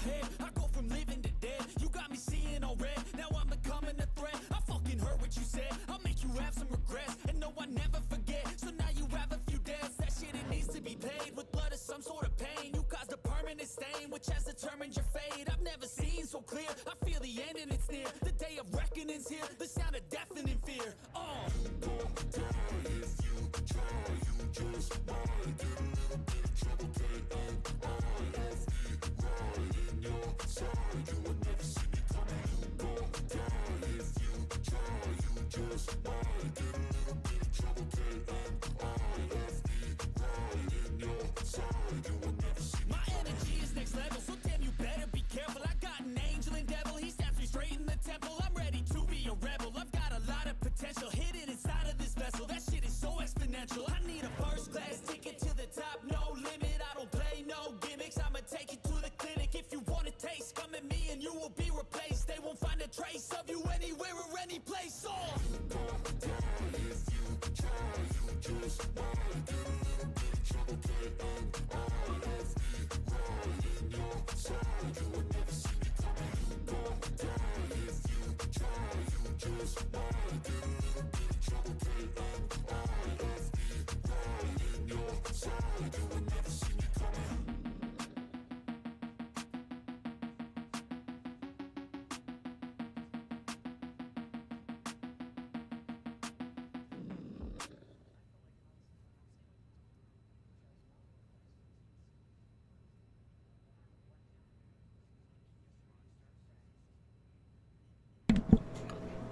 head. I go from living to dead. You got me seeing all red. Now I'm becoming a threat. I fucking heard what you said. I'll make you have some regrets. And no, I never forget. So now you have a few debts. That shit, it needs to be paid with blood or some sort of pain. You caused a permanent stain, which has determined your fate. I've never seen so clear. I feel the end and it's near. The day of reckoning's here. The sound of deafening fear. You gon' die if you try. You just might get a little bit of trouble. K-N-I-F-E, right in your side. You would never see me coming. You gon' die if you try. You just might get a little bit of trouble. K-N-I-F-E, right in your side. You would never see me. My energy is next level, so damn you better be careful. I got an angel and devil. He stabs me straight in the temple. I'm ready to be a rebel. I've got a lot of potential hidden inside of this vessel. That shit is so exponential. I need a first class ticket to the top, no limit. I don't play no gimmicks. I'ma take you to the clinic. If you want a taste, come at me and you will be replaced. They won't find a trace of you anywhere or any place. You gon' die if you try. You just might get a little bit of trouble. K-N-I-F-E, right in your side. You would never see me coming. You gon' die if you try. You just might get a little bit of trouble. K-N-I-F-E, right in your side. You would never see me coming.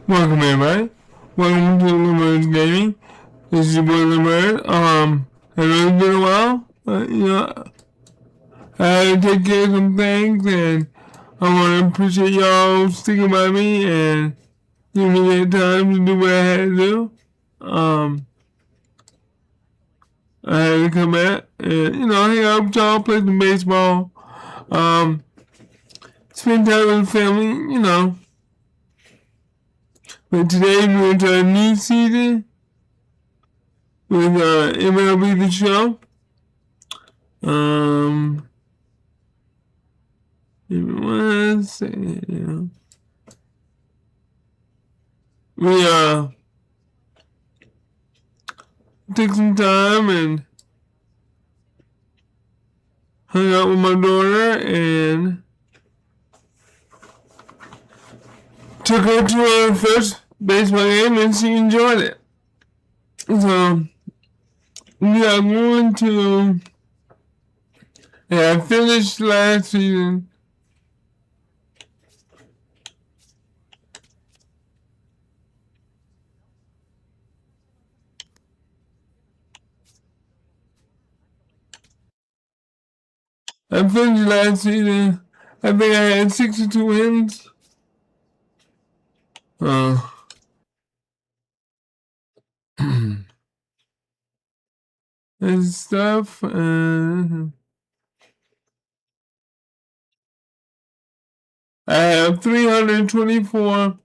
Welcome everybody. Welcome to Lemur's Gaming. This is your boy Lemur. I know it's been a while, but I had to take care of some things and I want to appreciate y'all sticking by me and giving me that time to do what I had to do. I had to come back and, hang out with y'all, play some baseball, spend time with the family, But today we're into a new season with MLB The Show. Give me 1 second. We took some time and hung out with my daughter and took her to her first baseball game and she enjoyed it. So we are going to, I finished last season. I finished last season. I think I had 62 wins. And stuff. I have 324.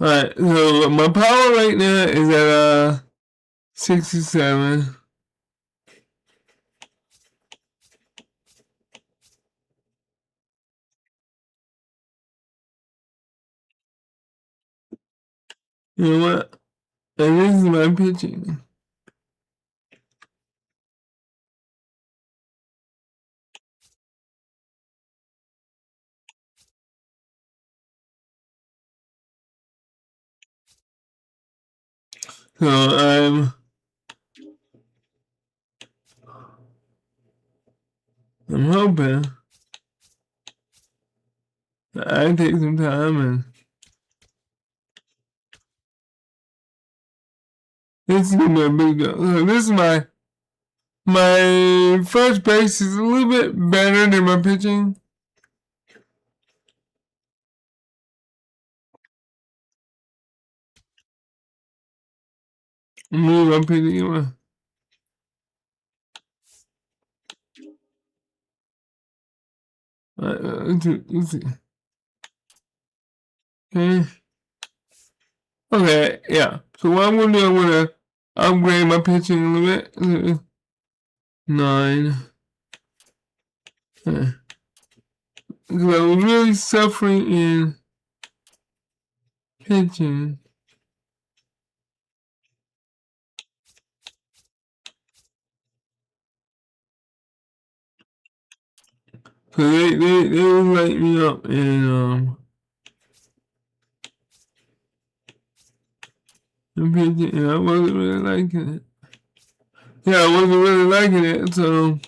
Alright, so my power right now is at 67. You know what? And this is my pitching. So I'm hoping that I take some time and this is gonna be a big deal. So this is my first base is a little bit better than my pitching. Move my pitching. Let's see. Okay. Okay, yeah. So what I'm gonna do, I'm gonna upgrade my pitching a little bit. 9. Because I was really suffering in pitching. So they would light me up in pitching, and I wasn't really liking it. Yeah, I wasn't really liking it, so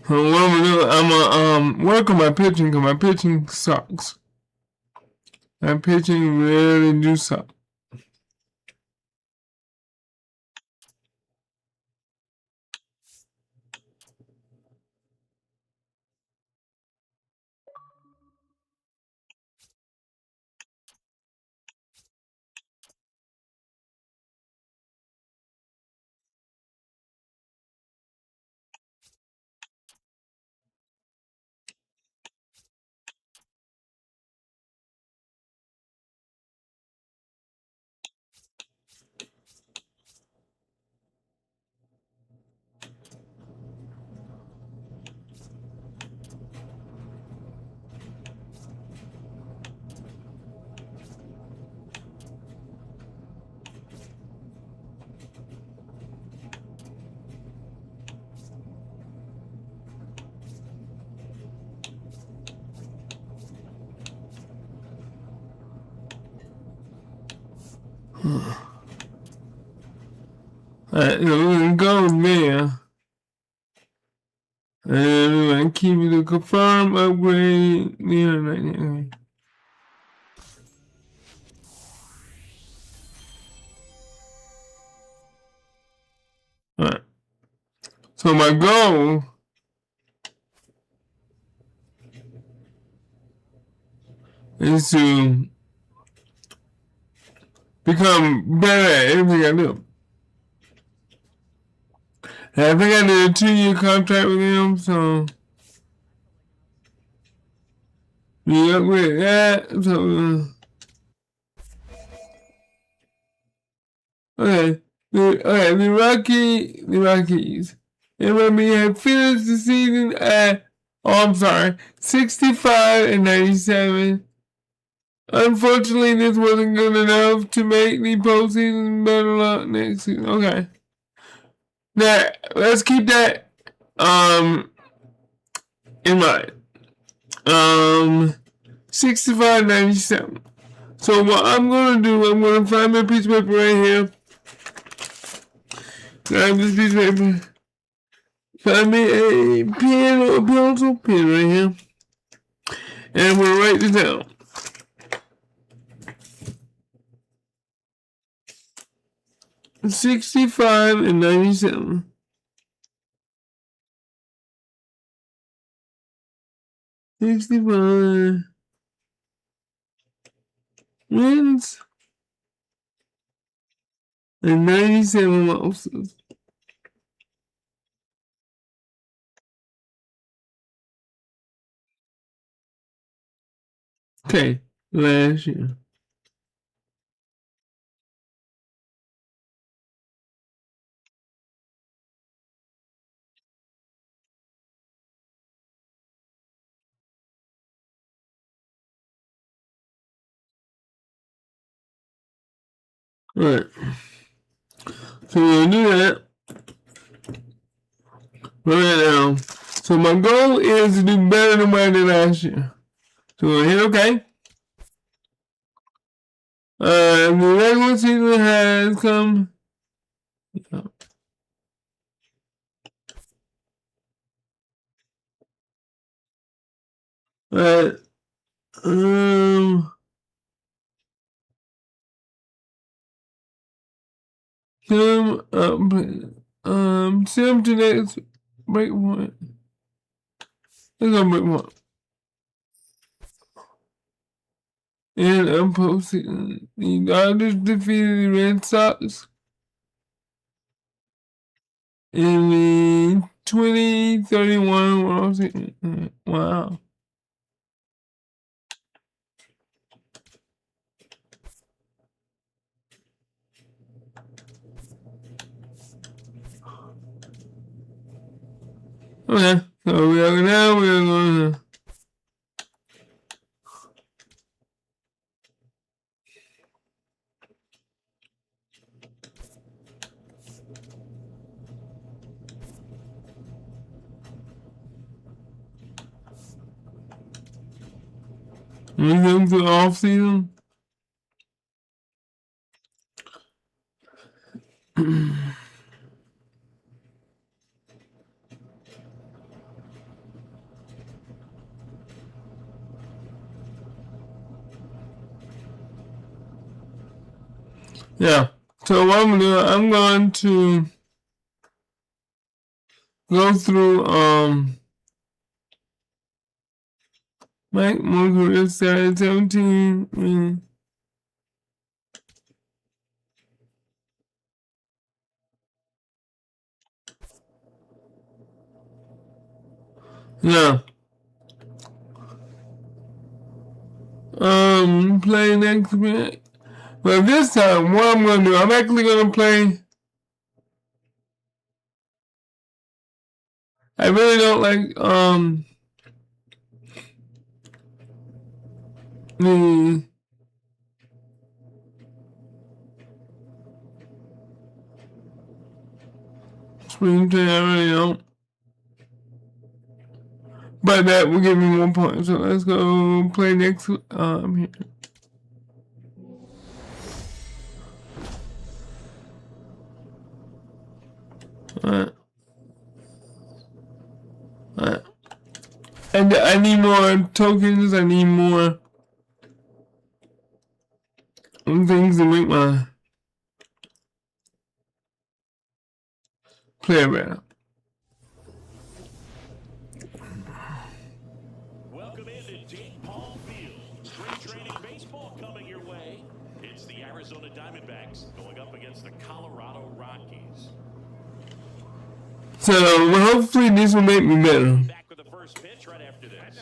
what I'm gonna do, I'm gonna work on my pitching, because my pitching sucks. My pitching really do suck. Alright, so we're gonna go there. And we're gonna keep it to confirm upgrade. Yeah, right there. Alright. So my goal is to become better at everything I do. And I think I did a 2-year contract with him, so we upgrade that. So okay. The Rockies. MLB had finished the season at 65-97. Unfortunately, this wasn't good enough to make the postseason. Better luck next season. Okay. Now let's keep that in mind. 65-97. So what I'm gonna do, I'm gonna find my piece of paper right here. Grab this piece of paper. Find me a pen or a pencil, pen right here. And I'm gonna write this down. 65-97. 65 wins and 97 losses. Okay, last year. Alright. So we're gonna do that right now. So my goal is to do better than what I did last year. So we're gonna hit okay. The regular season has come. Alright. Send him to next breakpoint. Let's go breakpoint. And a postseason. The Dodgers defeated the Red Sox in the 2031 World Series. Wow. Okay, so now we are going to move them to the off season. Yeah. So what I'm gonna do, I'm going to go through Mike Munker started 17. Yeah. Play next week. But this time, what I'm gonna do, I'm actually gonna play. I really don't like the spring play. I really don't. But that will give me 1 point. So let's go play next here. Alright. Alright. And I need more tokens, I need more things to make my player better. Welcome into Jake Paul Field. Spring training baseball coming your way. It's the Arizona Diamondbacks going up against the Colorado Rockies. So hopefully this will make me better. Back with the first pitch right after this.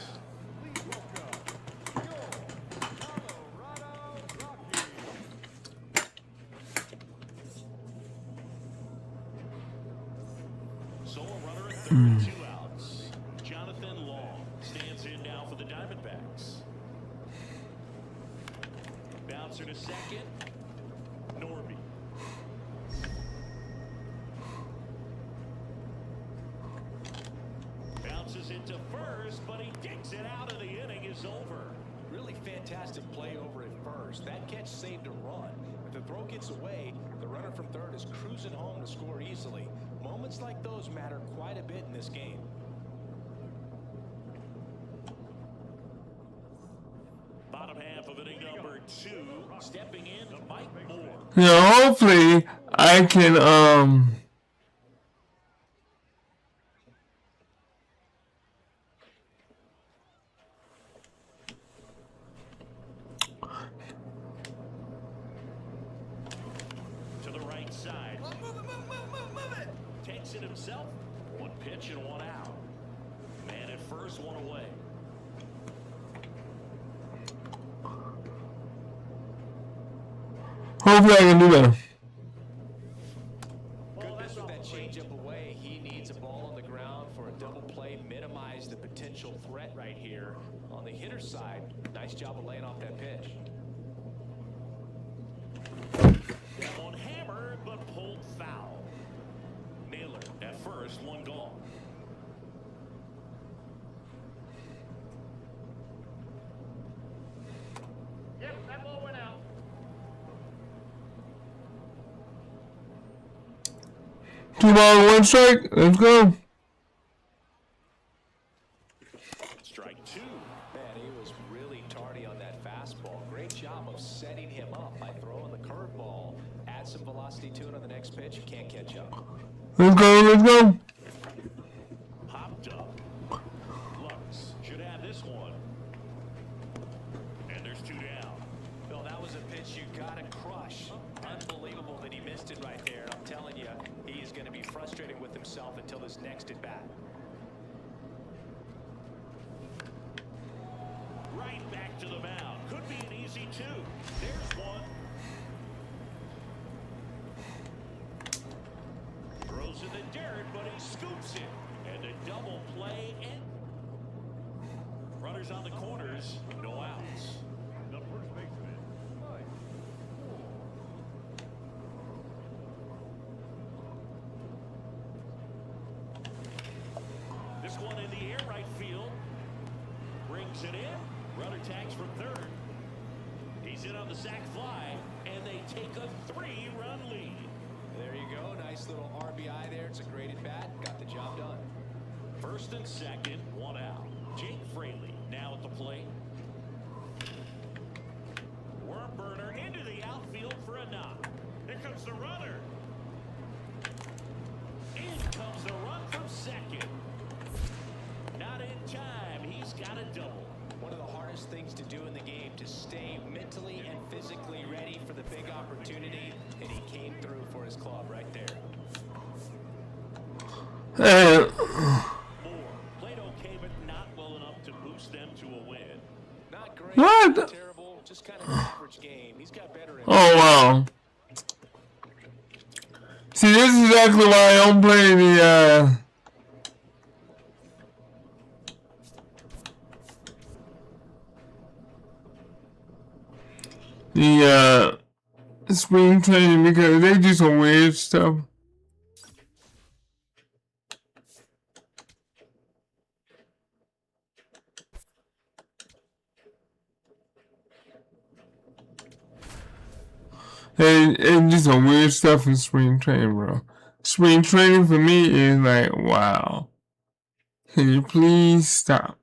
Solo runner at third, 2 outs. Jonathan Long stands in now for the Diamondbacks. Bouncer to second. Norby. Bounces into first, but he digs it out and the inning is over. Really fantastic play over at first. That catch saved a run. If the throw gets away, the runner from third is cruising home to score easily. Moments like those matter quite a bit in this game. Bottom half of inning number 2. Stepping in, Mike Moore. Now hopefully I can To the right side. Move it. Takes it himself. 1 pitch and 1 out. Man at first, 1 away. hopefully I can do better. Good pitch with that changeup away. He needs a ball on the ground for a double play. Minimize the potential threat right here. On the hitter's side, nice job of laying off that pitch. That one hammered, but pulled foul. Naylor at first, 1 gone. Yep, that ball went out. Two ball, 1 strike. Let's go. Strike 2. Man, he was really tardy on that fastball. Great job of setting him up by throwing the curveball at adds some velocity to it on the next pitch, can't catch up. Let's go, let's go. Popped up. Lux should have this one. And there's 2 down. Bill, that was a pitch you gotta crush. Unbelievable that he missed it right there. I'm telling you, he is going to be frustrated with himself until this next at bat. Right back to the mound. Could be an easy 2. There's one. Throws in the dirt, but he scoops it. And a double play and runners on the corners, no outs. The first baseman, Mike. This one in the air, right field. Brings it in. Runner tags from third. He's in on the sac fly, and they take a 3-run lead. There you go. Nice little RBI there. It's a great at bat. Got the job done. First and second, 1 out. Jake Fraley now at the plate. Worm burner into the outfield for a knock. Here comes the runner. In comes the run from second. Not in time. He's got a double. One of the hardest things to do in the game, to stay mentally and physically ready for the big opportunity, and he came through for his club right there. Plato came it not well enough to boost them to a win. Not great, What? not terrible, just kind of an average game. He's got better in Oh, wow. See, this is exactly why I don't play the spring training, because they do some weird stuff. And just some weird stuff in spring training, bro. Spring training for me is like, wow. Can you please stop?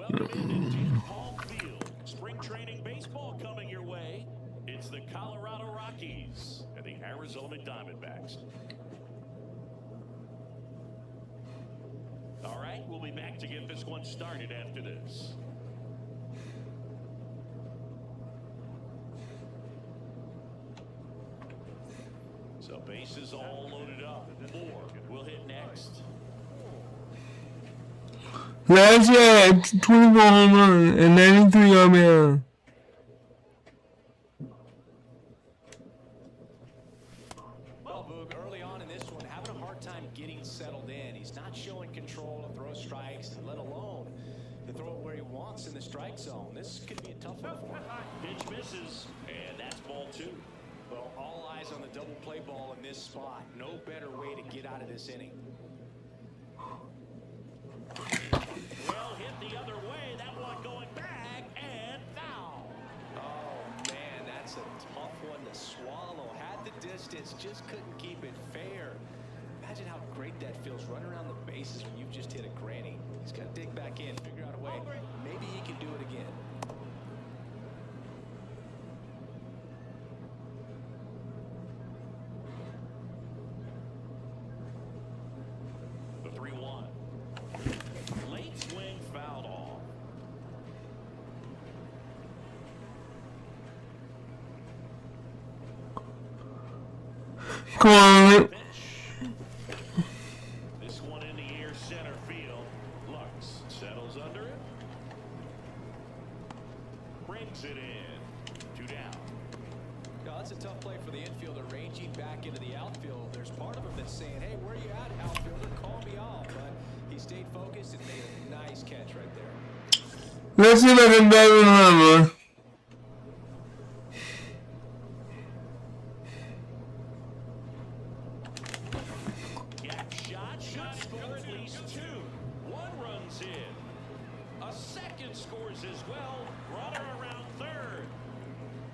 Welcome into Jake Paul Field. Spring training baseball coming your way. It's the Colorado Rockies and the Arizona Diamondbacks. All right, we'll be back to get this one started after this. So bases all loaded up. Moore will hit next. Last year, I had 24 home runs and 93 RBI. Well, Boog, early on in this one, having a hard time getting settled in. He's not showing control to throw strikes, let alone to throw it where he wants in the strike zone. This could be a tough one for him. Pitch misses, and that's ball 2. Well, all eyes on the double play ball in this spot. No better way to get out of this inning. Well, hit the other way. That one going back and foul. Oh, man, that's a tough one to swallow. Had the distance, just couldn't keep it fair. Imagine how great that feels, running around the bases when you've just hit a granny. He's got to dig back in, figure out a way. Maybe he can do it again. The 3-1. Late swing fouled off. Come on. Pitch. This one in the air, center field. Lux settles under it. Brings it in. 2 down. No, that's a tough play for the infielder, ranging back into the outfield. There's part of him that's saying, hey, where you at, outfielder? Call me off. But he stayed focused and made a nice catch right there. Let's see if I can dive in on Gap shot should score at least 2. One runs in. A second scores as well. Runner around third.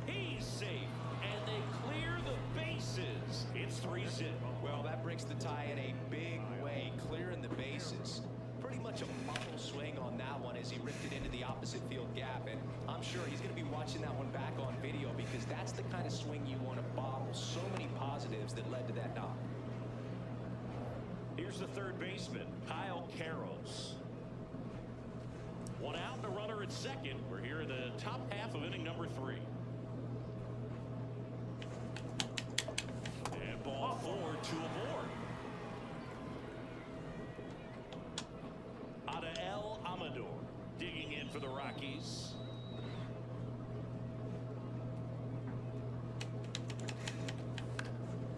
He's safe, and they clear the bases. It's 3-0. Well, that breaks the tie in a big way, clearing the bases. Pretty much a muscle swing on that one as he ripped it into the opposite opposite field gap, and I'm sure he's going to be watching that one back on video because that's the kind of swing you want to bottle. So many positives that led to that knock. Here's the third baseman, Kyle Karros. One out and a runner at second. We're here in the top half of inning number 3. And ball 4, 2 aboard. Adael Amador digging in for the Rockies.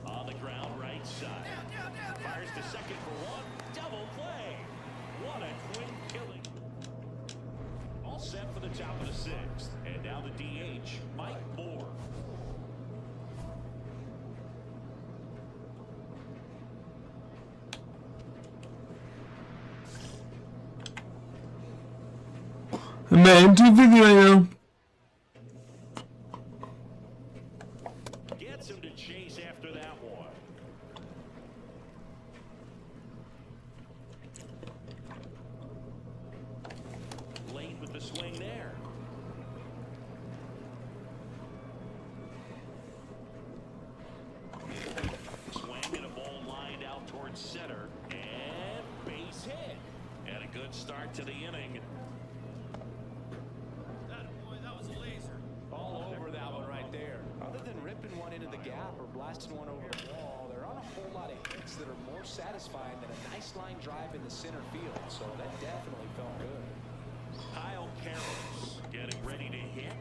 On the ground, right side. Fires to second for 1. Double play. What a quick killing. All set for the top of the 6th. And now the DH, Mike Moore. Man, 250 right now. Gets him to chase after that one. Late with the swing there. Swing and a ball lined out towards center. And base hit. And a good start to the inning. All over that one right there. Other than ripping one into the gap or blasting one over the wall, there aren't a whole lot of hits that are more satisfying than a nice line drive in the center field. So that definitely felt good. Kyle Karros getting ready to hit.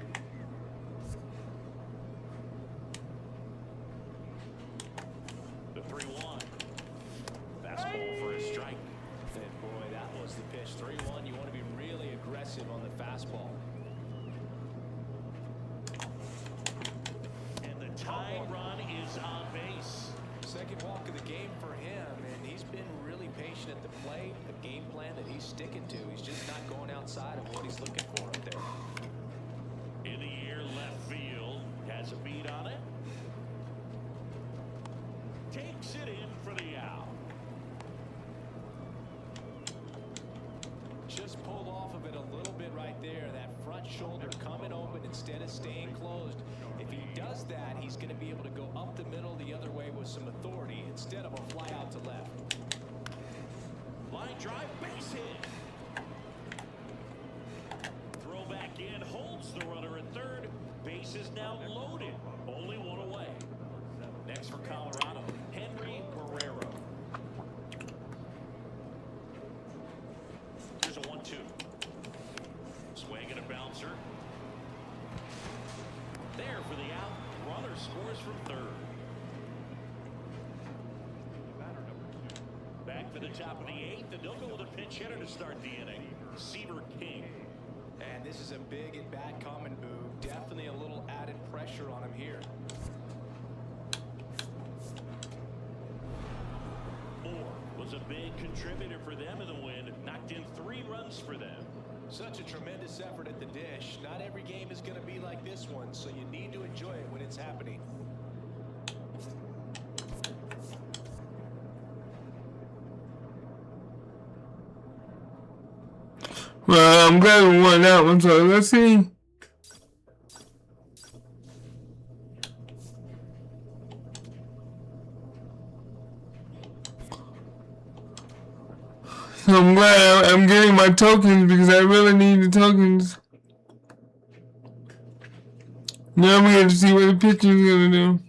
The 3-1. Fastball for a strike. And boy, that was the pitch. 3-1. You want to be really aggressive on the fastball. Tying run is on base. Second walk of the game for him, and he's been really patient at the plate. A game plan that he's sticking to. He's just not going outside of what he's looking for up there. In the air, left field. Has a beat on it. Takes it in for the out. Just pulled off of it a little bit right there. That front shoulder coming open instead of staying closed. If he does that, he's going to be able to go up the middle the other way with some authority instead of a fly out to left. Line drive, base hit. Throw back in, holds the runner at third. Base is now loaded. Only one away. Next for Colorado, Henry Barrero. Here's a 1-2. Swing and a bouncer. There for the out. Runner scores from third. Back for the top of the 8th, and they'll go with a pinch hitter to start the inning. Seaver King. And this is a big at bat coming, Boo. Definitely a little added pressure on him here. Moore was a big contributor for them in the win. Knocked in 3 runs for them. Such a tremendous effort at the dish. Not every game is going to be like this one, so you need to enjoy it when it's happening. Well, I'm glad we won that one, so let's see. So I'm glad I'm getting my tokens because I really need the tokens. Now we have to see what the pitching is gonna do.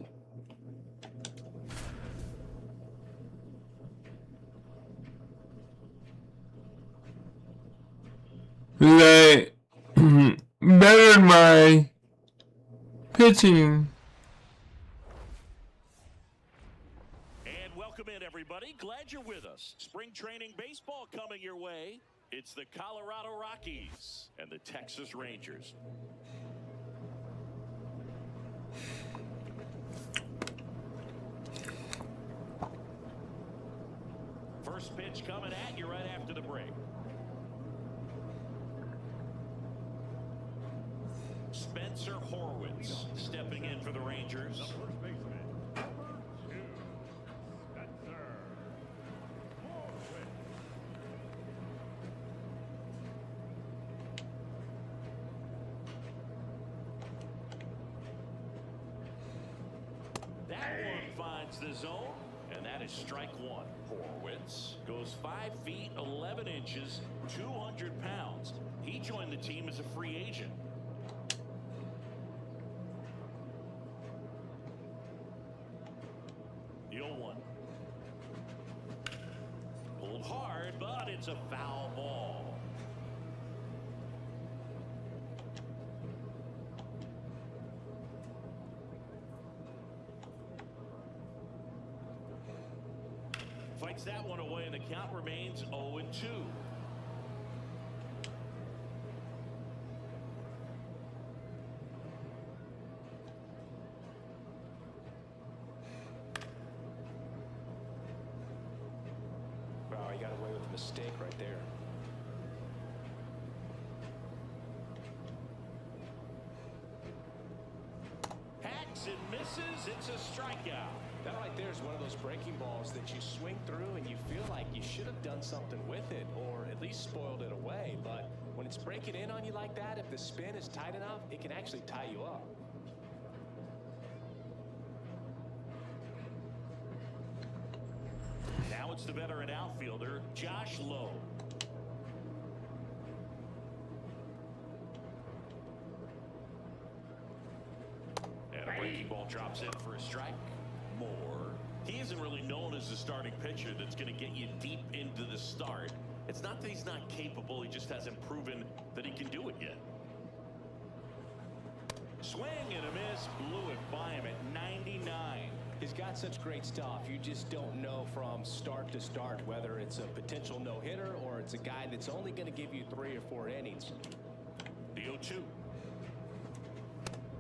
Like, bettered my pitching. And welcome in, everybody. Glad you're with us. Spring training baseball coming your way. It's the Colorado Rockies and the Texas Rangers. First pitch coming at you right after the break. Spencer Horwitz stepping in for the Rangers. finds the zone, and that is strike one. Horwitz goes 5 feet 11 inches, 200 pounds. He joined the team as a free agent. The 0-1. Pulled hard, but it's a foul ball. Fights that one away, and the count remains 0-2. Wow, he got away with a mistake right there. Hacks and misses. It's a strikeout. That right there is one of those breaking balls that you swing through and you feel like you should have done something with it or at least spoiled it away. But when it's breaking in on you like that, if the spin is tight enough, it can actually tie you up. Now it's the veteran outfielder, Josh Lowe. And a breaking ball drops in for a strike. Moore. He isn't really known as the starting pitcher that's going to get you deep into the start. It's not that he's not capable, he just hasn't proven that he can do it yet. Swing and a miss, blew it by him at 99. He's got such great stuff. You just don't know from start to start whether it's a potential no-hitter or it's a guy that's only going to give you 3 or 4 innings. The 0-2.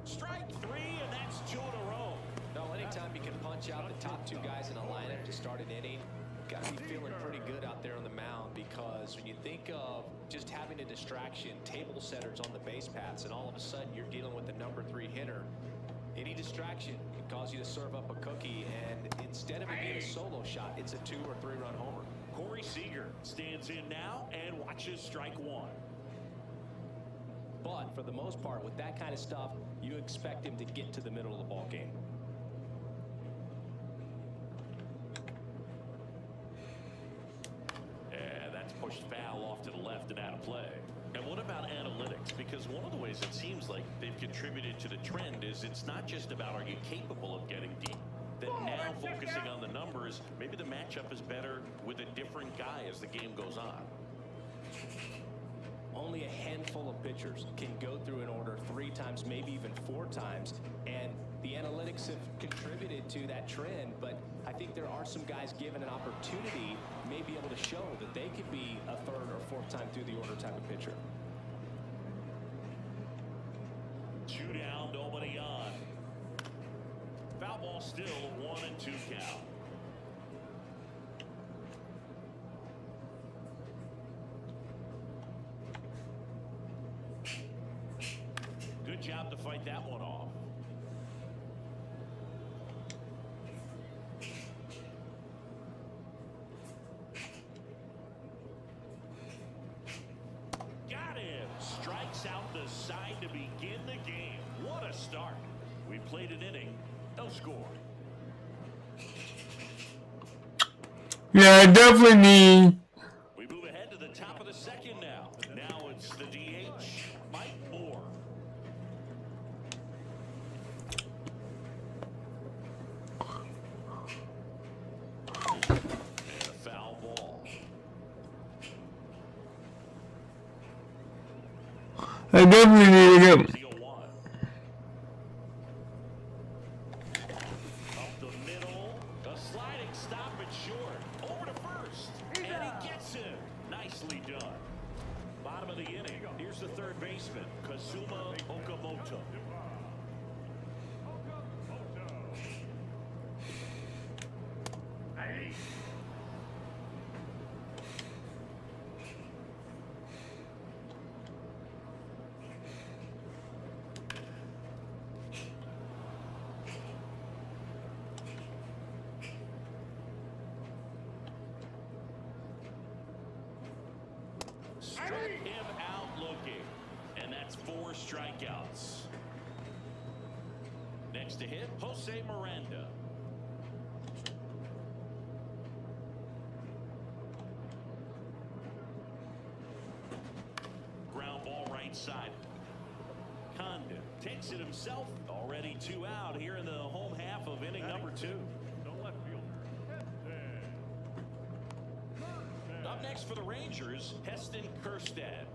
Strike 3, and that's 2 in a row. No, anytime you can punch out the top 2 guys in a lineup to start an inning, got to be feeling pretty good out there on the mound, because when you think of just having a distraction, table setters on the base paths, and all of a sudden you're dealing with the number 3 hitter, any distraction can cause you to serve up a cookie, and instead of it being a solo shot, it's a 2 or 3 run homer. Corey Seager stands in now and watches strike 1. But for the most part, with that kind of stuff, you expect him to get to the middle of the ball game. And that's pushed foul off to the left and out of play. And what about analytics? Because one of the ways it seems like they've contributed to the trend is it's not just about are you capable of getting deep. That now focusing on the numbers, maybe the matchup is better with a different guy as the game goes on. Only a handful of pitchers can go through an order 3 times, maybe even 4 times, and the analytics have contributed to that trend. But I think there are some guys given an opportunity may be able to show that they could be a 3rd or 4th time through the order type of pitcher. 2 down, nobody on. Foul ball still, 1-2 count. Good job to fight that one off. Got him. Strikes out the side to begin the game. What a start. We played an inning. No score. Yeah, I definitely need. We move ahead to the top of the 2nd now. Now it's the DH, Mike Moore. And a foul ball. I definitely need to get. The 0-1. Up the middle. A sliding stop and short. Over to first. And he gets it. Nicely done. Bottom of the inning. Here's the 3rd baseman, Kazuma Okamoto. Struck him out looking. And that's 4 strikeouts. Next to hit, Jose Miranda. right side. Condon takes it himself. Already 2 out here in the home half of inning number 2. Up next for the Rangers, Heston Kjerstad.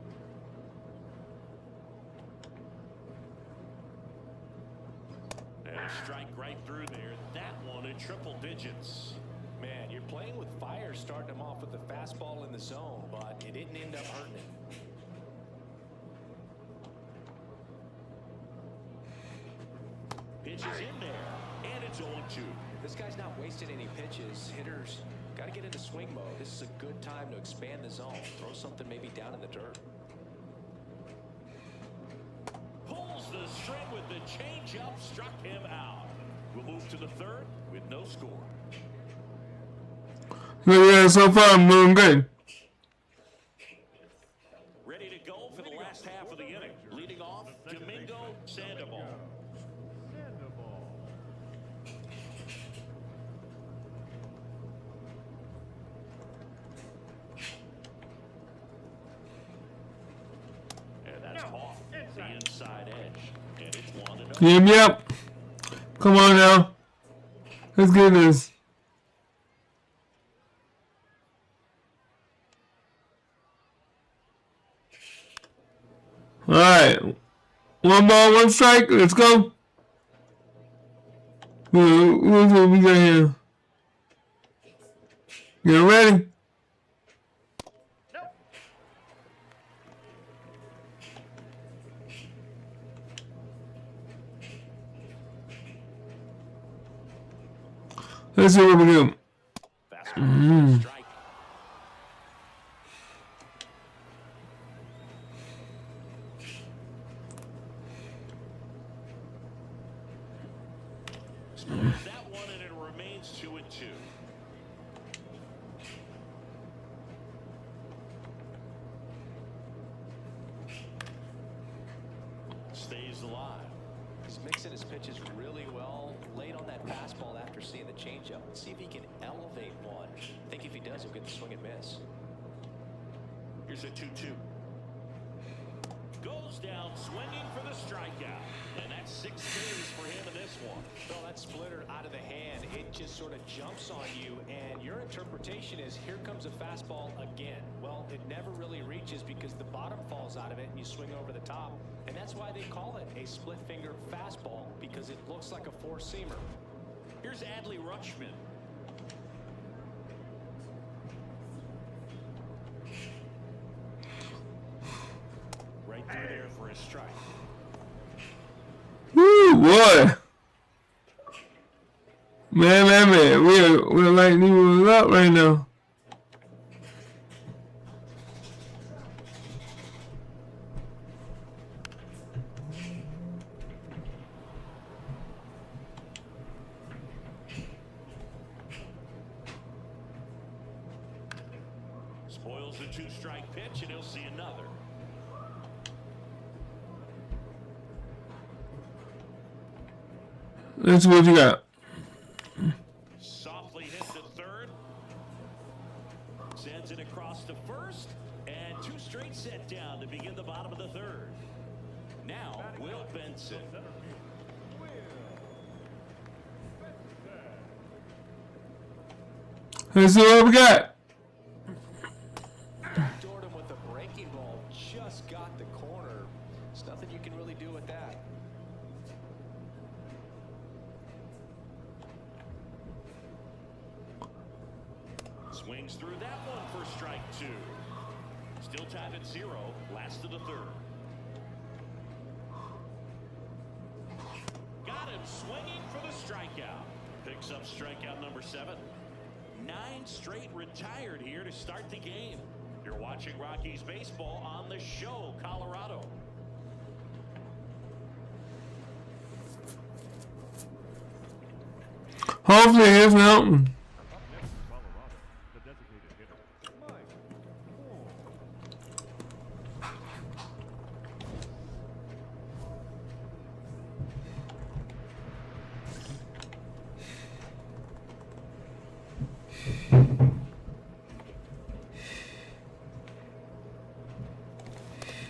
And a strike right through there. That one in triple digits. Man, you're playing with fire, starting him off with the fastball in the zone, but it didn't end up hurting him. Pitch is in there, and it's 0-2. This guy's not wasting any pitches. Hitters got to get into swing mode. This is a good time to expand the zone. Throw something maybe down in the dirt. Pulls the string with the changeup, struck him out. We'll move to the third with no score. Yeah, so far I'm doing good. Ready to go for the last half of the inning. Leading off, Domingo Sandoval. And that's off the inside edge. And it's 1-0. Yep. Come on now. Let's get this. Alright. 1 ball, 1 strike. Let's go. What we got here? Get ready. Let's see what we do. Fastball strike. Scores that one, and it remains 2-2. Stays alive. He's mixing his pitches really well. Late on that fastball after seeing the changeup. Let's see if he can elevate one. I think if he does, he'll get the swing and miss. Here's a 2-2. Goes down swinging for the strikeout. And that's 6 Ks for him in this one. Well, that splitter out of the hand, it just sort of jumps on you, and your interpretation is here comes a fastball again. Well, it never really reaches because the bottom falls out of it and you swing over the top. And that's why they call it a split finger fastball, because it looks like a four-seamer. Here's Adley Rutschman. Right through there for a strike. Woo, boy. Man. We're like moving up right now. Spoils the 2-strike pitch, and he'll see another. Let's see what you got. Softly hit to third. Sends it across to first. And 2 straight set down to begin the bottom of the third. Now, Will Benson. Let's see what we got. Backdoored him with the breaking ball. Just got the corner. There's nothing you can really do with that. Swings through that one for strike 2. Still tied at 0. Last of the third. Got him swinging for the strikeout. Picks up strikeout number 7. 9 straight retired here to start the game. You're watching Rockies baseball on the show, Colorado. Hopefully it's Melton.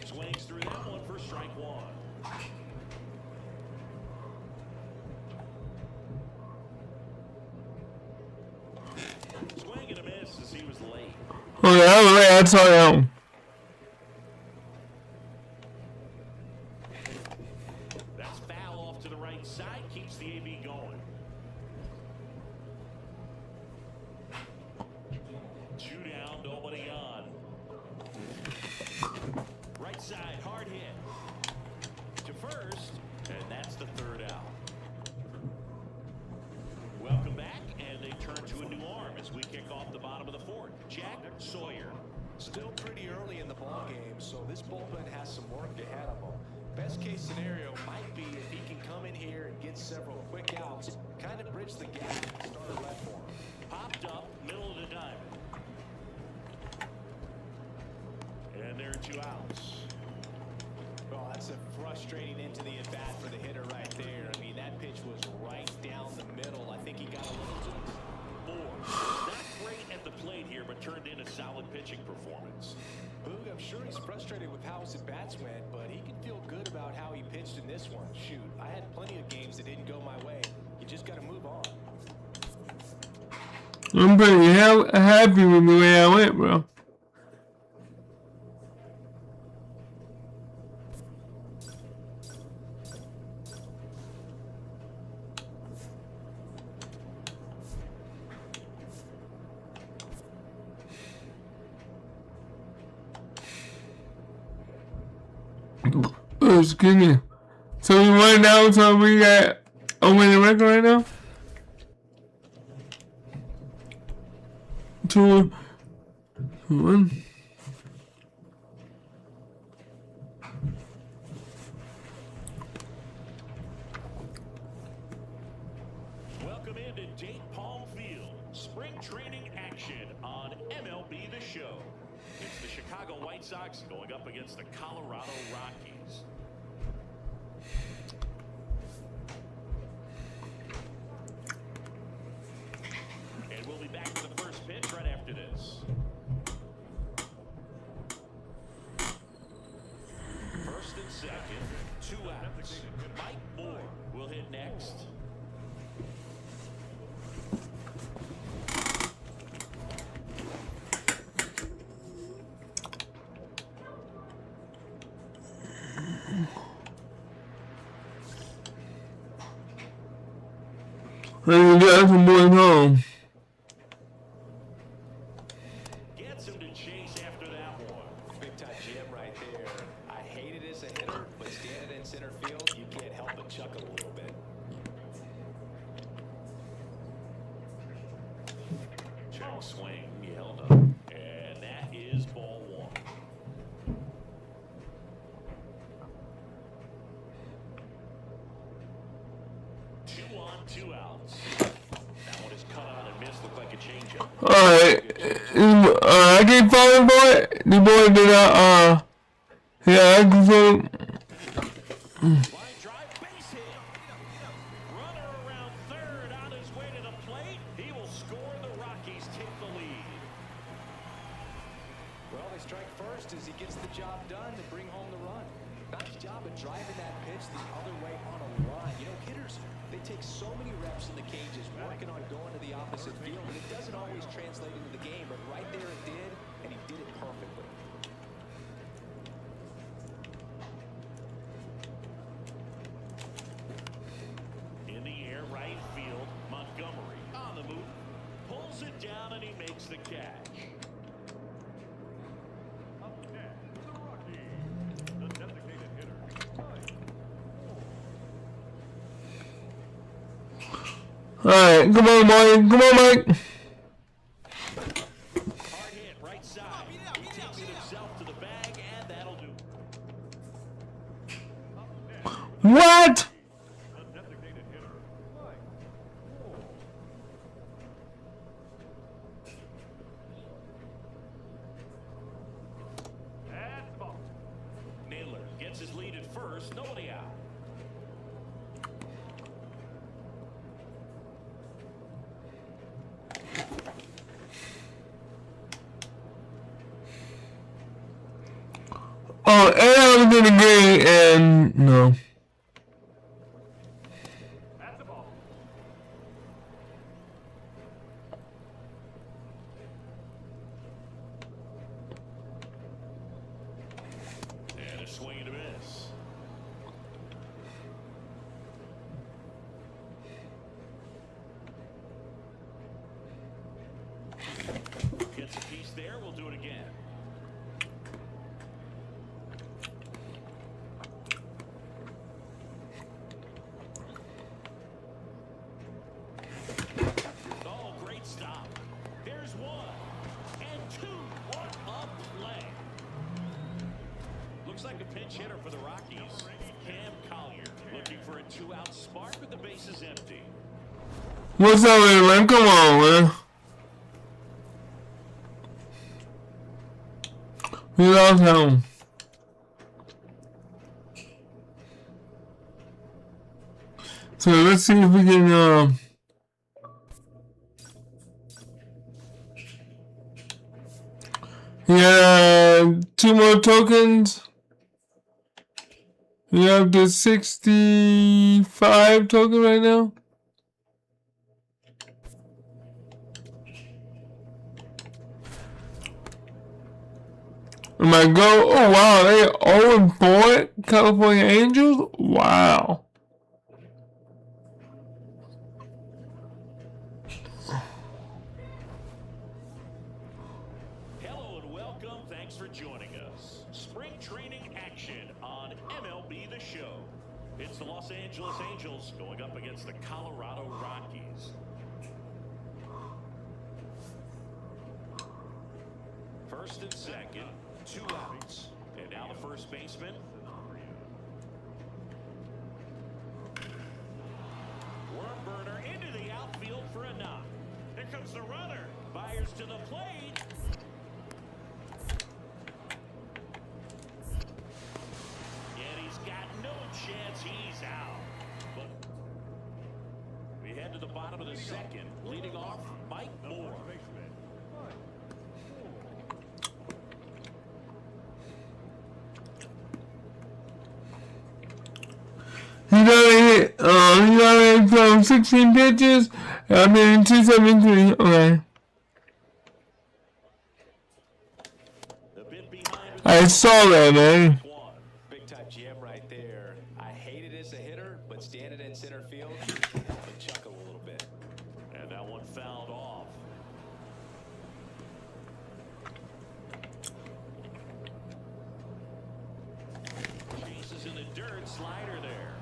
Swings through that one strike one. Swing and a miss as he was late. Oh, yeah, that's all I know. That's foul off to the right side, keeps the AB going. 2 down, nobody on. Right side, hard hit. To first, and that's the 3rd out. Welcome back, and they turn to a new arm as we kick off the bottom of the 4th. Jack Sawyer. Still pretty early in the ball game, so this bullpen has some work ahead of him. Best case scenario might be if he can come in here and get several quick outs, kind of bridge the gap and start a left for him. Popped up, middle of the diamond. And there are 2 outs. Oh, that's a frustrating into the at-bat for the hitter right there. I mean, that pitch was right down the middle. I think he got a little too... Moore, not great at the plate here, but turned in a solid pitching performance. Boog, I'm sure he's frustrated with how his at-bats went, but he can feel good about how he pitched in this one. Shoot, I had plenty of games that didn't go my way. You just got to move on. I'm pretty happy with the way I went, bro. Oh, excuse me. So we won now, so we got a winning record right now? 2-1. Welcome into Date Palm Field. Spring training action on MLB The Show. It's the Chicago White Sox going up against the Colorado Rockies. And we'll be back to the first pitch right after this. First and second, 2 outs. Mike Moore will hit next. And we got some boys home. Gets him to chase after that one. Big time Jim right there. I hate it as a hitter, but standing in center field, you can't help but chuckle a little bit. Check swing, he held up. And that is ball 1. Two on, 2 outs. That one is cut on and missed, looked like a changeup. Alright. I get fired for it. The boy did yeah, I can feel. Line drive, base hit. Runner around third on his way to the plate. He will score. The Rockies take the lead. Well, they strike first as he gets the job done to bring home the run. Nice job of driving that pitch the other way on a line. You know, hitters, they take so many reps in the cages working on going to the opposite field, and it doesn't always translate into the game, but right there it did, and he did it perfectly. In the air, right field. Montgomery on the move. Pulls it down and he makes the catch. Up next, the Rockies. The designated hitter. Alright, come on, Mike. Come on, Mike. Hard hit, right side. He takes it himself to the bag, and that'll do. What? The designated hitter. Naylor gets his lead at first. Nobody out. Oh, and I was gonna agree, and no. And a swing and a miss. Gets a piece there. We'll do it again. Oh, great stop. There's one. And two. What a play. Looks like a pinch hitter for the Rockies. Cam Collier looking for a 2-out spark with the bases empty. What's up, man? Come on, man. We lost home. So let's see if we can, yeah, 2 more tokens. We have the 65 token right now. Am I go? Oh wow, they 0-4 California Angels. Wow. Hello and welcome. Thanks for joining us. Spring training action on MLB The Show. It's the Los Angeles Angels going up against the Colorado Rockies. First and second, 2 outs. And now the first baseman. Worm burner into the outfield for a knock. Here comes the runner. Fires to the plate. And he's got no chance. He's out. But we head to the bottom of the second. Leading off, Mike Moore. He got it from 16 pitches. I mean, 273. Okay. A bit behind with I saw that, man. Big time jam right there. I hate it as a hitter, but standing in center field, I chuckle a little bit. And that one fouled off. Chases in the dirt, slider there.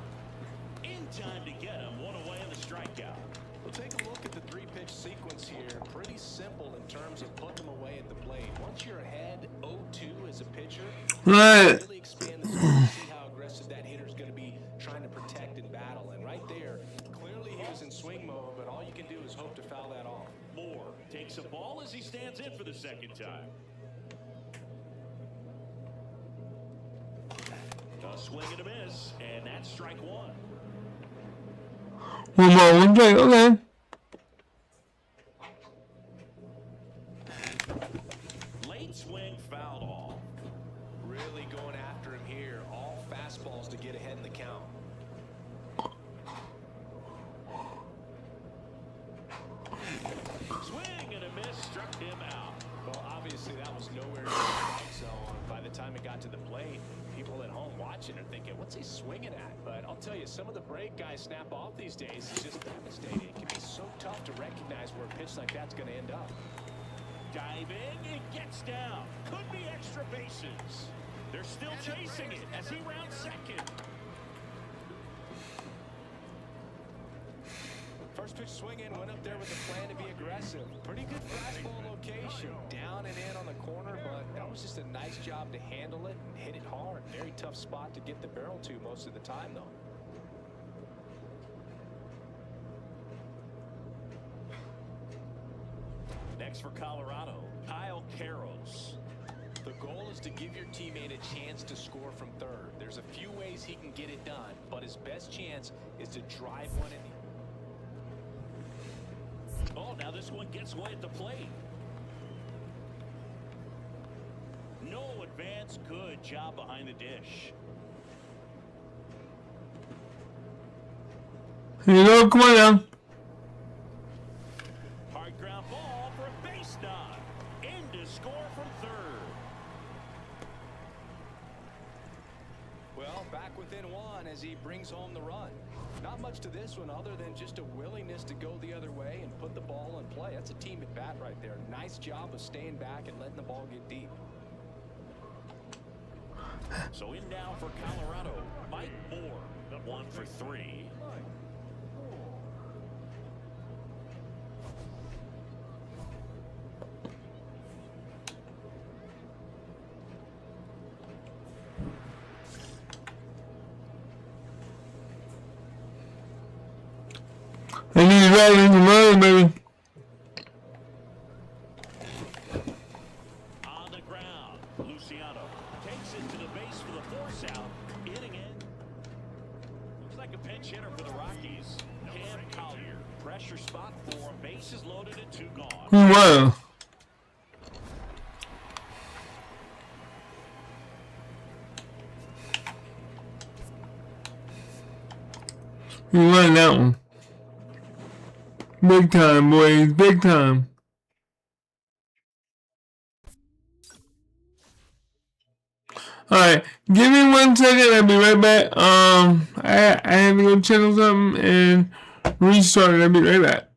In time to get him, one away in the strikeout. We'll take a look at the 3-pitch sequence here. Pretty simple in terms of putting them away at the plate. Once you're ahead 0-2 as a pitcher, Right. really expand the swing and see how aggressive that hitter's going to be trying to protect and battle. And right there, clearly he was in swing mode, but all you can do is hope to foul that off. Moore takes a ball as he stands in for the second time. A swing and a miss, and that's strike one. One more, one break. Okay. Late swing fouled off. Really going after him here. All fastballs to get ahead in the count. Swing and a miss, struck him out. Well, obviously that was nowhere near the strike zone. By the time it got to the plate, people at home watching are thinking, what's he swinging at? But I'll tell you, some of the break guys snap off these days is just devastating. It can be so tough to recognize where a pitch like that's going to end up. Diving, it gets down. Could be extra bases. They're still chasing it as he rounds second. First pitch swinging, went up there with a plan to be aggressive. Pretty good fastball location, down and in on the corner, but that was just a nice job to handle it and hit it hard. Very tough spot to get the barrel to most of the time, though. Next for Colorado, Kyle Karros. The goal is to give your teammate a chance to score from third. There's a few ways he can get it done, but his best chance is to drive one in. Oh, now this one gets away at the plate. No advance. Good job behind the dish. Here you go. Come on now. Hard ground ball for a base knock. In to score from third. Well, back within one as he brings home the run. Not much to this one other than just a willingness to go the other way and put the ball in play. That's a team at bat right there. Nice job of staying back and letting the ball get deep. So in now for Colorado, Mike Moore, 1 for 3. And he's riding the road, baby. On the ground, Luciano takes it to the base for the force out. Inning in. Looks like a pinch hitter for the Rockies. Cam Collier. Pressure spot for him. Bases loaded and 2 gone. Wow. You won that one. Big time, boys. Big time. Alright, give me 1 second. I'll be right back. I have to go check on something and restart it. I'll be right back.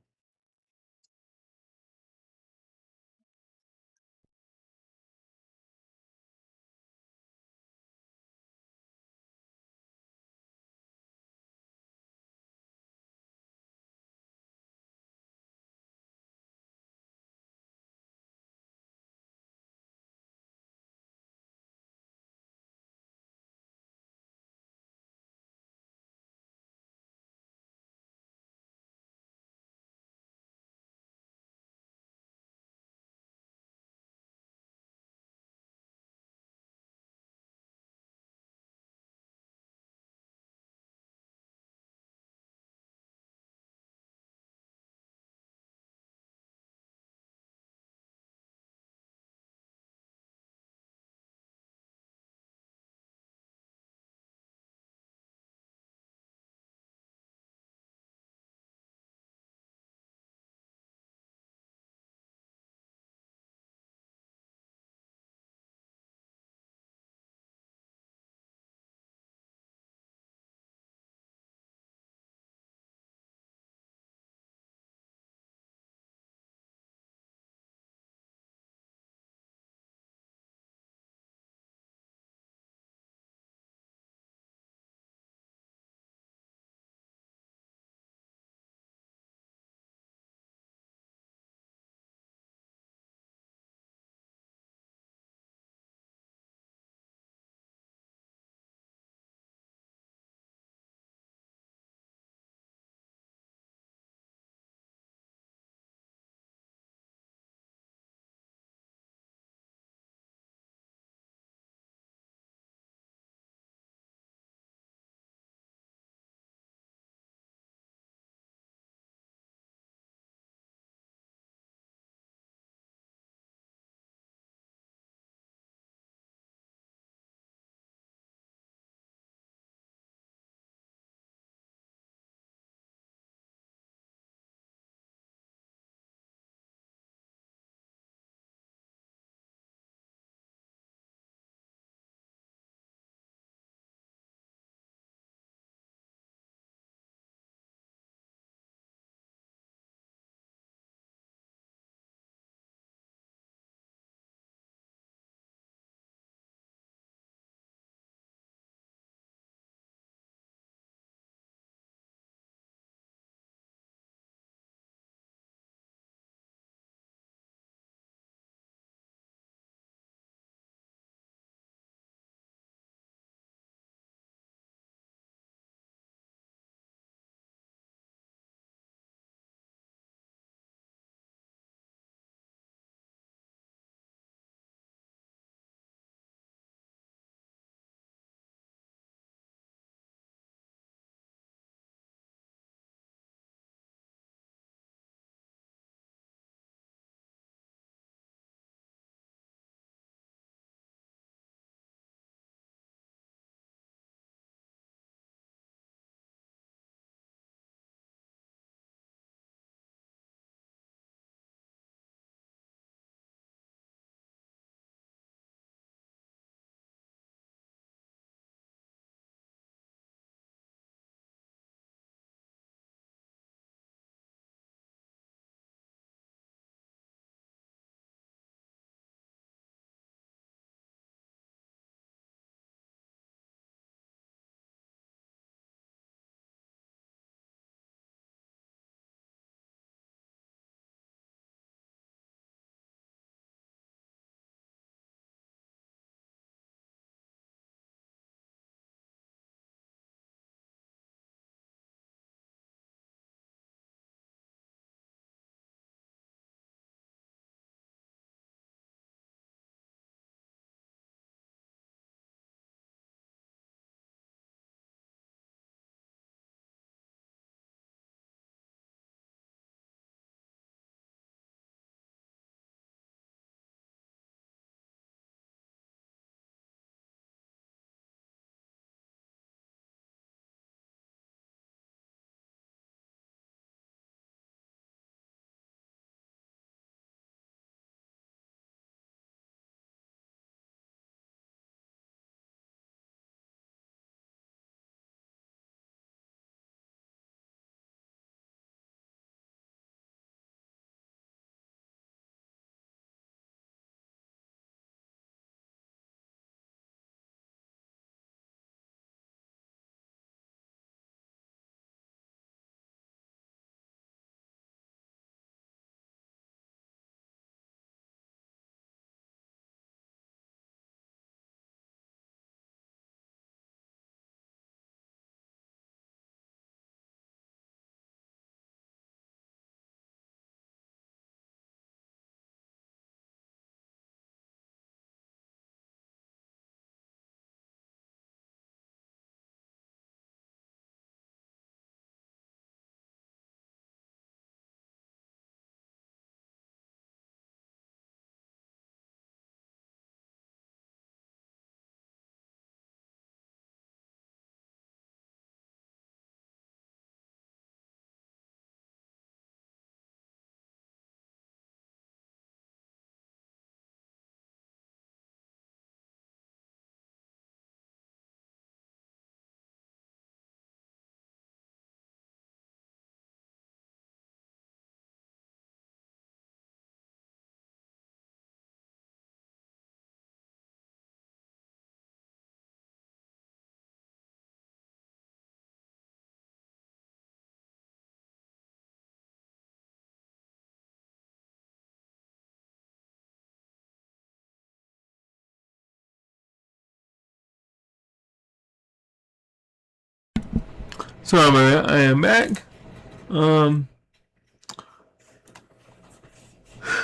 Sorry about that. I am back.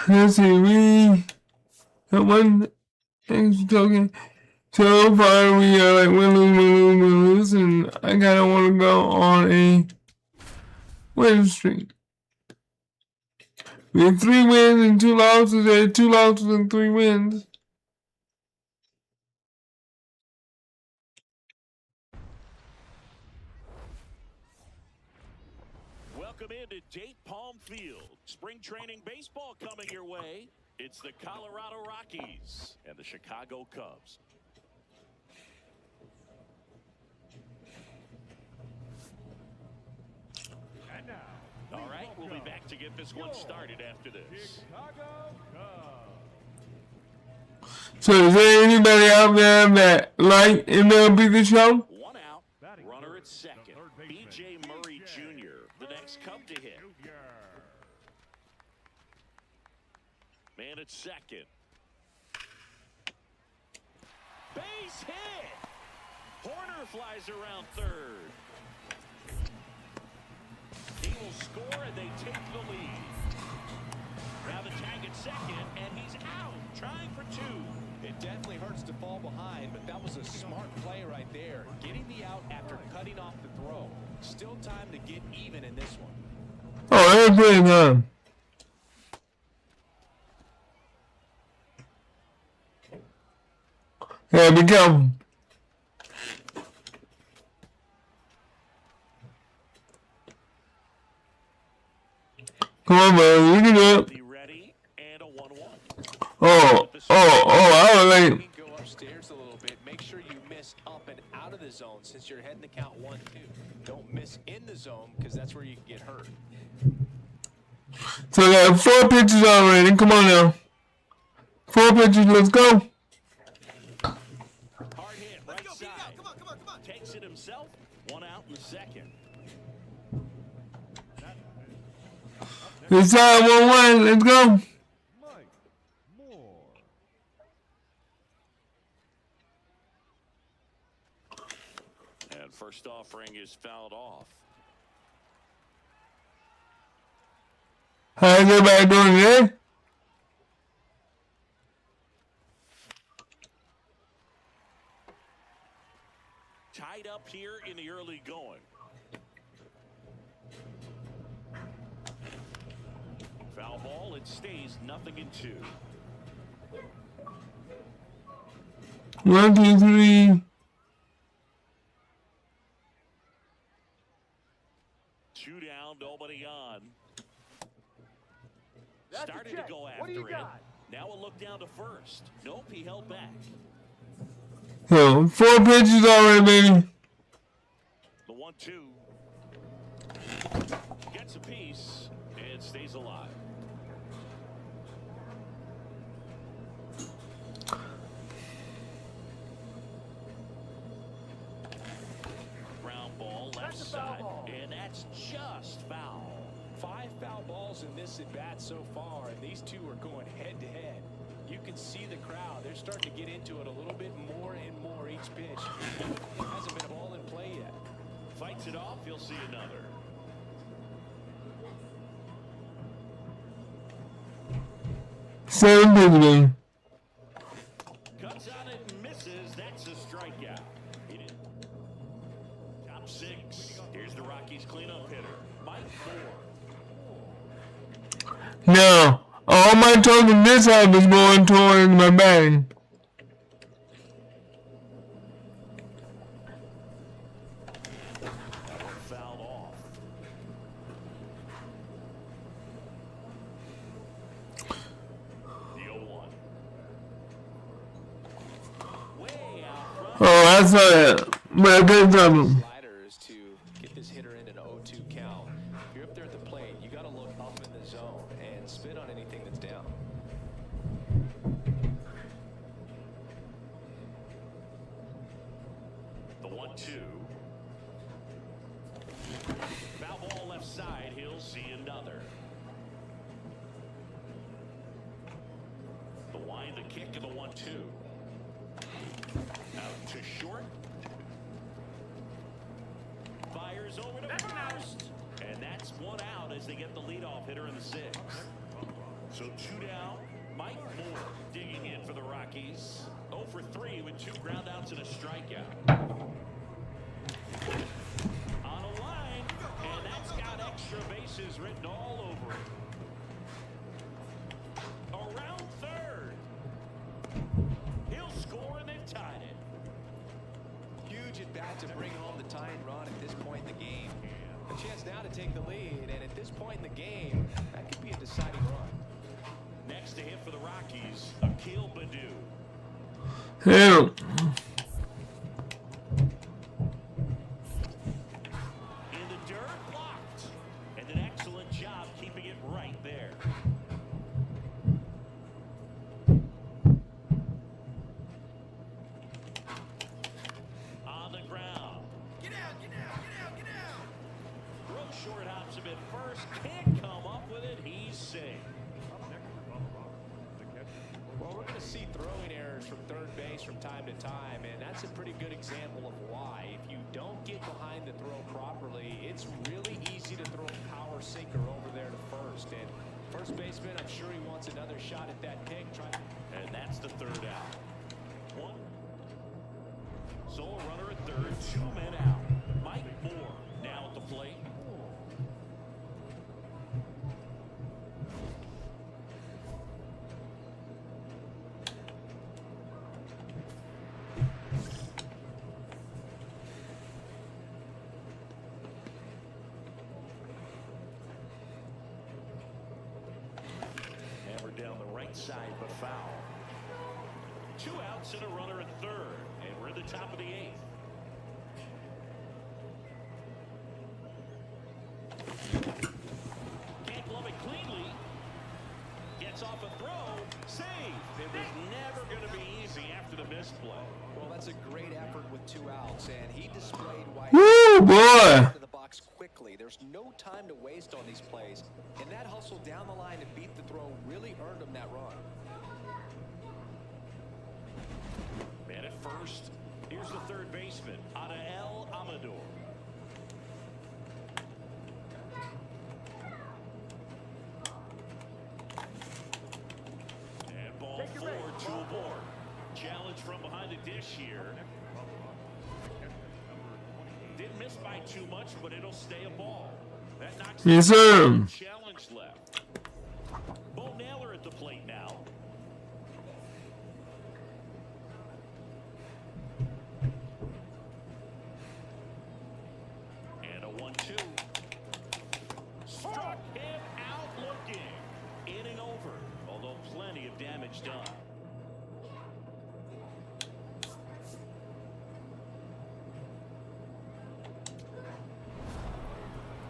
Let's see. We have one extra token. So far, we are like win, lose, and I kind of want to go on a win streak. We have 3 wins and 2 losses. There 2 losses and 3 wins. Welcome into Date Palm Field. Spring training baseball coming your way. It's the Colorado Rockies and the Chicago Cubs. And now, All right, we'll be back to get this one started after this. Chicago Cubs. So is there anybody out there that like MLB The Show? One out, runner at second. B.J. Murray Jr., the next Cub to hit. Man at second. Base hit. Horner flies around third. He will score and they take the lead. Now the tag at second and he's out trying for 2. It definitely hurts to fall behind, but that was a smart play right there. Getting the out after cutting off the throw. Still time to get even in this one. Oh, that's pretty good. Yeah, be careful. Come on, man. You can do it. Be ready and a 1-1. I was late. Go upstairs a little bit. Make sure you miss up and out of the zone since you're heading to count 1-2. Don't miss in the zone because that's where you can get hurt. So I got 4 pitches already. Come on now. 4 pitches. Let's go. Hard hit, right side. Come on. Takes it himself. 1 out in the second. This time 1-1. Let's go. Mike Moore. And first offering is fouled off. How's everybody doing today? Tied up here in the early going. Foul ball, it stays 0-2. 1, 2, 3. 2 down, nobody on. Started to go after it. Now a look down to first. Nope, he held back. So 4 pitches already, baby. The 1-2. Gets a piece and stays alive. Ground ball left side, and that's just foul. 5 foul balls in this at-bat so far, and these two are going head-to-head. You can see the crowd. They're starting to get into it a little bit more and more each pitch. There hasn't been a ball in play yet. Fights it off, you'll see another. Seven pitches, baby. Cuts on it and misses. That's a strikeout. He did. Top 6. Here's the Rockies cleanup hitter, Mike Moore. Now, all my token this time is going towards my bag. That one fouled off. The 0-1. Way out front. Oh, I saw that. But I did something. Slider is to get this hitter in an 0-2 count. If you're up there at the plate, you got to look up in the zone and spit on anything that's down. The 1-2. Foul ball left side. He'll see another. The wind, the kick, and the 1-2. Out to short. Fires Scores over to first. And that's one out as they get the leadoff hitter in the sixth. So 2 down. Mike Moore digging in for the Rockies. 0 for 3 with 2 groundouts and a strikeout. On a line, and that's got extra bases written all over it. Around third. He'll score and they've tied it. Huge at bat to bring home the tying run at this point in the game. A chance now to take the lead, and at this point in the game, that could be a deciding run. Next to hit for the Rockies, Akil Baddoo. Hell. In the dirt, blocked. And an excellent job keeping it right there. On the ground. Get out, get out, get out, get out. Throw short hops a bit first. Can't come up with it. He's safe. Well, we're going to see throwing errors from third base from time to time, and that's a pretty good example of why. If you don't get behind the throw properly, it's really easy to throw a power sinker over there to first. And first baseman, I'm sure he wants another shot at that pick. And that's the third out. One. So a runner at third, 2 men out. Mike Moore now at the plate. Hammered down the right side, but foul. 2 outs and a runner at third, and we're at the top of the 8th. Can't glove it cleanly. Gets off a throw. Save. It was never going to be easy after the misplay. Well, that's a great effort with 2 outs, and he displayed why Woo, boy. to the box quickly. There's no time to waste on these plays, and that hustle down the line to beat the throw really earned him that run. Man at first. Here's the third baseman, Adael Amador. And ball 4, 2 aboard. Challenge from behind the dish here. Didn't miss by too much, but it'll stay a ball. That knocks Yes, sir. challenge left. Bo Naylor at the plate now. And a 1-2. Struck him out looking. Inning over, although plenty of damage done.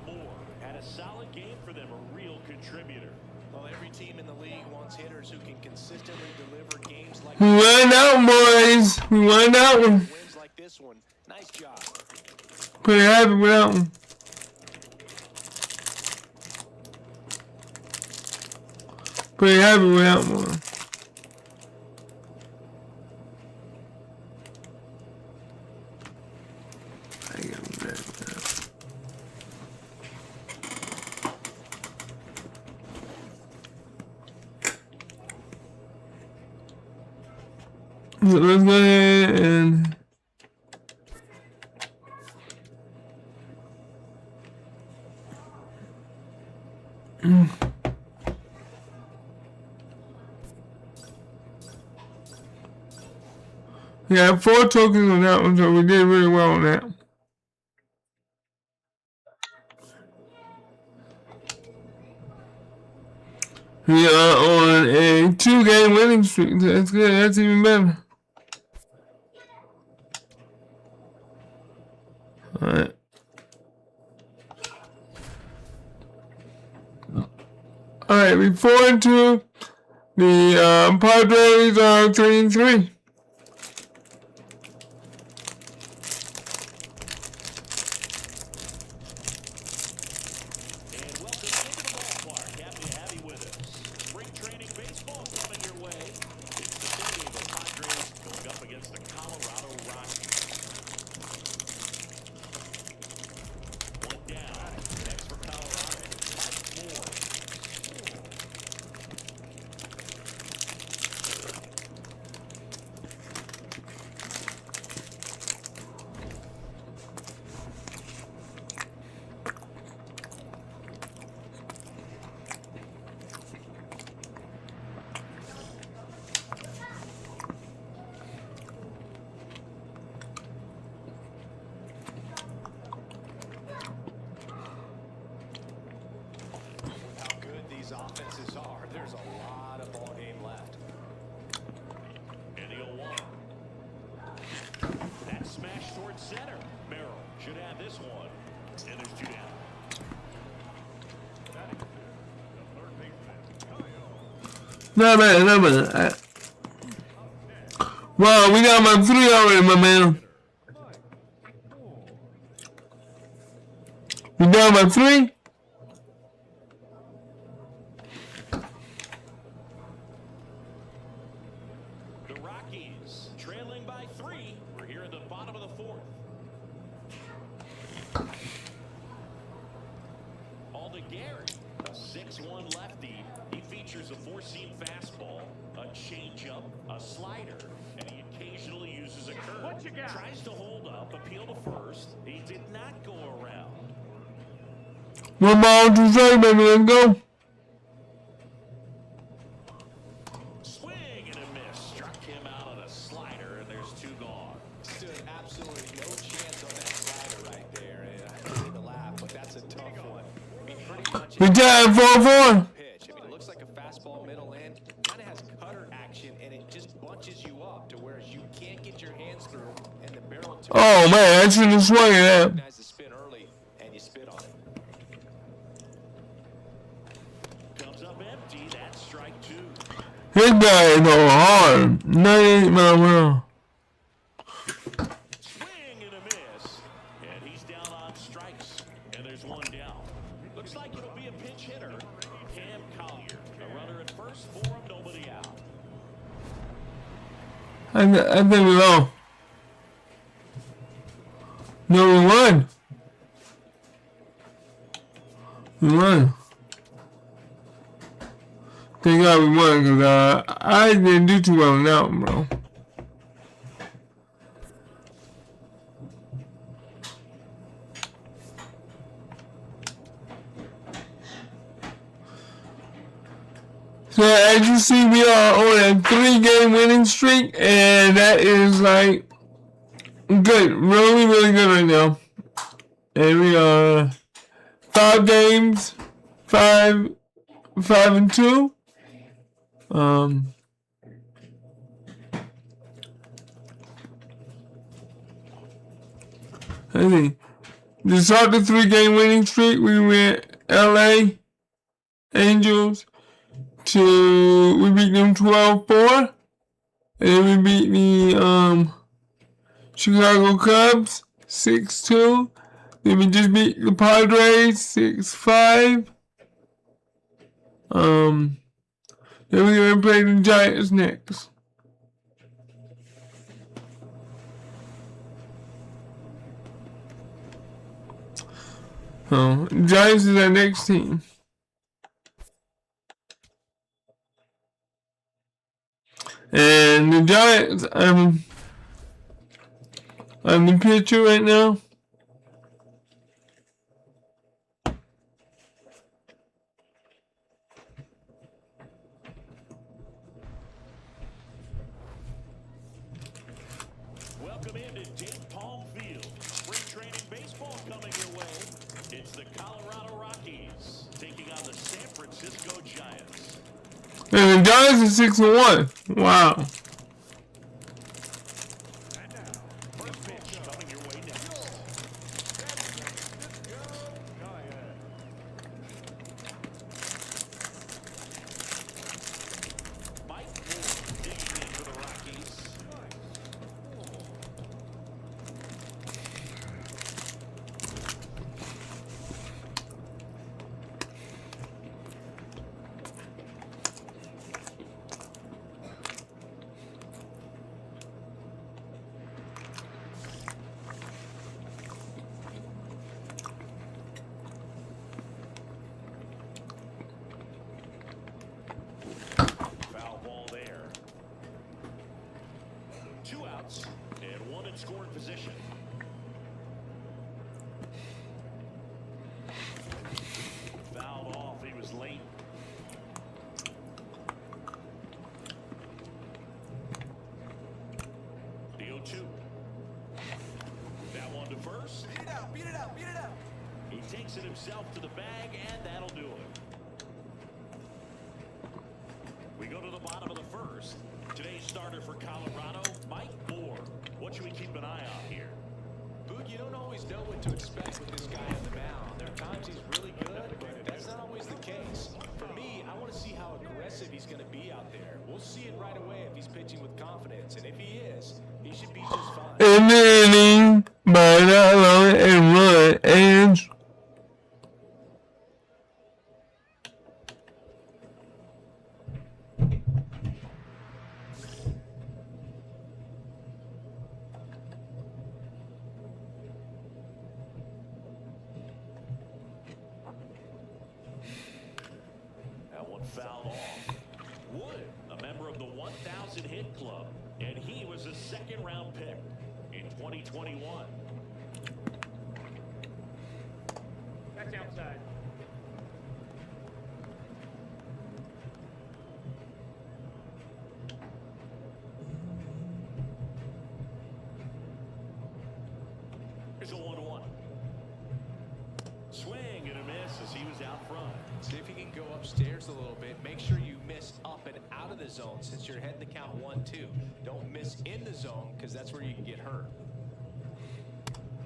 Moore had a solid game for them, a real contributor. Well, every team in the league wants hitters who can consistently deliver games like We won out, boys. We won out one. wins like this one. Nice job. Pretty happy with that one. Pretty happy with that one. I got that. So let's go ahead and we got 4 tokens on that one, so we did really well on that. We are on a 2-game winning streak. That's good. That's even better. Alright. Alright, we 4-2. The Padres are 3-3. And welcome into the ballpark. Happy to have you with us. Spring training baseball coming your way. It's the San Diego Padres going up against the Colorado Rockies. at center. Merrill should have this one. And there's 2 down. Batting fifth, the third baseman, Kyle. Not bad, not bad. Wow, we got my 3 already, my man. Mike Moore. We got my 3. The Rockies trailing by 3. We're here at the bottom of the 4th. Alden Gary, a 6'1 lefty. He features a 4-seam fastball, a changeup, a slider, and he occasionally uses a curve. What you got? Tries to hold up, appeal to first. He did not go around. 1 ball, 2 strikes, baby, let's go. Swing and a miss. Struck him out on a slider, and there's 2 gone. Stood absolutely no chance on that slider right there. And I don't mean to laugh, but that's a tough one. I mean, pretty much We tied 4-4. pitch. I mean, it looks like a fastball middle end. Kind of has cutter action, and it just bunches you up to where you can't get your hands through, and the barrel. Oh man, I should have swung at that. Recognize the spin early, and you spit on it. Comes up empty. That's strike 2. His guy is going hard. 98 mile an hour. Swing and a miss. And he's down on strikes. And there's 1 down. Looks like it'll be a pinch hitter. Cam Collier. A runner at first for him, nobody out. I think we lost. No, we won. We won. Thank God we won, because I didn't do too well on that one, bro. So as you see, we are on a 3-game winning streak, and that is like good, really, really good right now. And we are 5 games, 5-2. I think to start the 3-game winning streak, we went LA Angels we beat them 12-4, and then we beat the Chicago Cubs 6-2. Then we just beat the Padres 6-5. Then we're gonna play the Giants next. Giants is our next team. And the Giants, I'm the pitcher right now. Welcome into Dayton Palm Field. Spring training baseball coming your way. It's the Colorado Rockies taking on the San Francisco Giants. And the Giants are 6-1. Wow. And now, First pitch coming your way next. Giants. Mike Moore digging in for the Rockies. Foul ball there. 2 outs and 1 in scoring position. Fouled off. He was late. The 0-2. That one to first. Beat it out, beat it out, beat it out. He takes it himself to the bag, and that'll do it. We go to the bottom of the first. Today's starter for Colorado, Mike Moore. What should we keep an eye on here? to expect with this guy on the mound. There are times he's really good, but that's not always the case. For me, I want to see how aggressive he's going to be out there. We'll see it right away if he's pitching with confidence, and if he is, he should be just fine. In the inning, by that line and run and That one fouled off. Wood, a member of the 1,000 hit club, and he was a second-round pick in 2021. That's outside. Here's a 1-1. Swing and a miss as he was out front. See if you can go upstairs a little bit. Make sure you miss up and out of the zone since you're heading the count 1-2. Don't miss in the zone because that's where you can get hurt.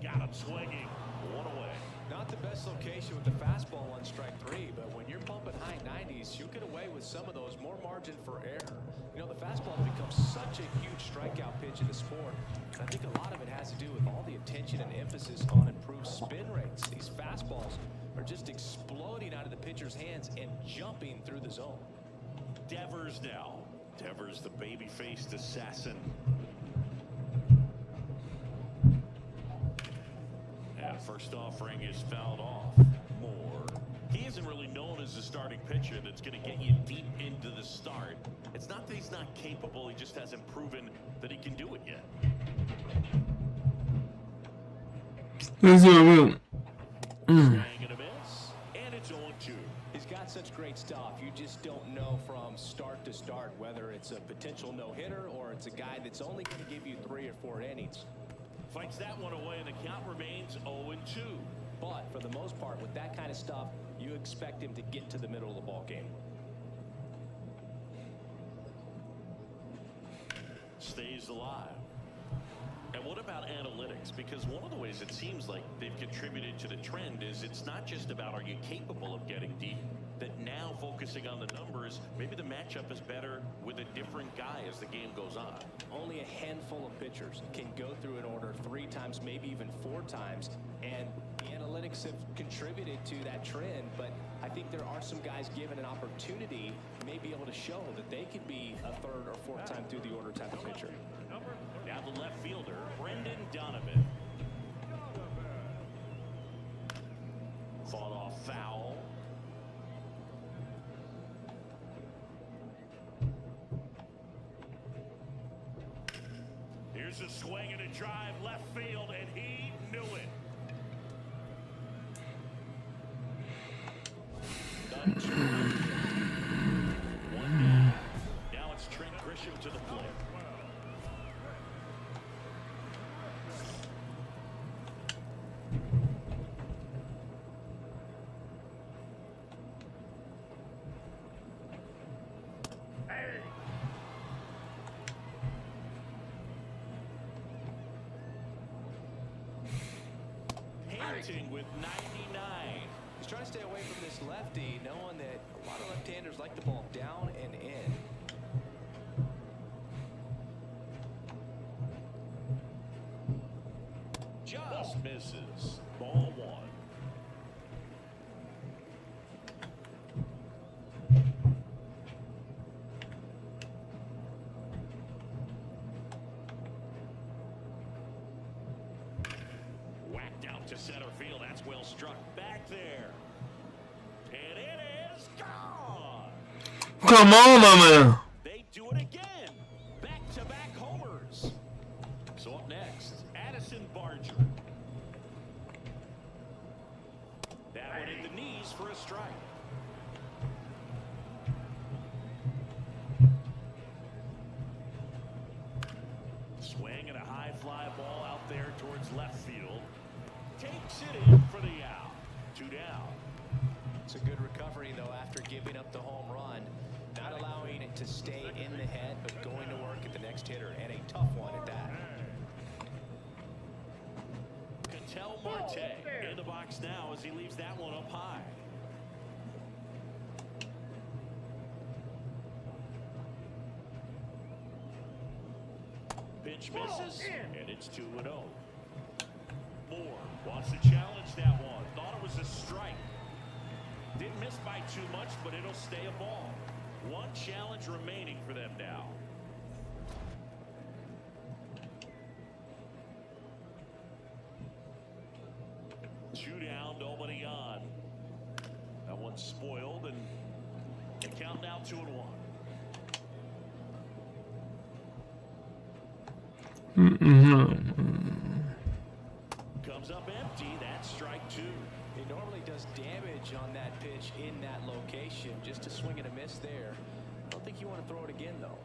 Got him swinging. One away. Not the best location with the fastball on strike 3, but when you're bumping high 90s, you'll get away with some of those, more margin for error. You know, the fastball has become such a huge strikeout pitch in the sport. And I think a lot of it has to do with all the attention and emphasis on improved spin rates. These fastballs are just exploding out of the pitcher's hands and jumping through the zone. Devers now. Devers, the baby-faced assassin. And first offering is fouled off. Moore. He isn't really known as a starting pitcher that's going to get you deep into the start. It's not that he's not capable, he just hasn't proven that he can do it yet. this is what I want. Swing and a miss, and it's 0-2. He's got such great stuff. You just don't know from start to start whether it's a potential no-hitter or it's a guy that's only going to give you 3 or 4 innings. Fights that one away, and the count remains 0-2. But for the most part, with that kind of stuff, you expect him to get to the middle of the ball game. Stays alive. And what about analytics? Because one of the ways it seems like they've contributed to the trend is it's not just about are you capable of getting deep, that now focusing on the numbers, maybe the matchup is better with a different guy as the game goes on. Only a handful of pitchers can go through an order 3 times, maybe even 4 times, and the analytics have contributed to that trend, but I think there are some guys given an opportunity may be able to show that they could be a 3rd or 4th time through the order type of pitcher. Now the left fielder, Brendan Donovan. Fought off foul. Here's a swing and a drive left field, and he knew it. Done 2 1 down. Now it's Trent Grisham to the plate. Hinting with 99. He's trying to stay away from this lefty, knowing that a lot of left-handers like the ball down and in. Just misses. Ball 1. Whacked out to center field. That's well struck back there. And it is gone. Come on, my man. They do it again. Back-to-back homers. So up next, Addison Barger. That one in the knees for a strike. Swing and a high fly ball out there towards left field. Takes it in for the out. 2 down. It's a good recovery, though, after giving up the home run. Not allowing it to stay in the head, but going to work at the next hitter, and a tough one at that. Ketel Marte in the box now as he leaves that one up high. Pitch misses, and it's 2-0. Moore wants to challenge that one. Thought it was a strike. Didn't miss by too much, but it'll stay a ball. One challenge remaining for them now. Two down, nobody on. That one's spoiled, and the count now 2-1. Comes up empty. That's strike 2. He normally does damage on that pitch in that location. Just a swing and a miss there. I don't think you want to throw it again, though.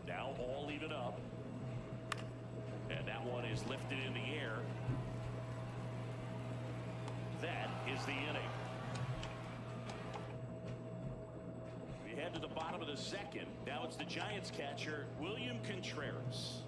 Now all even up. And that one is lifted in the air. That is the inning. We head to the bottom of the second. Now it's the Giants catcher, William Contreras.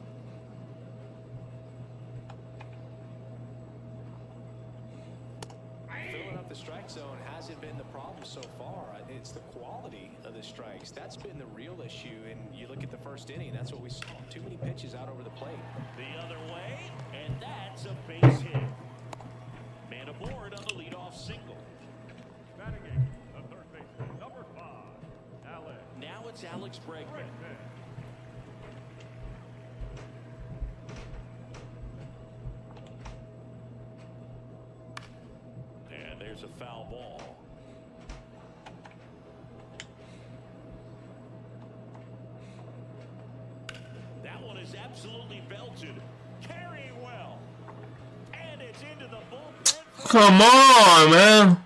Filling up the strike zone hasn't been the problem so far. It's the quality of the strikes. That's been the real issue. And you look at the first inning, that's what we saw. Too many pitches out over the plate. The other way, and that's a base hit. Man aboard on the leadoff single. Batting in, the third baseman, number 5, Alex. Now it's Alex Bregman. Bregman. And there's a foul ball. That one is absolutely belted. Carrying well. And it's into the bullpen. Come on, man.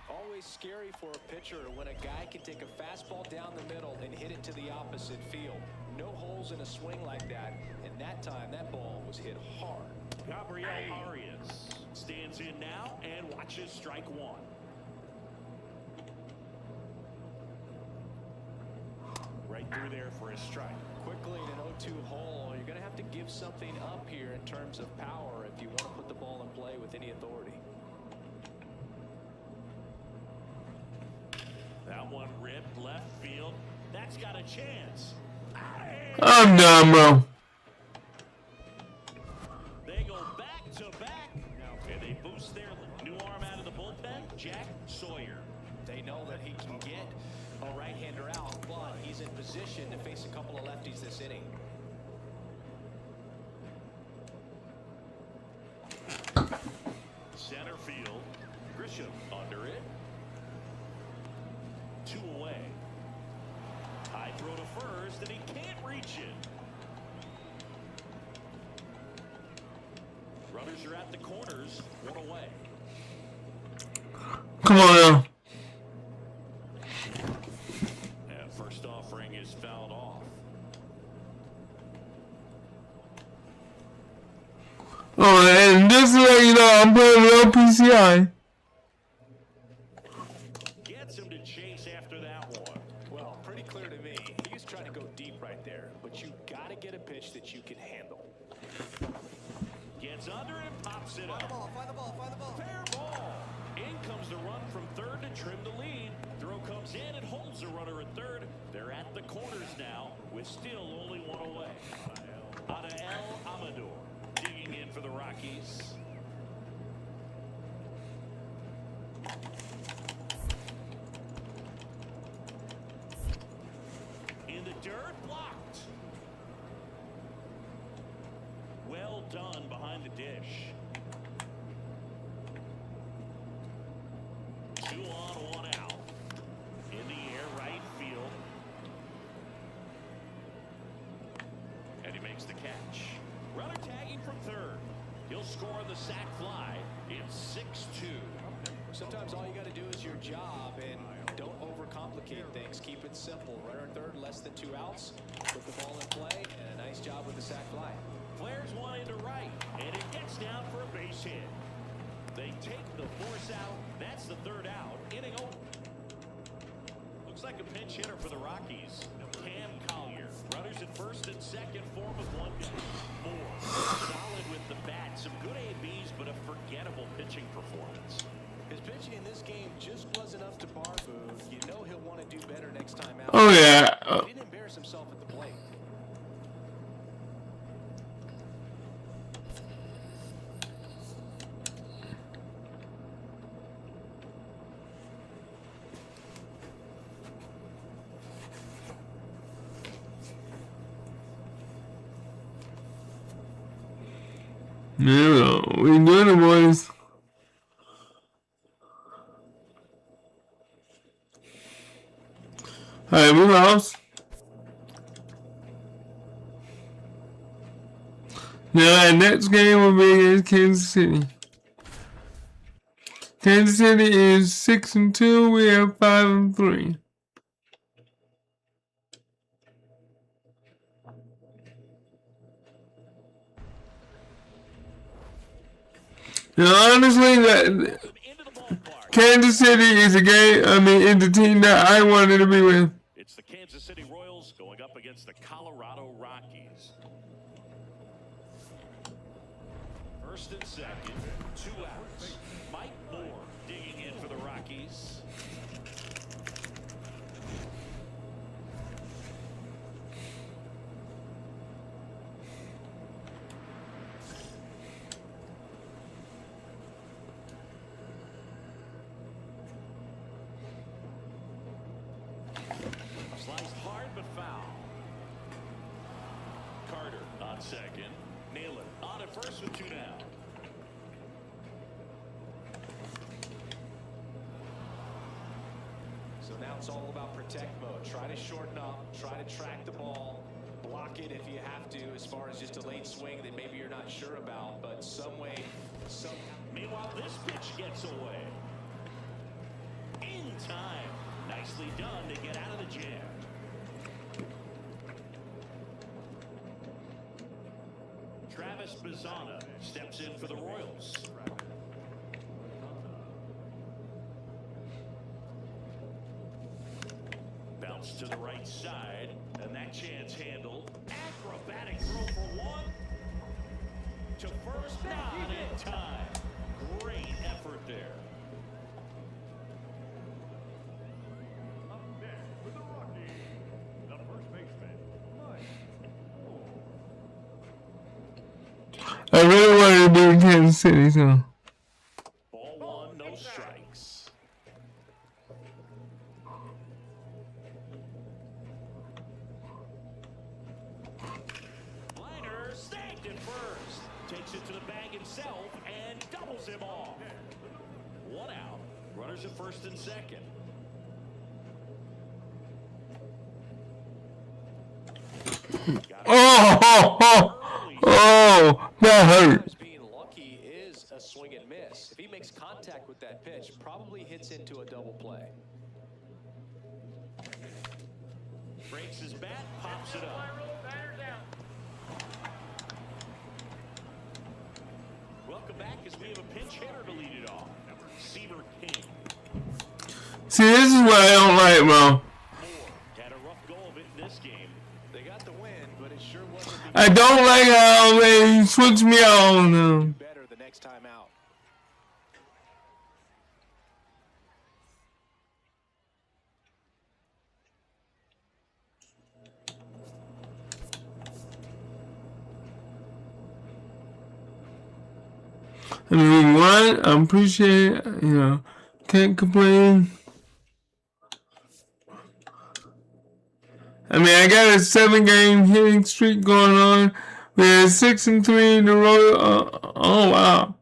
Always scary for a pitcher when a guy can take a fastball down the middle and hit it to the opposite field. No holes in a swing like that. And that time, that ball was hit hard. Gabriel Arias stands in now and watches strike 1. Right through there for a strike. Quickly in an 0-2 hole, you're going to have to give something up here in terms of power if you want to put the ball in play with any authority. That one ripped left field. That's got a chance. I'm done, bro. They go back to back. And they boost their new arm out of the bullpen, Jack Sawyer. They know that he can get a right-hander out, but he's in position to face a couple of lefties this inning. Center field. Grisham under it. 2 away. High throw to first, and he can't reach it. Runners are at the corners. 1 away. Come on now. And first offering is fouled off. Oh, and just to let you know, I'm playing with PCI. Gets him to chase after that one. Well, pretty clear to me. He was trying to go deep right there, but you got to get a pitch that you can handle. Gets under and pops it up. Find the ball. Fair ball. In comes the run from third to trim the lead. Throw comes in and holds the runner at third. They're at the corners now with still only 1 away. Adael Amador digging in for the Rockies. In the dirt, blocked. Well done behind the dish. 2 on, 1 out. In the air, right field. And he makes the catch. Runner tagging from third. He'll score on the sac fly. It's 6-2. Sometimes all you got to do is your job and don't overcomplicate things. Keep it simple. Runner at third, less than 2 outs. Put the ball in play, and a nice job with the sac fly. Flares one into right, and it gets down for a base hit. They take the force out. That's the 3rd out. Inning over. Looks like a pinch hitter for the Rockies. Cam Collier. Runners at first and second, 4 with 1 down. 4. Mentioning this game just wasn't up to par, Boo. You know he'll want to do better next time out. Oh yeah. He didn't embarrass himself at the plate. No, we doing it, boys. Alright, we lost. Now, our next game will be against Kansas City. Kansas City is 6-2. We are 5-3. Now, honestly, Kansas City is a game. I mean, is the team that I wanted to be with. It's the Kansas City Royals going up against the Colorado Rockies. First and second, 2 outs. Mike Moore digging in for the Rockies. Sliced hard but foul. Carter on second. Naylor on at first with 2 down. So now it's all about protect mode. Try to shorten up, try to track the ball, block it if you have to, as far as just a late swing that maybe you're not sure about, but some way, somehow. Meanwhile, this pitch gets away. In time. Nicely done to get out of the jam. Travis Bazzana steps in for the Royals. Bounce to the right side, and that chance handled. Acrobatic throw for 1. To first, not in time. Great effort there. Up next with the Rockies, the first baseman, Mike Moore. I really wanted to be in Kansas City, so. Ball 1, no strikes. Liner snagged it first. Takes it to the bag himself and doubles him off. 1 out. Runners at first and second. Oh, that hurt. Sometimes being lucky is a swing and miss. If he makes contact with that pitch, probably hits into a double play. Breaks his bat, pops it up. Welcome back as we have a pinch hitter to lead it off. Seaver King. See, this is what I don't like, bro. Moore had a rough go of it in this game. They got the win, but it sure wasn't I don't like how they switch me on them. better the next time out. I mean, what? I appreciate it, you know, can't complain. I mean, I got a 7-game hitting streak going on. We're 6-3 in the road. Oh wow,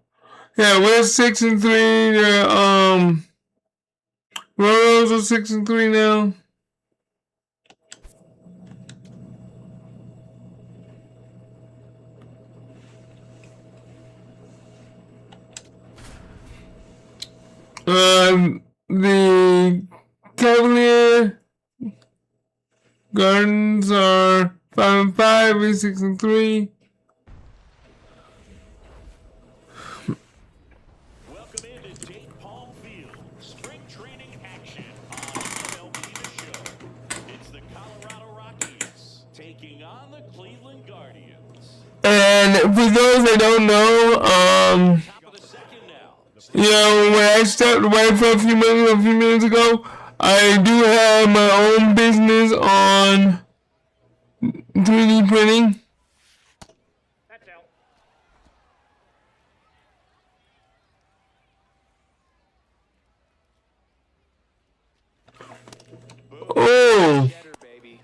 yeah, we're 6-3. The Royals are 6-3 now. The Cavalier Gardens are 5-5, we're 6-3. Welcome into Dayton Palm Field. Spring training action on MLB The Show. It's the Colorado Rockies taking on the Cleveland Guardians. And for those that don't know, Top of the second now. You know, when I stepped away for a few minutes ago, I do have my own business on 3D printing. That's out. Oh, Cheddar, baby.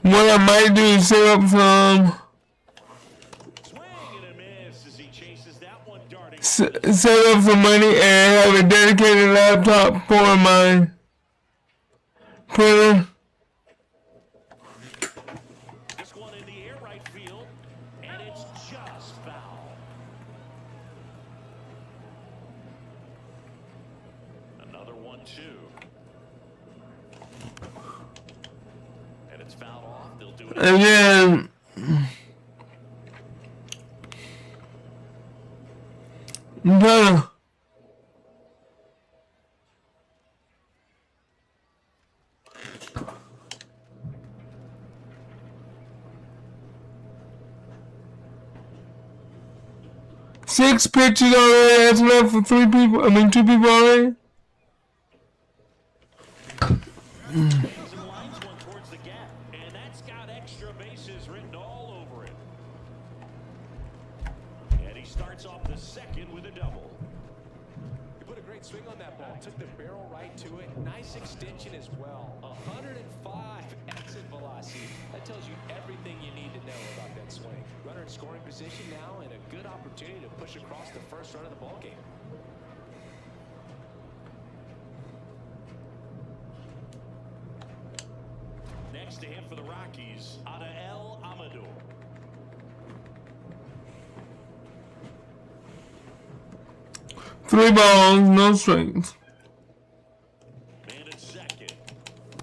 what I might do is set up some, Swing and a miss as he chases that one darting. set up some money and have a dedicated laptop for my printer. This one in the air right field, and it's just foul. Another 1-2. And it's fouled off. They'll do it again. And then I'm trying to, six pitches already. That's enough for two people already. Swings and lines one towards the gap, and that's got extra bases written all over it. And he starts off the second with a double. He put a great swing on that ball. Took the barrel right to it. Nice extension as well. 105 exit velocity. That tells you everything you need to know about that swing. Runner in scoring position now, and a good opportunity to push across the first run of the ball game. Next to him for the Rockies, Adael Amador. Three balls, no strings. Man at second.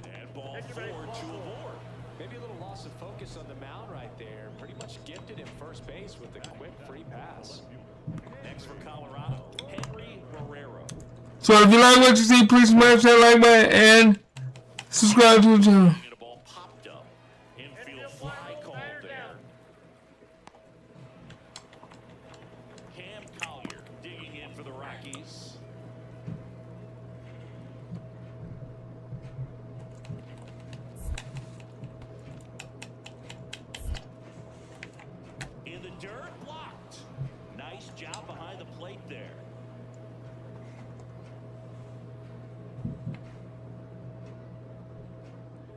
And ball 4, 2 aboard. Maybe a little loss of focus on the mound right there. Pretty much gifted in first base with a quick free pass. Next for Colorado, Henry Barrero. So if you like what you see, please smash that like button and subscribe to the channel. And a ball popped up. Infield fly called there. Cam Collier digging in for the Rockies. In the dirt, blocked. Nice job behind the plate there.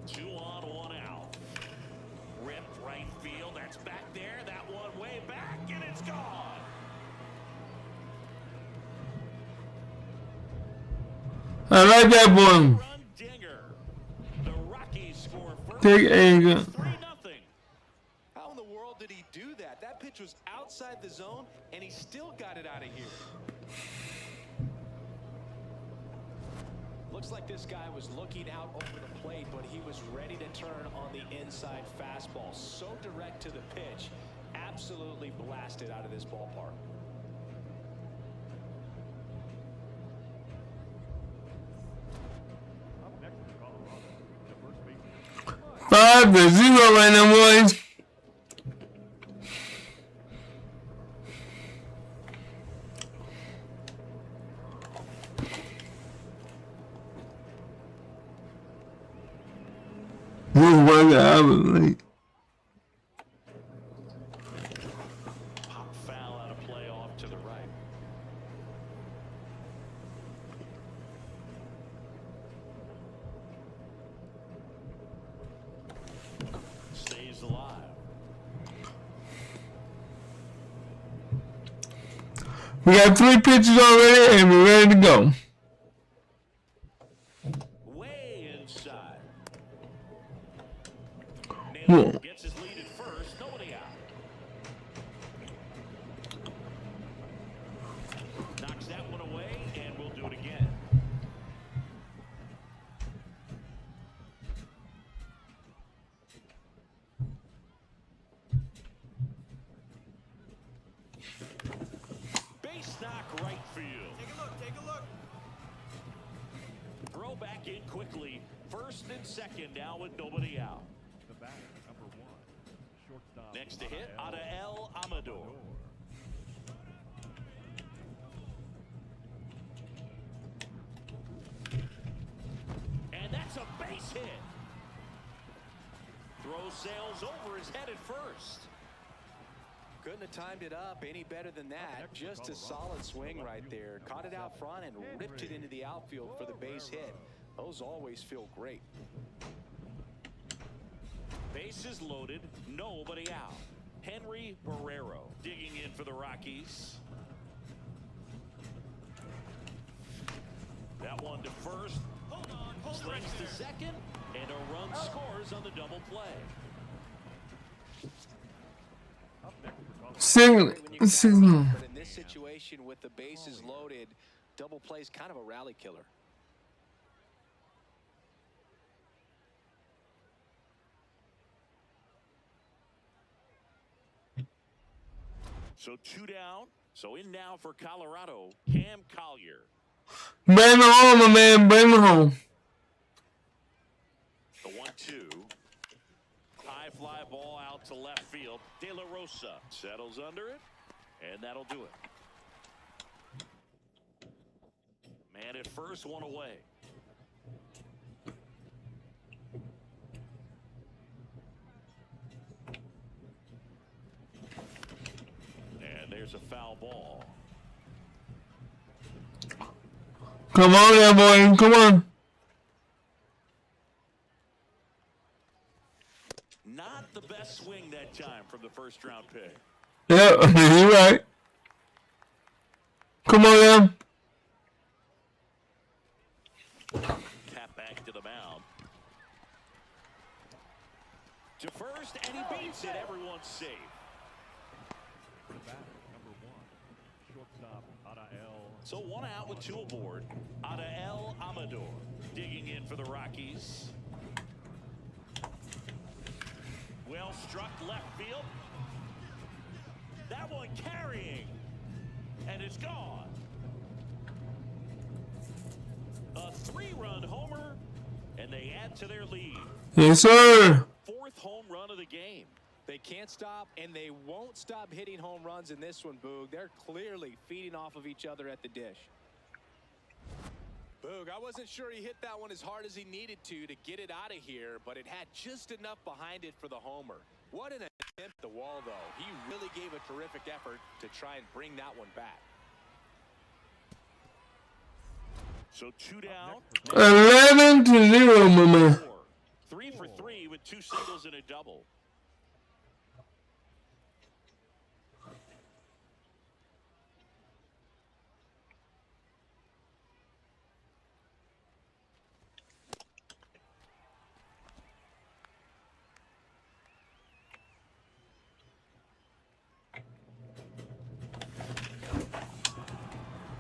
Two on, one out. Ripped right field. That's back there. That one way back, and it's gone. I like that one. Run dinger. The Rockies score first. Take a 3-0. How in the world did he do that? That pitch was outside the zone, and he still got it out of here. Looks like this guy was looking out over the plate, but he was ready to turn on the inside fastball. So direct to the pitch. Absolutely blasted out of this ballpark. Up next is Colorado. The first baseman. 5-0 right now, boys. This is what I was like. Pop foul out of play off to the right. Stays alive. We got 3 pitches already and we're ready to go. Way inside. Whoa. Naylor gets his lead at first. Nobody out. Knocks that one away, and we'll do it again. Base knock right field. Take a look. Throw back in quickly. First and second now with nobody out. The batter, number 1, Shortstop. Next to hit, Adael Amador. And that's a base hit. Throw sails over his head at first. Couldn't have timed it up any better than that. Just a solid swing right there. Caught it out front and ripped it into the outfield for the base hit. Those always feel great. Bases loaded, nobody out. Henry Barrero digging in for the Rockies. That one to first. Slings to second, and a run scores on the double play. Up next for Colorado. Signal. When you can Signal. but in this situation with the bases loaded, double play is kind of a rally killer. So 2 down. So in now for Colorado, Cam Collier. Bring it home, my man. Bring it home. The 1-2. High fly ball out to left field. De La Rosa settles under it, and that'll do it. Man at first, one away. And there's a foul ball. Come on there, boy. Come on. Not the best swing that time from the first round pick. Yeah, you're right. Come on there. Tap back to the mound. To first, and he beats it. Everyone's safe. The batter, number 1. Shortstop, Adael. So 1 out with 2 aboard. Adael Amador digging in for the Rockies. Well struck left field. That one carrying. And it's gone. A 3-run homer. And they add to their lead. Yes, sir. 4th home run of the game. They can't stop, and they won't stop hitting home runs in this one, Boog. They're clearly feeding off of each other at the dish. Boog, I wasn't sure he hit that one as hard as he needed to get it out of here, but it had just enough behind it for the homer. What an attempt at the wall, though. He really gave a terrific effort to try and bring that one back. So 2 down. 11-0, my man. 3 for 3 with 2 singles and a double.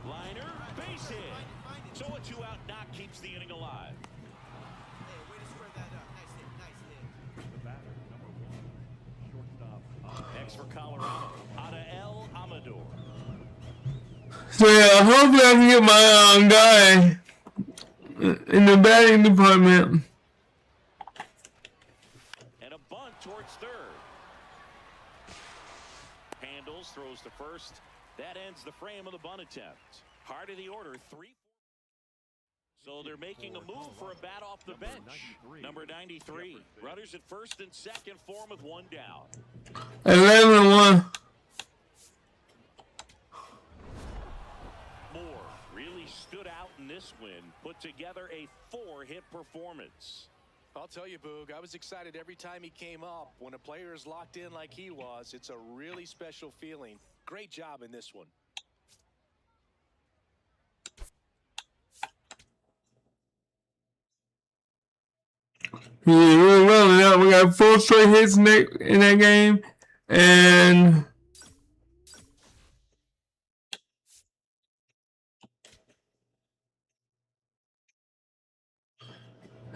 Liner, base hit. So a 2 out knock keeps the inning alive. The batter, number 1. Shortstop, Next for Colorado, Adael Amador. So yeah, hopefully I can get my guy in the batting department. And a bunt towards third. Handles, throws to first. That ends the frame of the bunt attempt. Heart of the order, 3. So they're making a move for a bat off the bench. Number 93. Runners at first and second for him with 1 down. 11-1. Moore really stood out in this win. Put together a 4-hit performance. I'll tell you, Boog, I was excited every time he came up. When a player is locked in like he was, it's a really special feeling. Great job in this one. Yeah, really well. Yeah, we got 4 straight hits in that game, and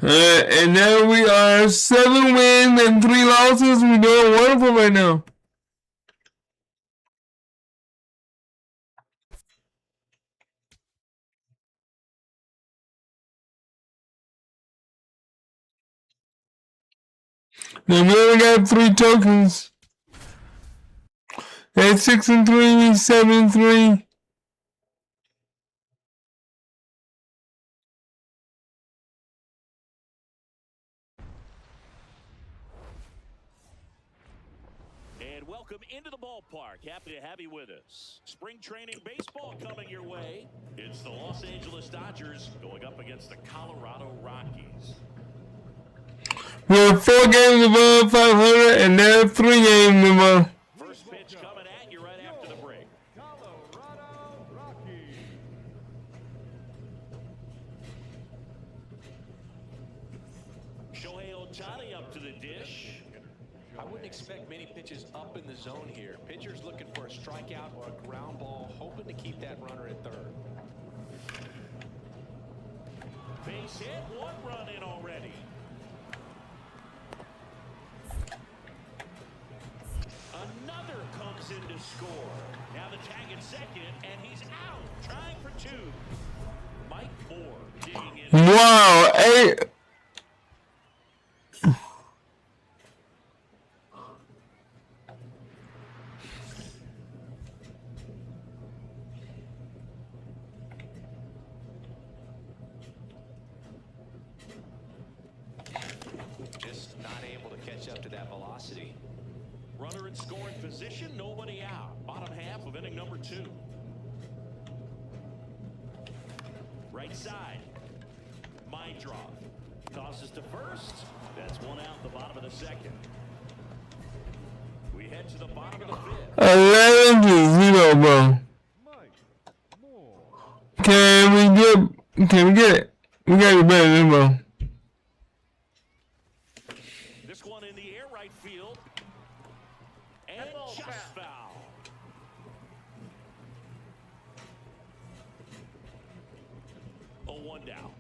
now we are 7 wins and 3 losses. We're doing wonderful right now. Then we only got 3 tokens. That's 6 and 3, 7 and 3. And welcome into the ballpark. Happy to have you with us. Spring training baseball coming your way. It's the Los Angeles Dodgers going up against the Colorado Rockies. We're 4 games above 500, and they're 3 games above. First pitch coming at you right after the break. Colorado Rockies. Shohei Ohtani up to the dish. I wouldn't expect many pitches up in the zone here. Pitcher's looking for a strikeout or a ground ball, hoping to keep that runner at third. Base hit, 1 run in already. Another comes in to score. Now the tag at second, and he's out, trying for 2. Mike Moore digging in. Wow, 8. Just not able to catch up to that velocity. Runner in scoring position, nobody out. Bottom half of inning number 2. Right side. Mindroff tosses to first. That's 1 out the bottom of the second. We head to the bottom of the 5th. 11 to 0, bro. Mike Moore. Can we get it? We gotta be better than bro. This one in the air, right field. And just foul. A 1 down.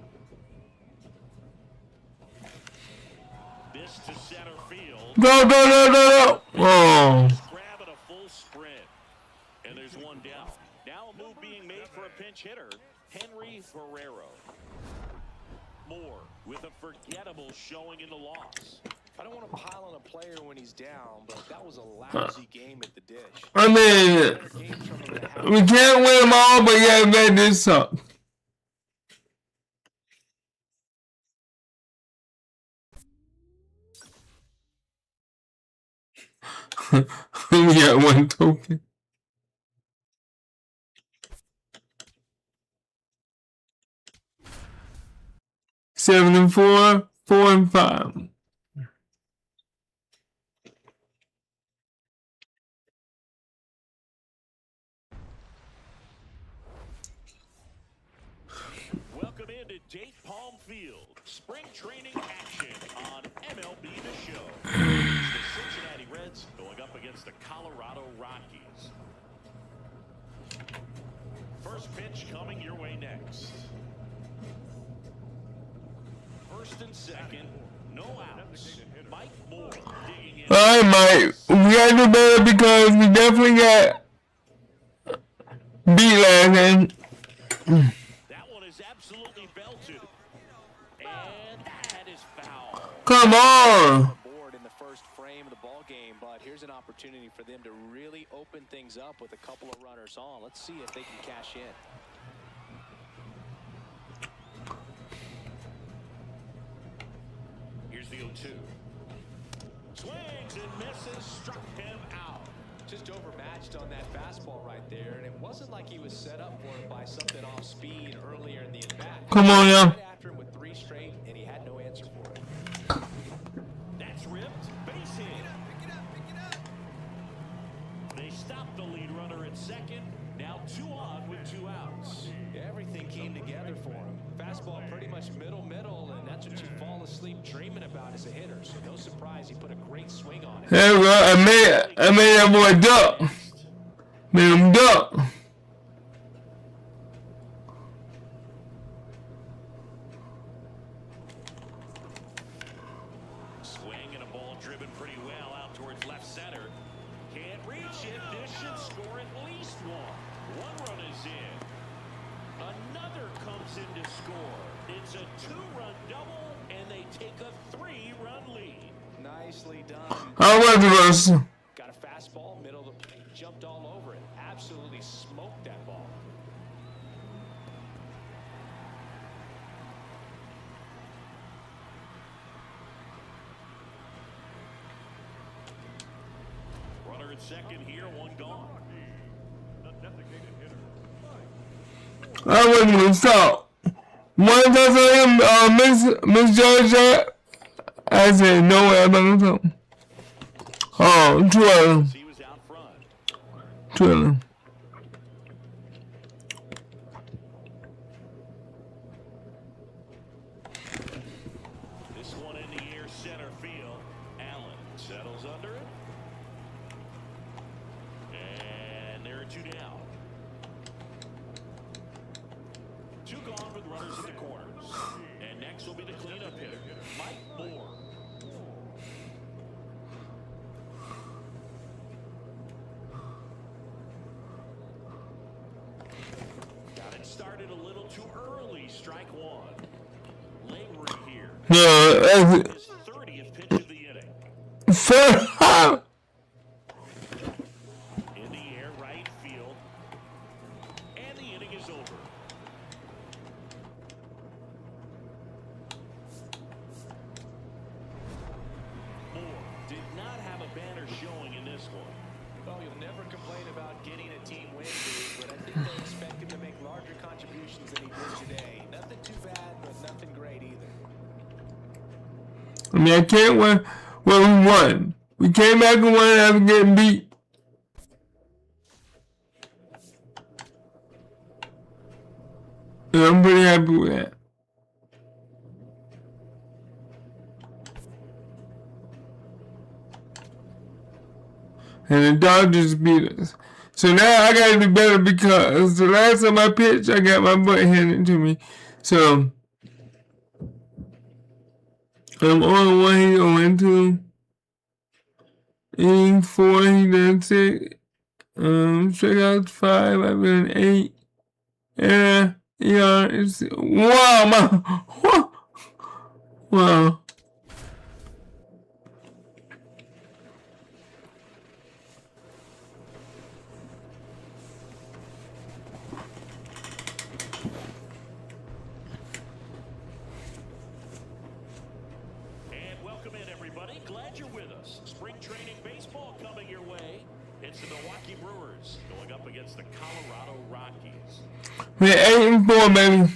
This to center field. Go. Oh. Just grabbing a full sprint. And there's 1 down. Now a move being made for a pinch hitter, Henry Guerrero. Moore with a forgettable showing in the loss. I don't want to pile on a player when he's down, but that was a lousy game at the dish. I mean, Better games from him to have. we can't win them all, but yeah, man, this sucks. We got 1 token. Seven and 4, 4 and 5. Welcome into Date Palm Field. Spring training action on MLB The Show. It's the Cincinnati Reds going up against the Colorado Rockies. First pitch coming your way next. First and second, no outs. Mike Moore digging in. Alright, Mike. We gotta do better because we definitely got beat last game. That one is absolutely belted. And that is foul. Come on. Board in the first frame of the ball game, but here's an opportunity for them to really open things up with a couple of runners on. Let's see if they can cash in. Here's the 0-2. Swings and misses, struck him out. Just overmatched on that fastball right there, and it wasn't like he was set up for it by something off speed earlier in the at-bat. Come on, yeah. Right after him with 3 straight, and he had no answer for it. That's ripped. Base hit. Pick it up. They stopped the lead runner at second. Now 2 on with 2 outs. Everything came together for him. Fastball pretty much middle, and that's what you fall asleep dreaming about as a hitter. So no surprise he put a great swing on it. There we go. I made that boy duck. Made him duck. Swing and a ball driven pretty well out towards left center. Can't reach it. This should score at least 1. 1 run is in. Another comes in to score. It's a 2-run double, and they take a 3-run lead. Nicely I want to go. Got a fastball, middle of the plate, jumped all over it. Absolutely smoked that ball. Runner at second here, one gone. The designated hitter. I wasn't gonna stop. Once I saw him misjudge that, I said, no way I'm not gonna stop. Oh, Trailer. He was out front. Trailer. This one in the air, center field. Allen settles under it. And there are two down. Two gone with runners in the corners. And next will be the cleanup hitter, Mike Moore. Got it started a little too early. Strike one. Lavery here. No, His 30th pitch of the inning. In the air, right field. And the inning is over. Moore did not have a banner showing in this one. Well, you'll never complain about getting a team win, Dave, but I think they expect him to make larger contributions than he did today. Nothing too bad, but nothing great either. I mean, I can't win. Well, we won. We came back and won after getting beat. And I'm pretty happy with that. And the Dodgers beat us. So now I gotta do better because the last time I pitched, I got my butt handed to me. So I'm on 1, he's on 2. Inning 4, he done 6. Strikeouts 5, I've been 8. Yeah, it's wow, wow. And welcome in, everybody. Glad you're with us. Spring training baseball coming your way. It's the Milwaukee Brewers going up against the Colorado Rockies. We're 8-4, baby.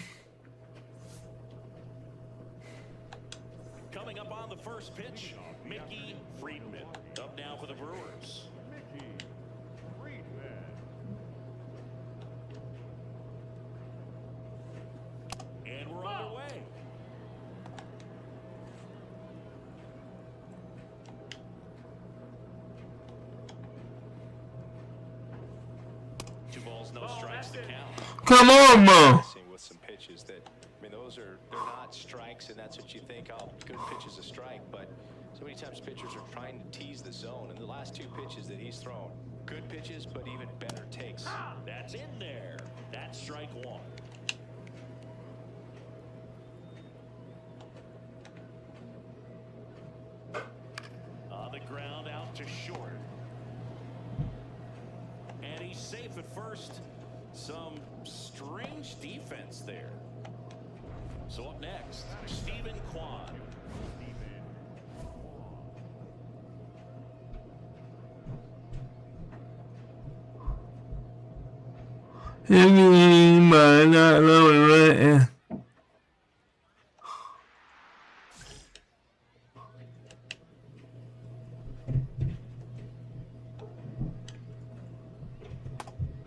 Coming up on the first pitch, Mickey Friedman. Up now for the Brewers. Mickey Friedman. And we're underway. Two balls, no strikes to count. Come on, Mo. With some pitches that, I mean, they're not strikes, and that's what you think, oh, good pitch is a strike, but so many times pitchers are trying to tease the zone, and the last two pitches that he's thrown, good pitches, but even better takes. That's in there. That's strike one. On the ground, out to short. And he's safe at first. Some strange defense there. So up next, Stephen Kwan. Not right.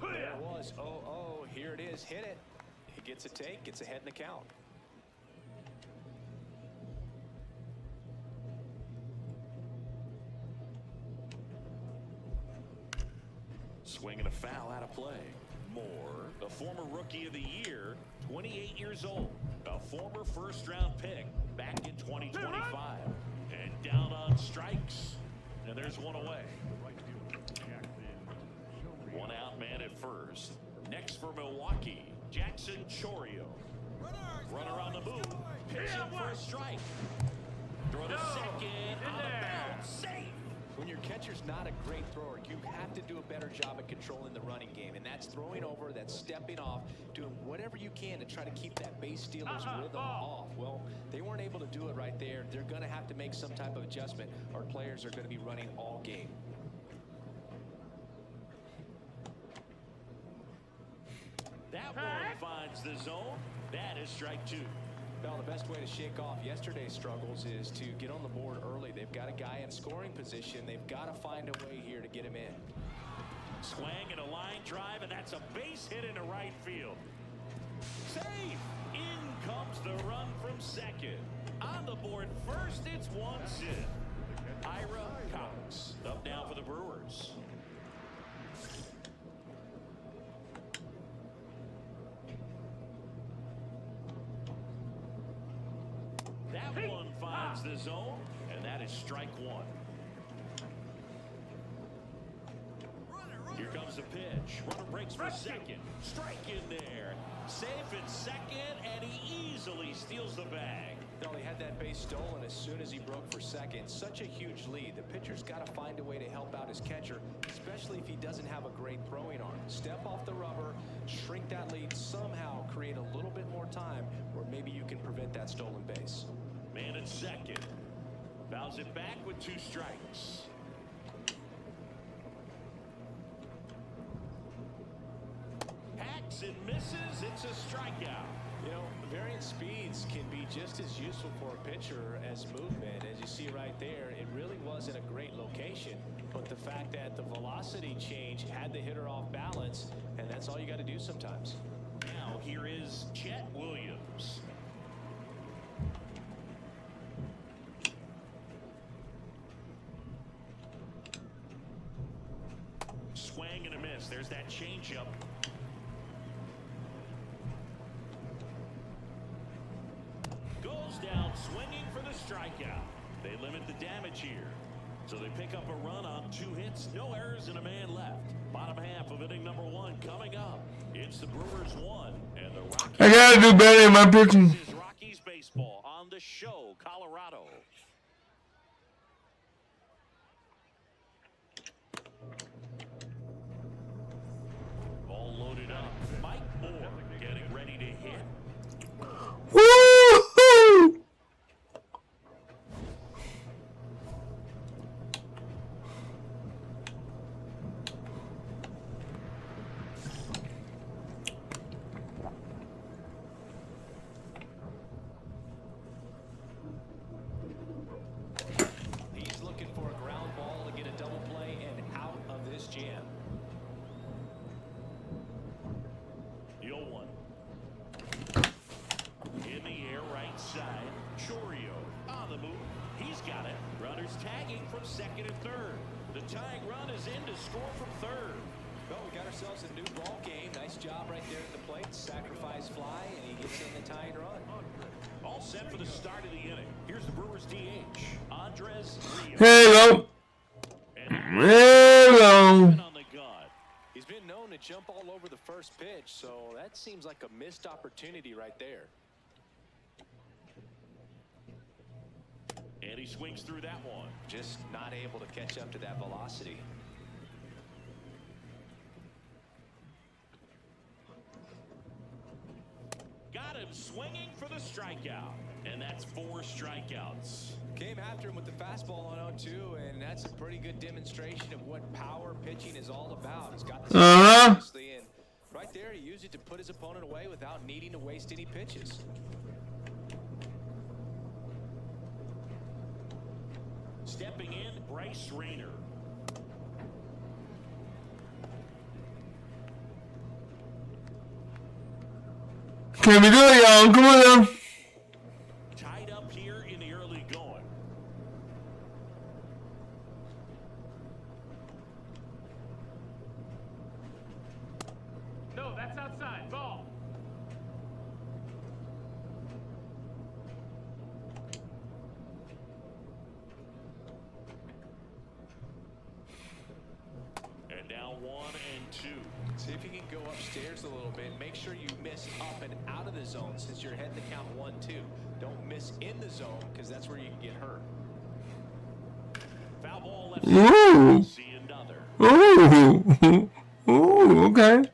There it was. Oh, here it is. Hit it. He gets a take, gets ahead in the count. Swing and a foul out of play. Moore, a former Rookie of the Year, 28 years old, a former first-round pick back in 2025, and down on strikes. And there's one away. One out, man at first. Next for Milwaukee, Jackson Chourio. Runner on the move, pitching for a strike. Throw to second, on the bounce, safe. not a great thrower. You have to do a better job at controlling the running game, and that's throwing over, that's stepping off, doing whatever you can to try to keep that base stealer's rhythm off. Well, they weren't able to do it right there. They're going to have to make some type of adjustment. Our players are going to be running all game. That one finds the zone. That is strike 2. Well, the best way to shake off yesterday's struggles is to get on the board early. They've got a guy in scoring position. They've got to find a way here to get him in. Swing and a line drive, and that's a base hit into right field. Safe. In comes the run from second. On the board first, it's Swanson. Ira Cox up now for the Brewers. That one finds the zone, and that is strike 1. Here comes the pitch. Runner breaks for second. Strike in there. Safe in second, and he easily steals the bag. No, he had that base stolen as soon as he broke for second. Such a huge lead. The pitcher's got to find a way to help out his catcher, especially if he doesn't have a great throwing arm. Step off the rubber, shrink that lead, somehow create a little bit more time where maybe you can prevent that stolen base. Man at second. Fouls it back with 2 strikes. Hacks and misses. It's a strikeout. You know, variant speeds can be just as useful for a pitcher as movement. As you see right there, it really wasn't a great location, but the fact that the velocity change had the hitter off balance, and that's all you got to do sometimes. Now here is Chet Williams. Swing and a miss. There's that changeup. Goes down swinging for the strikeout. They limit the damage here. So they pick up a run on 2 hits, no errors, and a man left. Bottom half of inning number 1 coming up. It's the Brewers 1 and the Rockies. I gotta do better in my pitching. This is Rockies baseball on the show, Colorado. All loaded up. Mike Moore getting ready to hit. Woo-hoo! He's looking for a ground ball to get a double play and out of this jam. 0-1. In the air, right side. Chourio on the move. He's got it. Runners tagging from second and third. The tying run is in to score from third. Well, we got ourselves a new ball game. Nice job right there at the plate. Sacrifice fly, and he gets in the tying run. All set for the start of the inning. Here's the Brewers DH, Andres Rios. Hello. And Hello. on the gun. He's been known to jump all over the first pitch, so that seems like a missed opportunity right there. And he swings through that one. Just not able to catch up to that velocity. Got him swinging for the strikeout. And that's 4 strikeouts. Came after him with the fastball on 0-2, and that's a pretty good demonstration of what power pitching is all about. He's got the obviously, and right there he used it to put his opponent away without needing to waste any pitches. Stepping in, Bryce Rayner. Can we do it, y'all? Come on now. Tied up here in the early going. No, that's outside. Ball. And now 1 and 2. See if you can go upstairs a little bit. Make sure you miss up and out of the zone since you're heading to count 1-2. Don't miss in the zone because that's where you can get hurt. Foul ball left. Ooh. See you Ooh. Ooh, okay.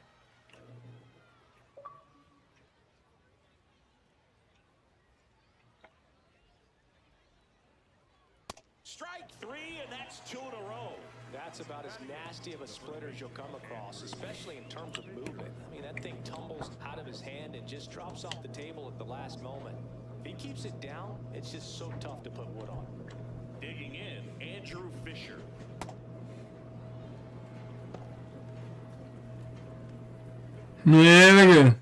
Strike three, and that's two in a row. That's about as nasty of a splitter as you'll come across, especially in terms of movement. I mean, that thing tumbles out of his hand and just drops off the table at the last moment. If he keeps it down, it's just so tough to put wood on. Digging in, Andrew Fisher. Yeah, look at it.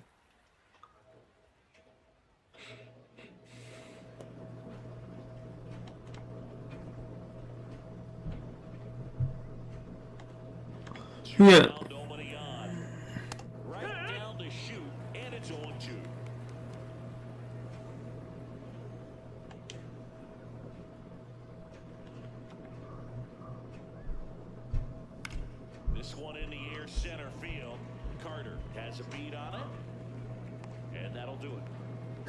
Yeah. Now nobody on. Right down to shoot, and it's 0-2. This one in the air center field. Carter has a beat on it, and that'll do it.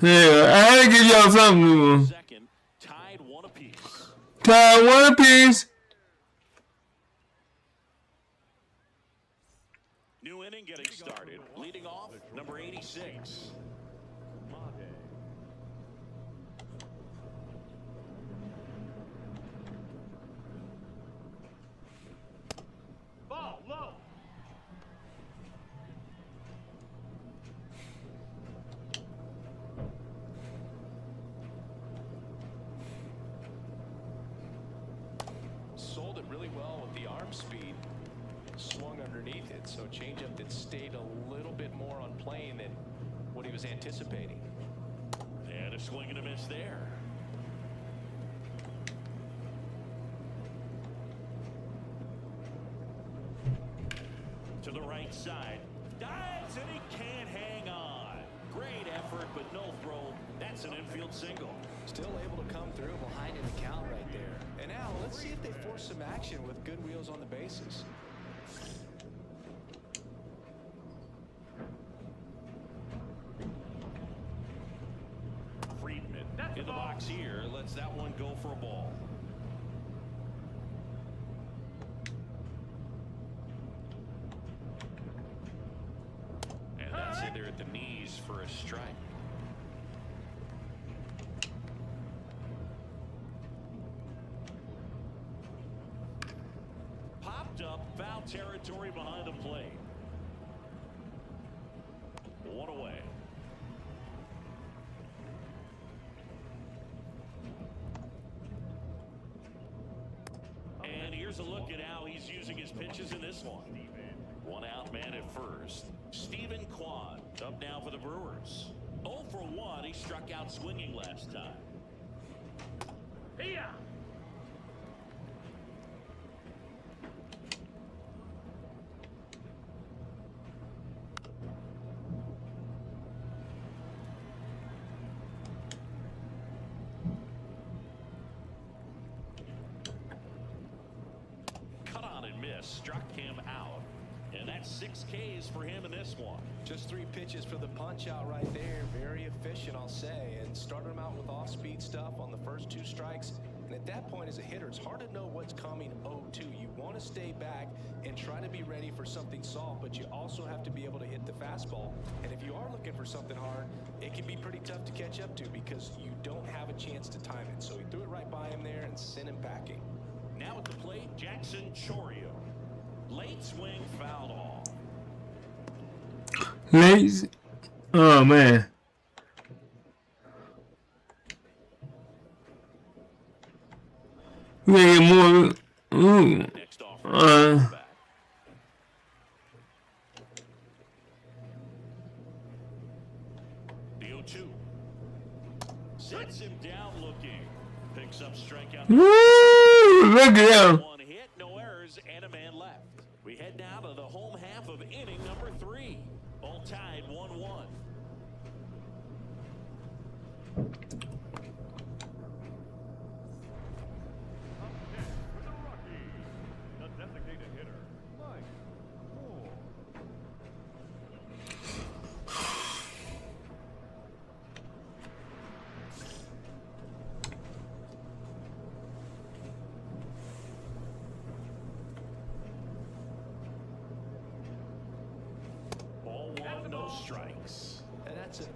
Yeah, I had to give y'all something. Second, tied one apiece. Tie one apiece. New inning getting started. Leading off, number 86. Ball low. Sold it really well with the arm speed. Swung underneath it, so changeup that stayed a little bit more on plane than what he was anticipating. And a swing and a miss there. To the right side. Dives and he can't hang on. Great effort, but no throw. That's an infield single. Still able to come through behind an account right there. And now let's see if they force some action with good wheels on the bases. Friedman in the box here. Lets that one go for a ball. And that's in there at the knees for a strike. Popped up, foul territory behind the plate. One away. And here's a look at how he's using his pitches in this one. One out man at first. Stephen Kwan up now for the Brewers. 0 for 1. He struck out swinging last time. Here. Cut on and miss. Struck him out. And that's 6 Ks for him in this one. Just 3 pitches for the punch out right there. Very efficient, I'll say. And started him out with off-speed stuff on the first 2 strikes. And at that point, as a hitter, it's hard to know what's coming 0-2. You want to stay back and try to be ready for something soft, but you also have to be able to hit the fastball. And if you are looking for something hard, it can be pretty tough to catch up to because you don't have a chance to time it. So he threw it right by him there and sent him packing. Now at the plate, Jackson Chorio. Late swing fouled off. Late. Oh, man. We gotta get more. Ooh. Next off. Back. The 0-2. Sets him down looking. Picks up strikeout. Woo! Look at him. One hit, no errors, and a man left. We head now to the home half of inning number 3. All tied 1-1. Up next for the Rockies, the designated hitter, Mike Moore.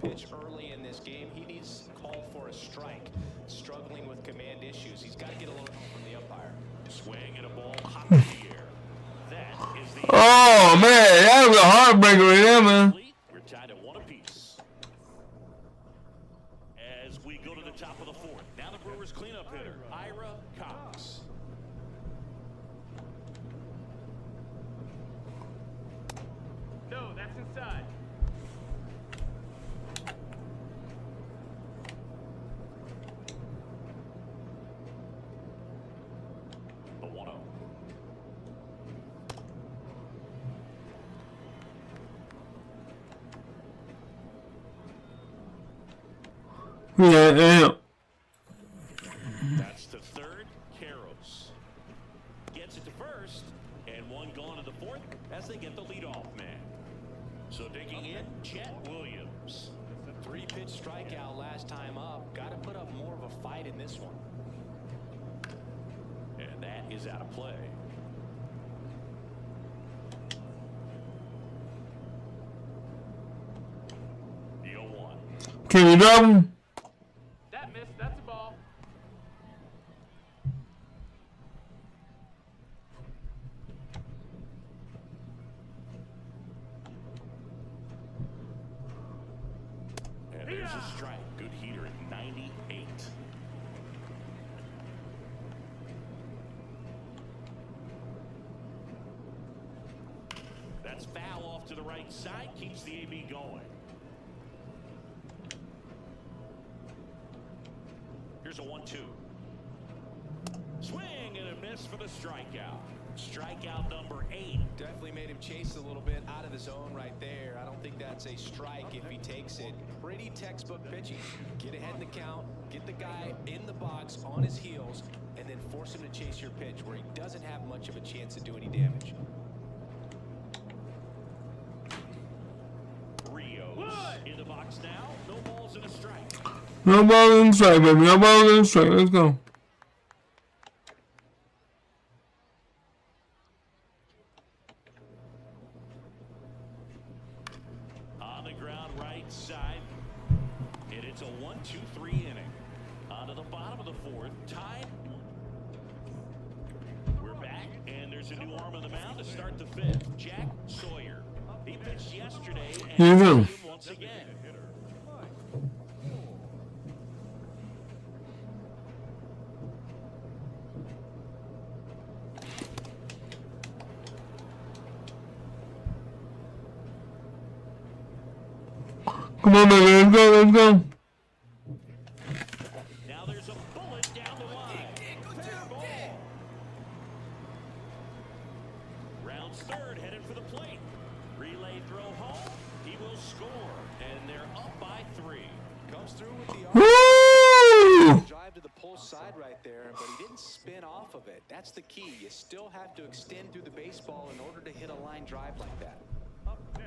pitch early in this game. He needs to call for a strike. Struggling with command issues. He's got to get a little help from the umpire. Swing and a ball hot in the air. That is the Oh, man, that was a heartbreaker right there, man. We're tied at 1 apiece. As we go to the top of the 4th. Now the Brewers cleanup hitter, Ira Cox. No, that's inside. The 1-0. Yeah. That's the 3rd. Karros gets it to 1st, and 1 gone to the 4th as they get the leadoff man. So digging in, Chet Williams. 3-pitch strikeout last time up. Got to put up more of a fight in this one. And that is out of play. The 0-1. Can we drop him? That missed. That's a ball. And there's a strike. Good heater at 98. That's foul off to the right side. Keeps the AB going. Here's a 1-2. Swing and a miss for the strikeout. Strikeout number 8. Definitely made him chase a little bit out of the zone right there. I don't think that's a strike if he takes it. Pretty textbook pitching. Get ahead in the count, get the guy in the box on his heels, and then force him to chase your pitch where he doesn't have much of a chance to do any damage. Rios in the box now. No balls and a strike. No ball in strike, baby. No ball in strike. Let's go. On the ground right side. And it's a 1-2-3 inning. On to the bottom of the 4th. Tied. We're back, and there's a new arm on the mound to start the 5th. Jack Sawyer. He pitched yesterday Here you and go. played once again. Come on, baby. Let's go. Let's go. Now there's a bullet down the line. Fair ball. Rounds 3rd, headed for the plate. Relay throw home. He will score, and they're up by 3. Comes through with the Woo! drive to the pull side right there, but he didn't spin off of it. That's the key. You still have to extend through the baseball in order to hit a line drive like that.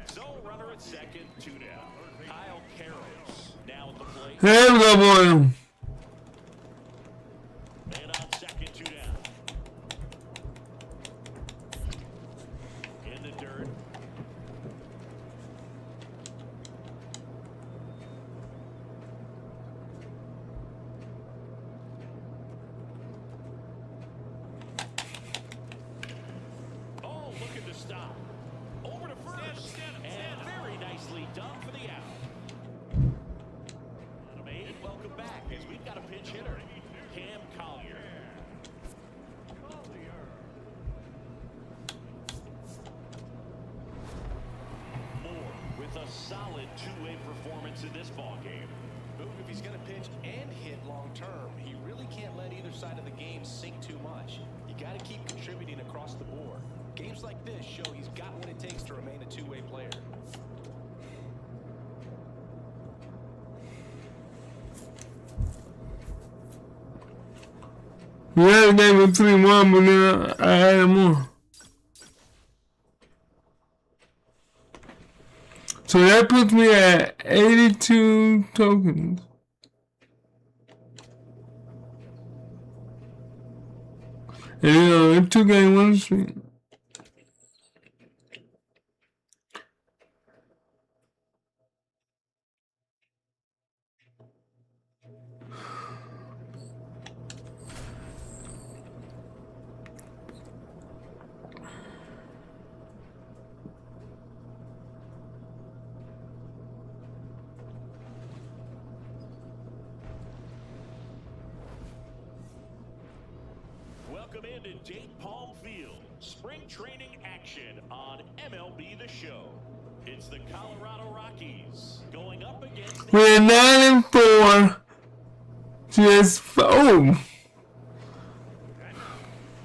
So runner at 2nd, 2 down. Kyle Karros now at the plate. There we go, boy. Man on 2nd, 2 down. In the dirt. Oh, looking to stop. Over to 1st. And very nicely done for the out. Automated, welcome back as we've got a pinch hitter. Cam Collier. Moore with a solid 2-way performance in this ballgame. Boog, if he's going to pitch and hit long term, he really can't let either side of the game sink too much. You got to keep contributing across the board. Games like this show he's got what it takes to remain a 2-way player. We had a game with 3-1, but then I had more. So that puts me at 82 tokens. And a 2-game winning streak. Welcome into Dayton Palm Field. Spring training action on MLB The Show. It's the Colorado Rockies going up against the... We're 9-4. Just oh.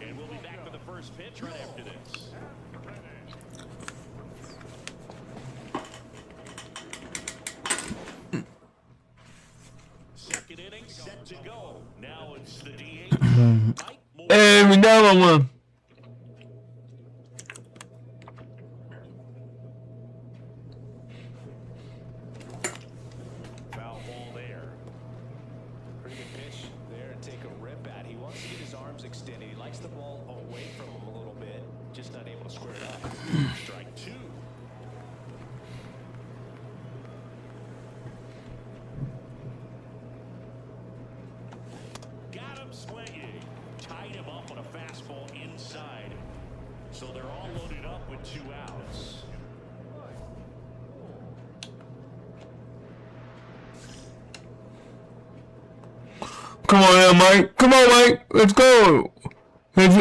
And we'll be back for the first pitch right after this. Second inning set to go. Now it's the DH. Mike Moore. And we got one. Foul ball there. Pretty good pitch there and take a rip at. He wants to get his arms extended. He likes the ball away from him a little bit, just not able to square it up. Strike two. Got him swinging. Tied him up on a fastball inside. So they're all loaded up with 2 outs. Come on now, Mike. Come on, Mike. Let's go. Let's,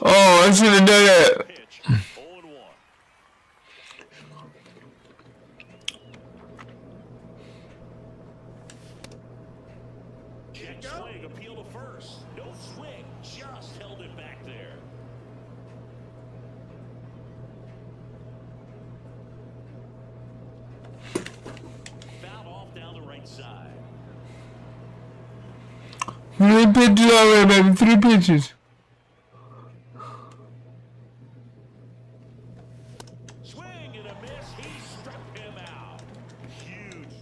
oh, I should have done that. Pitch. 0-1. Check swing. Appeal to first. No swing. Just held it back there. Fouled off down the right side. 3 pitches already, baby. 3 pitches. Swing and a miss. He struck him out. Huge.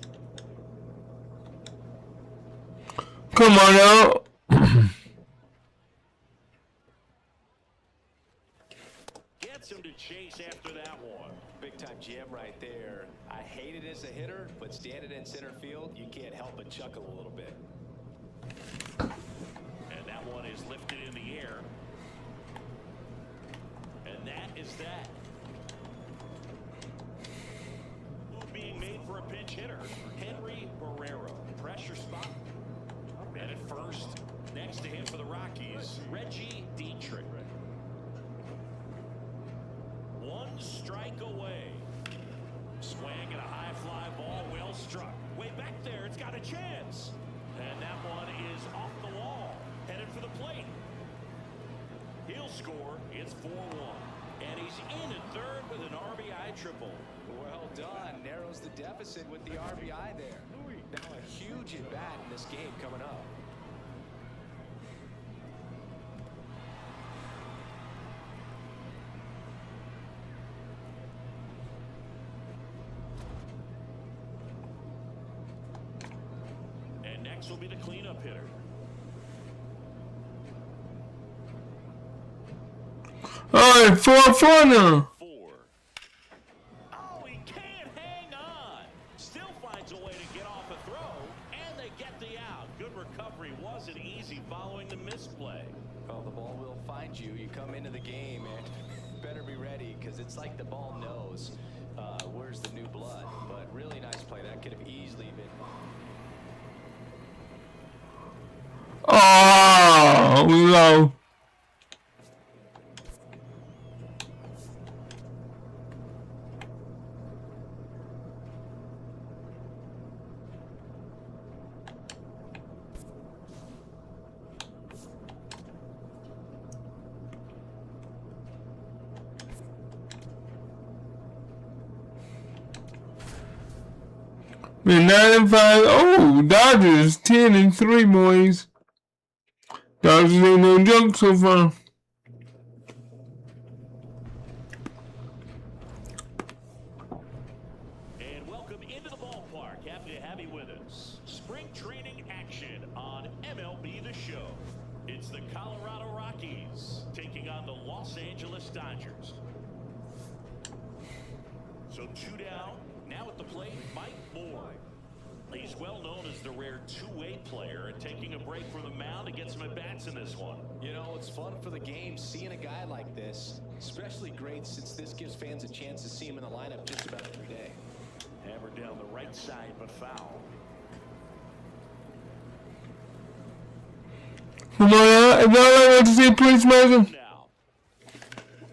Come on now. Gets him to chase after that one. Big time jam right there. I hate it as a hitter, but standing in center field, you can't help but chuckle a little bit. And that one is lifted in the air. And that is that. Move being made for a pinch hitter. Henry Barrero. Pressure spot. And at first, next to him for the Rockies, Reggie Dietrich. 1 strike away. Swing and a high fly ball, well struck. Way back there, it's got a chance. And that one is off the wall, headed for the plate. He'll score. It's 4-1. And he's in at third with an RBI triple. Well done. Narrows the deficit with the RBI there. Now a huge at bat in this game coming up. And next will be the cleanup hitter. All right, 4-4 now. 4. Oh, he can't hang on. Still finds a way to get off a throw, and they get the out. Good recovery. Wasn't easy following the misplay. Well, the ball will find you. You come into the game and better be ready because it's like the ball knows where's the new blood. But really nice play. That could have easily been. Oh, we low. We're 9-5. Oh, Dodgers 10-3, boys. Dodgers ain't no joke so far. And welcome into the ballpark. Happy to have you with us. Spring training action on MLB The Show. It's the Colorado Rockies taking on the Los Angeles Dodgers. So 2 down. Now at the plate, Mike Moore. He's well known as the rare two-way player and taking a break from the mound to get some at-bats in this one. You know, it's fun for the game seeing a guy like this. Especially great since this gives fans a chance to see him in the lineup just about every day. Hammered down the right side, but foul. Come on out. If y'all like to see Prince Mason. Now.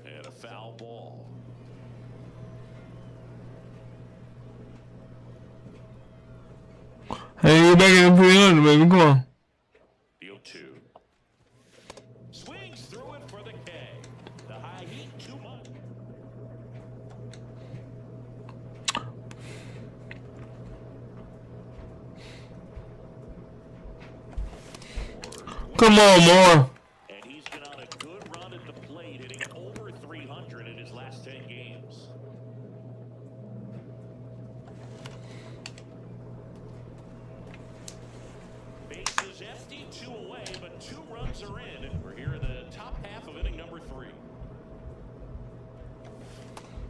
And a foul ball. Hey, get back in the 300, baby. Come on. The 0-2. Swings through it for the K. The high heat, too much. Come on, more. And he's been on a good run at the plate, hitting over 300 in his last 10 games. Bases empty, 2 away, but 2 runs are in. And we're here in the top half of inning number 3.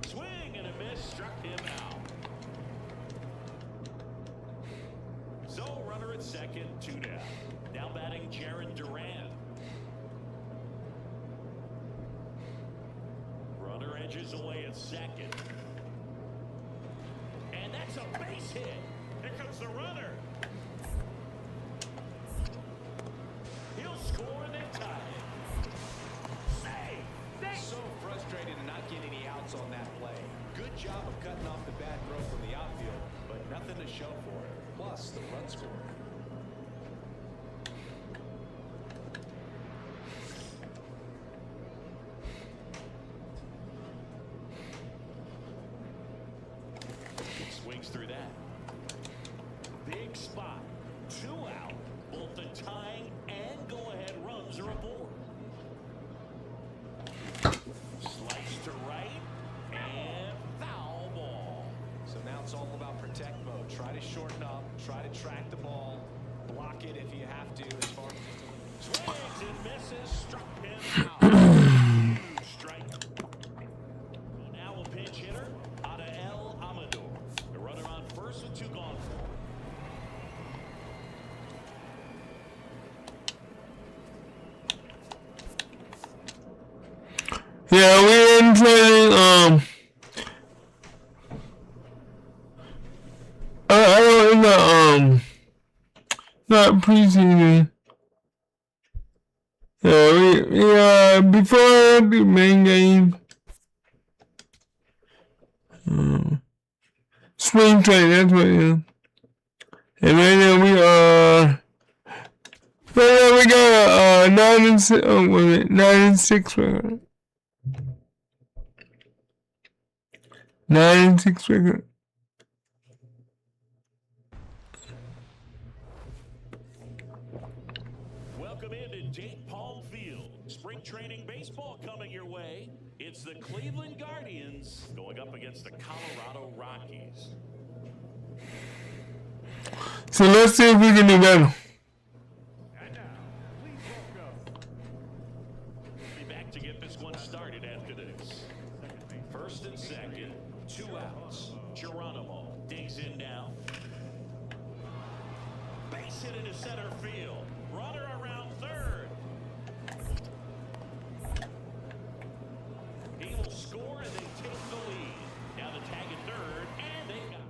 Swing and a miss, struck him out. So runner at second, 2 down. Now batting Jarren Duran. Runner edges away at second. And that's a base hit. Here comes the runner. He'll score and they tie it. Save! So frustrated to not get any outs on that play. Good job of cutting off the bad throw from the outfield, but nothing to show for it. Plus, the run score. Swings through that. Big spot. 2 out. Both the tying and go-ahead runs are aboard. Slice to right. And foul ball. So now it's all about protect mode. Try to shorten up. Try to track the ball. Block it if you have to. As far as Swings and misses. Struck him out. Huge strike. Now a pinch hitter. Adael Amador. The runner on first with 2 gone for him. Yeah, we're in training. I don't know, not preseason. Yeah, before the main game. Spring training, that's what it is. And right now we got a 9-6, 9-6 record. 9-6 record. Welcome into Dayton Palm Field. Spring training baseball coming your way. It's the Cleveland Guardians going up against the Colorado Rockies. So let's see if we can do better. And now, please welcome Be back to get this one started after this. First and second, 2 outs. Geronimo digs in now. Base hit into center field. Runner around third. He will score and they take the lead. Now the tag at third, and they got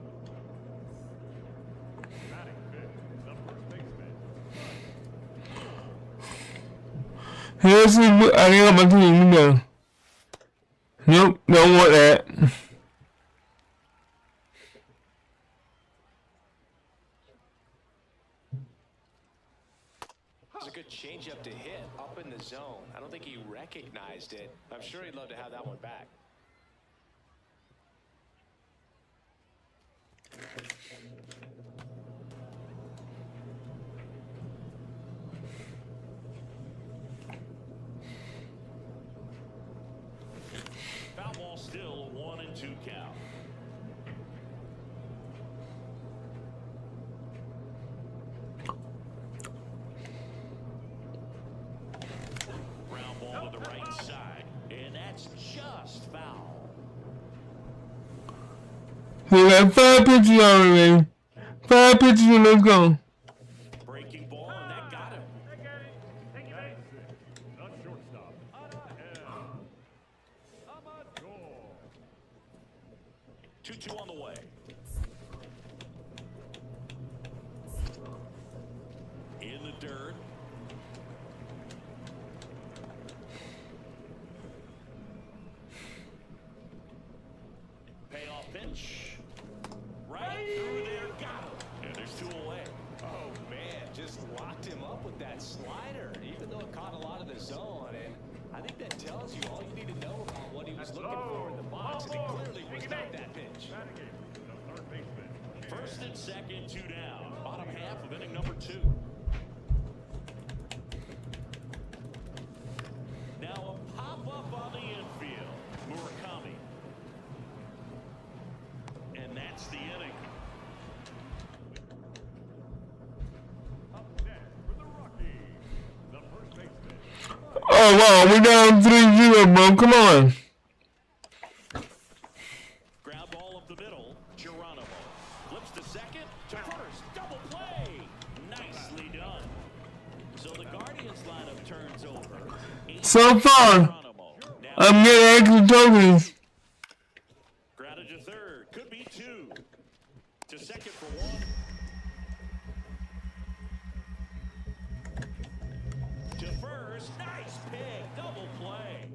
batting fifth, the first baseman. Here's the, I got my team better. Nope, don't want that. it was a good changeup to hit up in the zone. I don't think he recognized it. I'm sure he'd love to have that one back. foul ball, still 1-2 count. Ground ball to the right side, and that's just foul. We got 5 pitches already, baby. 5 pitches and let's go. Breaking ball, and that got him. Batting sixth, the shortstop, Adael Amador. 2-2 on the way. In the dirt. that slider, even though it caught a lot of the zone. And I think that tells you all you need to know about what he was looking for in the box. And it clearly was not that pitch. Batting in, the third baseman. First and second, 2 down. Bottom half of inning number 2. Now a pop-up on the infield. Murakami. And that's the inning. Up next for the Rockies, the first baseman. Oh wow, we down 3-0, bro. Come on. Ground ball up the middle. Geronimo. Flips to second. To first. Double play. Nicely done. So the Guardians lineup turns over. So far, Geronimo. Now I'm getting extra tokens. grounded to third. Could be 2. To second for 1. To first. Nice pick. Double play.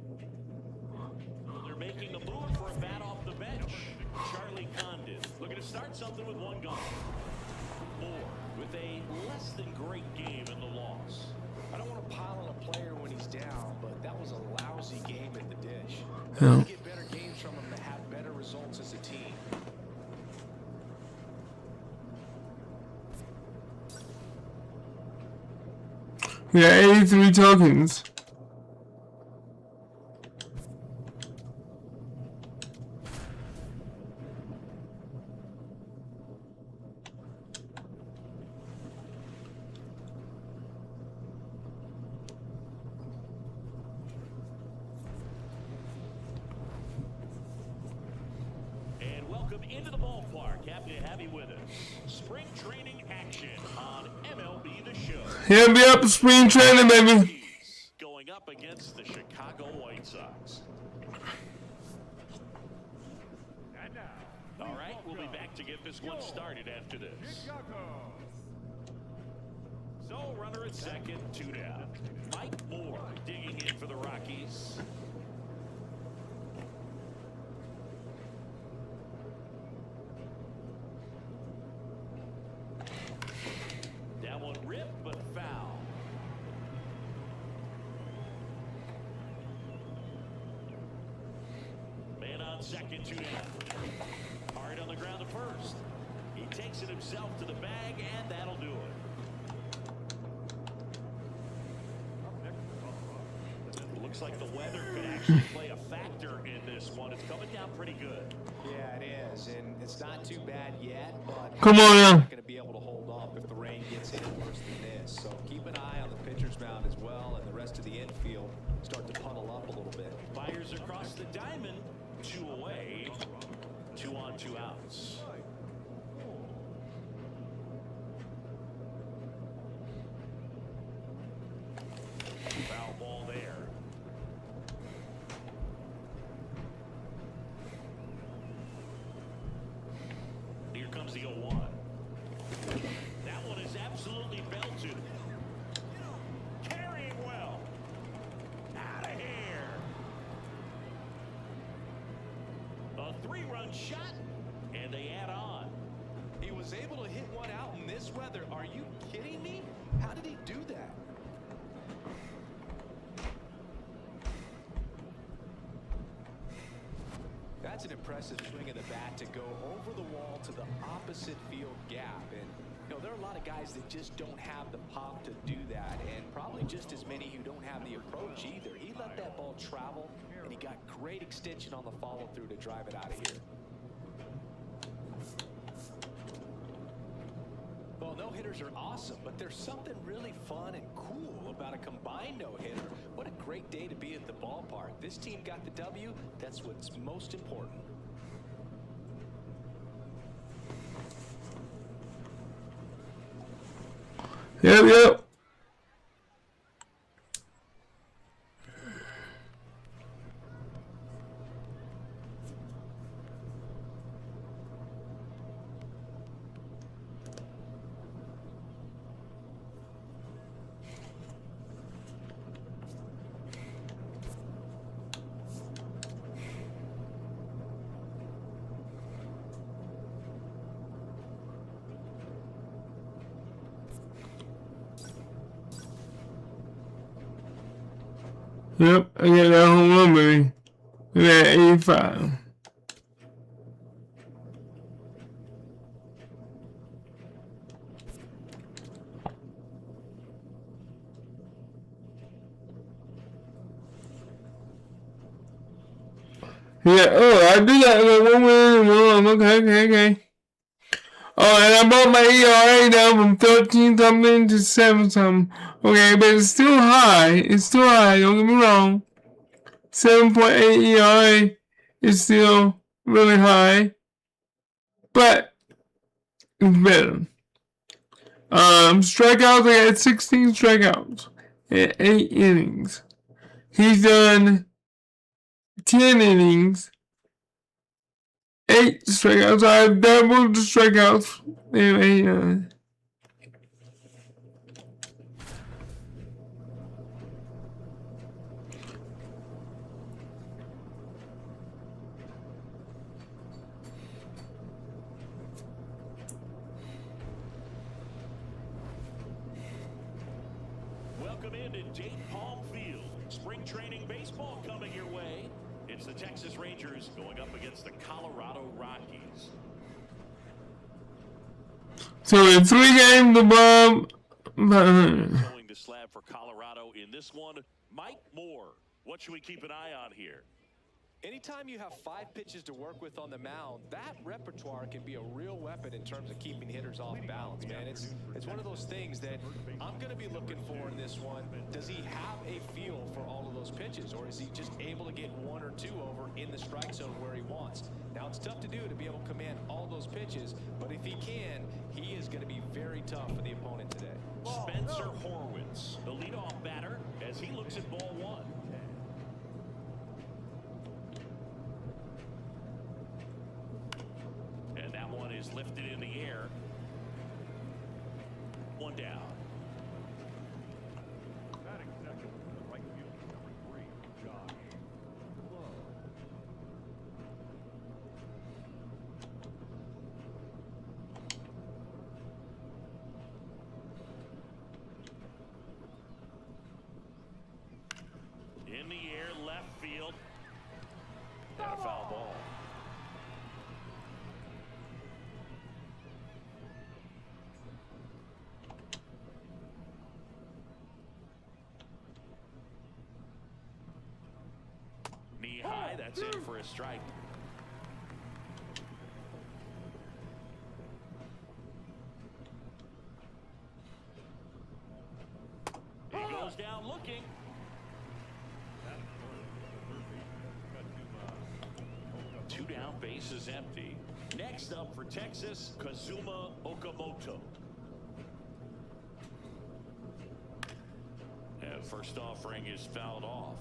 They're making a move for a bat off the bench. Charlie Condon looking to start something with 1 gone. Moore with a less than great game in the loss. I don't want to pile on a player when he's down, but that was a lousy game at the dish. Yeah. To get better games from him to have better results as a team. We got 83 tokens. And welcome into the ballpark. Happy to have you with us. Spring training action on MLB The Show. Yeah, be up spring training, baby. Going up against the Chicago White Sox. And now, All right, we'll be back to get this one started after this. Chicago. So, runner at second, 2 down. Mike Moore digging in for the Rockies. That one ripped, but foul. Man on second, 2 down. Hard on the ground to first. He takes it himself to the bag, and that'll do it. Looks like the weather could actually play a factor in this one. It's coming down pretty good. Yeah, it is, and it's not too bad yet, but Come on now. not going to be able to hold up if the rain gets any worse than this. So keep an eye on the pitcher's mound as well, and the rest of the infield start to puddle up a little bit. Fires across the diamond, 2 away, 2 on, 2 outs. Foul ball there. Here comes the 0-1. That one is absolutely belted. Carrying well. Out of here. A 3-run shot, and they add on. He was able to hit one out in this weather. Are you kidding me? How did he do that? That's an impressive swing of the bat to go over the wall to the opposite field gap. And, you know, there are a lot of guys that just don't have the pop to do that, and probably just as many who don't have the approach either. He let that ball travel, and he got great extension on the follow-through to drive it out of here. Well, no-hitters are awesome, but there's something really fun and cool about a combined no-hitter. What a great day to be at the ballpark. This team got the W. That's what's most important. Yep. Yep, I got that home run, baby. Look at that, 85. Yeah, oh, I do that like 1 minute and 1 okay. Oh, and I brought my ERA down from 13 something to 7 something. Okay, but it's still high. It's still high, don't get me wrong. 7.8 ERA is still really high. But it's better. Strikeouts, I got 16 strikeouts in 8 innings. He's done 10 innings, 8 strikeouts. I have doubled the strikeouts. Anyway, Welcome into Dayton Palm Field. Spring training baseball coming your way. It's the Texas Rangers going up against the Colorado Rockies. so in 3 games above. Throwing the slab for Colorado in this one, Mike Moore. What should we keep an eye on here? Anytime you have 5 pitches to work with on the mound, that repertoire can be a real weapon in terms of keeping hitters off balance, man. It's one of those things that I'm going to be looking for in this one. Does he have a feel for all of those pitches, or is he just able to get 1 or 2 over in the strike zone where he wants? Now, it's tough to do to be able to command all those pitches, but if he can, he is going to be very tough for the opponent today. Spencer Horwitz, the leadoff batter, as he looks at ball 1. And that one is lifted in the air. 1 down. Batting second, the right fielder, number 3, Josh Love. In the air, left field. And a foul ball. Knee high, that's in for a strike. He goes down looking. Two down, bases empty. Next up for Texas, Kazuma Okamoto. And first offering is fouled off.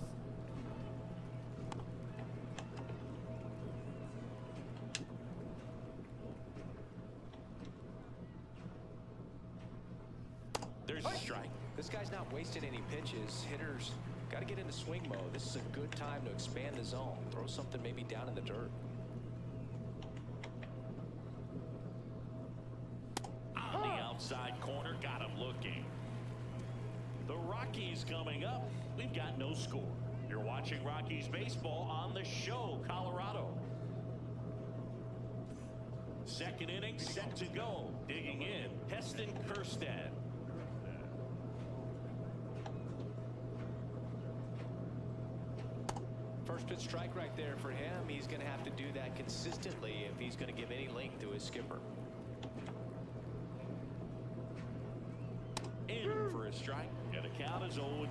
There's a strike. This guy's not wasting any pitches. Hitters got to get into swing mode. This is a good time to expand the zone. Throw something maybe down in the dirt. On the outside corner, got him looking. The Rockies coming up. We've got no score. You're watching Rockies baseball on the show, Colorado. Second inning set to go. Digging in, Heston Kjerstad. First pitch strike right there for him. He's going to have to do that consistently if he's going to give any length to his skipper. In for a strike, and the count is 0-2.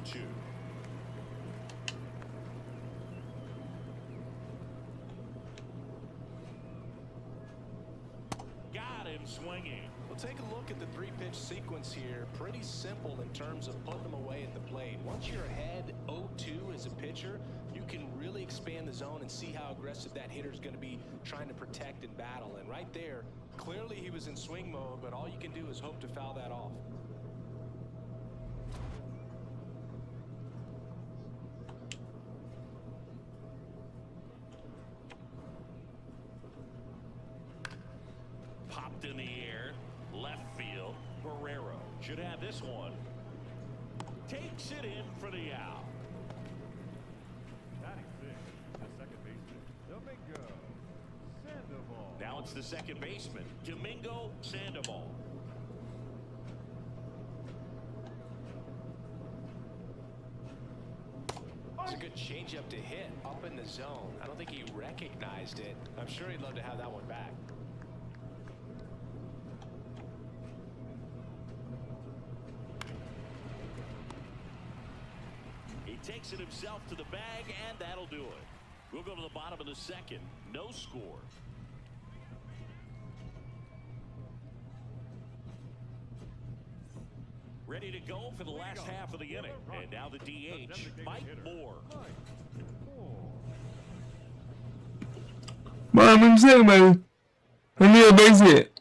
Got him swinging. Well, take a look at the 3-pitch sequence here. Pretty simple in terms of putting them away at the plate. Once you're ahead 0-2 as a pitcher, you can really expand the zone and see how aggressive that hitter's going to be trying to protect and battle. And right there, clearly he was in swing mode, but all you can do is hope to foul that off. Popped in the air, left field. Barrero should have this one. Takes it in for the out. Batting sixth, the second baseman, Domingo Sandoval. Now it's the second baseman, Domingo Sandoval. It's a good changeup to hit up in the zone. I don't think he recognized it. I'm sure he'd love to have that one back. He takes it himself to the bag, and that'll do it. We'll go to the bottom of the second. No score. Ready to go for the last half of the inning. And now the DH, Mike Moore. Bottom and second, baby. I need a base hit.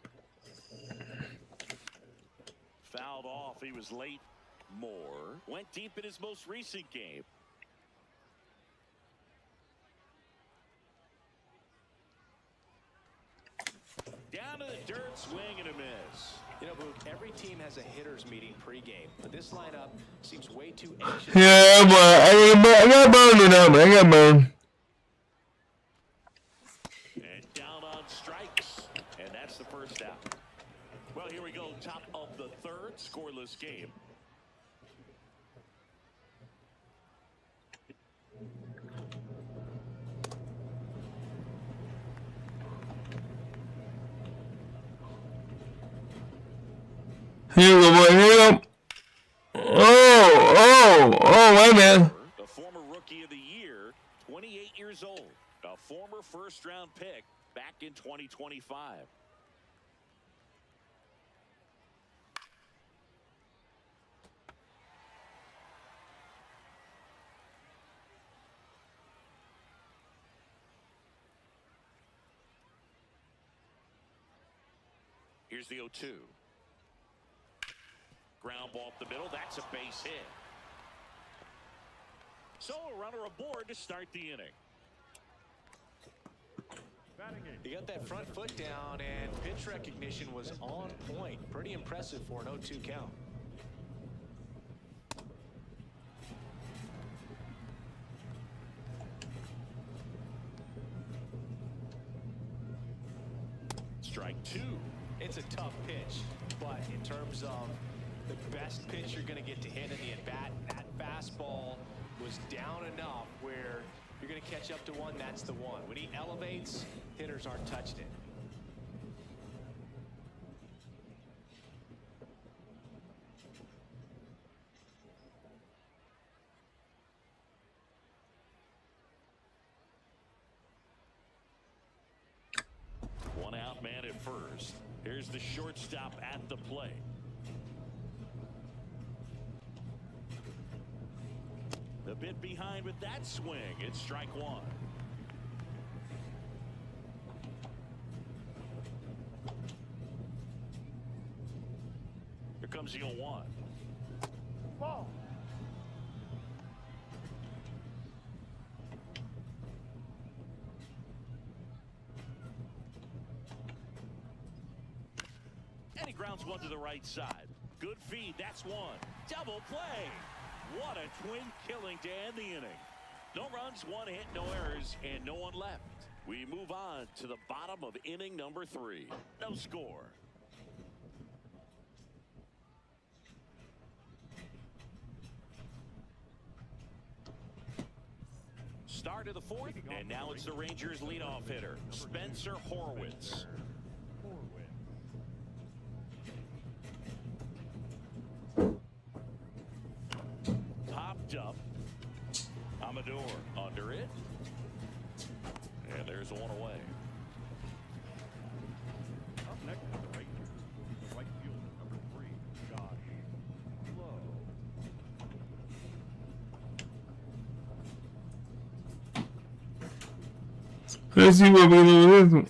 Fouled off. He was late. Moore went deep in his most recent game. Down to the dirt, swing and a miss. You know, Boog, every team has a hitters meeting pregame, but this lineup seems way too anxious. Yeah, boy. I got burned in that, man. I got burned. And down on strikes. And that's the first out. Well, here we go. Top of the third, scoreless game. Here we go, boy. Here we go. Oh, wait a minute. The former rookie of the year, 28 years old. A former first-round pick back in 2025. Here's the 0-2. Ground ball up the middle. That's a base hit. So a runner aboard to start the inning. Batting eighth. He got that front foot down, and pitch recognition was on point. Pretty impressive for an 0-2 count. Strike two. It's a tough pitch, but in terms of the best pitch you're going to get to hit in the at-bat, that fastball was down enough where you're going to catch up to one, that's the one. When he elevates, hitters aren't touching it. One out man at first. Here's the shortstop at the plate. A bit behind with that swing. It's strike one. Here comes the 0-1. Ball. And he grounds one to the right side. Good feed. That's one. Double play. What a twin killing to end the inning. No runs, one hit, no errors, and no one left. We move on to the bottom of inning number 3. No score. Start of the fourth, and now it's the Rangers leadoff hitter, Spencer Horwitz. Popped up. Amador under it. And there's one away. Up next is the Rangers. Right fielder number 3, Josh Lowe. Let's see what we do with this one.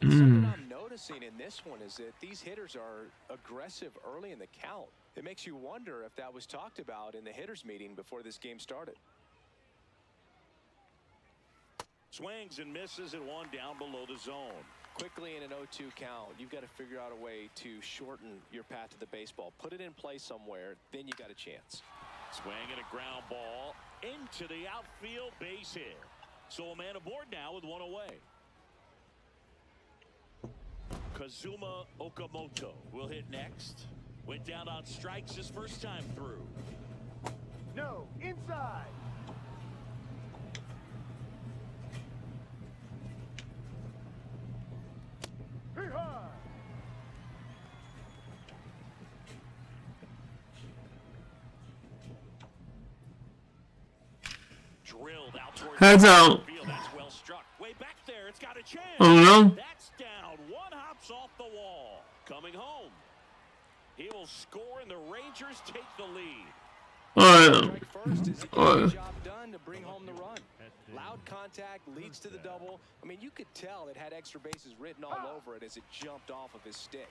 Something I'm noticing in this one is that these hitters are aggressive early in the count. It makes you wonder if that was talked about in the hitters meeting before this game started. Swings and misses and one down below the zone. Quickly in an 0-2 count, you've got to figure out a way to shorten your path to the baseball. Put it in play somewhere, then you got a chance. Swinging a ground ball into the outfield base hit. So a man aboard now with one away. Kazuma Okamoto will hit next. Went down on strikes his first time through. No, inside. Hee-haw! Drilled out towards Heads the out. field. That's well struck. Way back there. It's got a chance. Oh no. That's down. One hops off the wall. Coming home. He will score and the Rangers take the lead. Strike first is a good job done to bring home the run. Loud contact leads to the double. I mean, you could tell it had extra bases written all over it as it jumped off of his stick.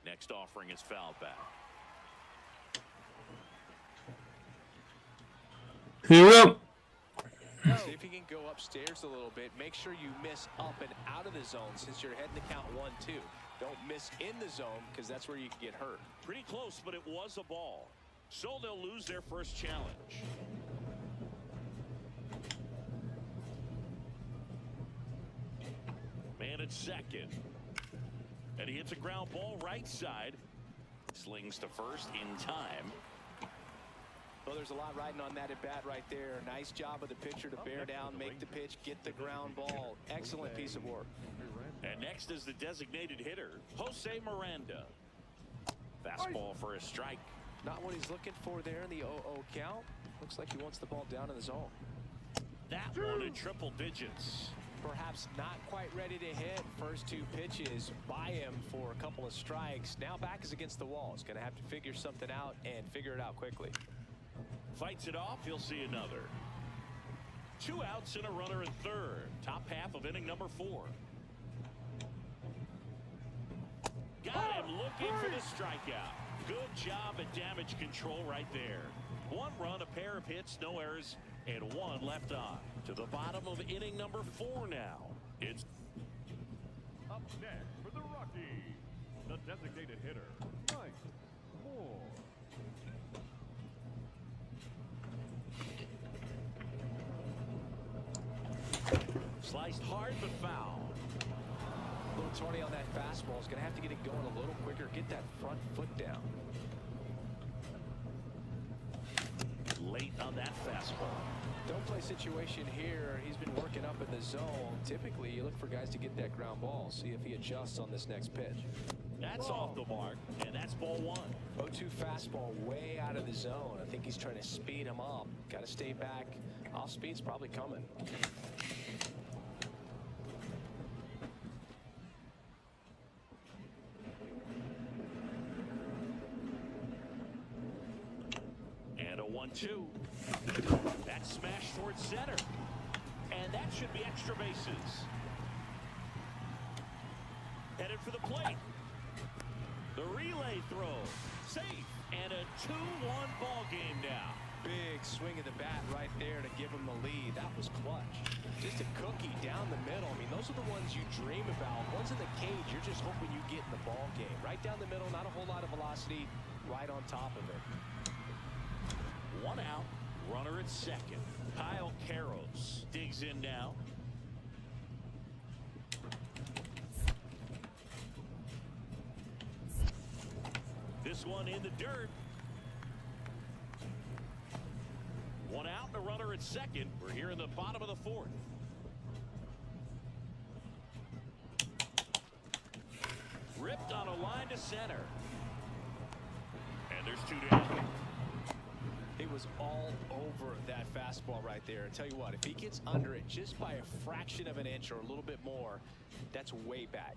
Next offering is fouled back. Here we go. See if you can go upstairs a little bit. Make sure you miss up and out of the zone since you're heading to count 1-2. Don't miss in the zone because that's where you can get hurt. Pretty close, but it was a ball. So they'll lose their first challenge. Man at second. And he hits a ground ball right side. Slings to first in time. Well, there's a lot riding on that at bat right there. Nice job of the pitcher to bear down, make the pitch, get the ground ball. Excellent piece of work. And next is the designated hitter, Jose Miranda. Fastball for a strike. Not what he's looking for there in the 0-0 count. Looks like he wants the ball down in the zone. That one in triple digits. Perhaps not quite ready to hit. First two pitches by him for a couple of strikes. Now back is against the wall. He's going to have to figure something out and figure it out quickly. Fights it off. He'll see another. 2 outs and a runner at third. Top half of inning number 4. Got him looking for the strikeout. Good job at damage control right there. 1 run, a pair of hits, no errors, and 1 left on. To the bottom of inning number 4 now. It's Up next for the Rockies, the designated hitter, Mike Moore. sliced hard but foul. A little Tony on that fastball. Is going to have to get it going a little quicker. Get that front foot down. Late on that fastball. Don't play situation here. He's been working up in the zone. Typically, you look for guys to get that ground ball. See if he adjusts on this next pitch. That's off the mark, and that's ball 1. 0-2 fastball way out of the zone. I think he's trying to speed him up. Got to stay back. Off speed's probably coming. And a 1-2. That smash towards center. And that should be extra bases. Headed for the plate. The relay throw. Safe. And a 2-1 ball game now. Big swing of the bat right there to give him the lead. That was clutch. Just a cookie down the middle. I mean, those are the ones you dream about. Ones in the cage, you're just hoping you get in the ball game. Right down the middle, not a whole lot of velocity. Right on top of it. 1 out. Runner at second. Kyle Karros digs in now. This one in the dirt. 1 out and a runner at second. We're here in the bottom of the 4th. Ripped on a line to center. And there's 2 down. It was all over that fastball right there. I tell you what, if he gets under it just by a fraction of an inch or a little bit more, that's way back.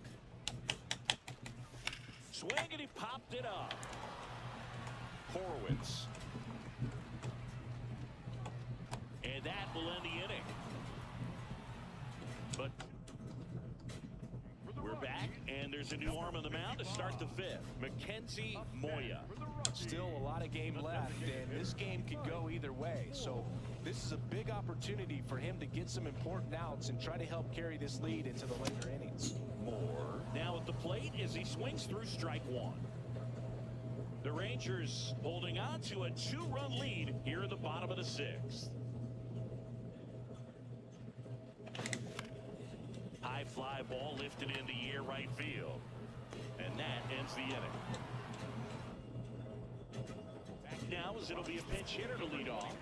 Swing and he popped it up. Horwitz. And that will end the inning. But we're back, and there's a new arm on the mound to start the 5th. Mackenzie Moya. For the Rockies, Still a lot of game left, and this game could go either way. So this is a big opportunity for him to get some important outs and try to help carry this lead into the later innings. Moore now at the plate as he swings through strike one. The Rangers holding on to a 2-run lead here in the bottom of the sixth. High fly ball lifted in the air right field. And that ends the inning. Back now as it'll be a pinch hitter to lead off.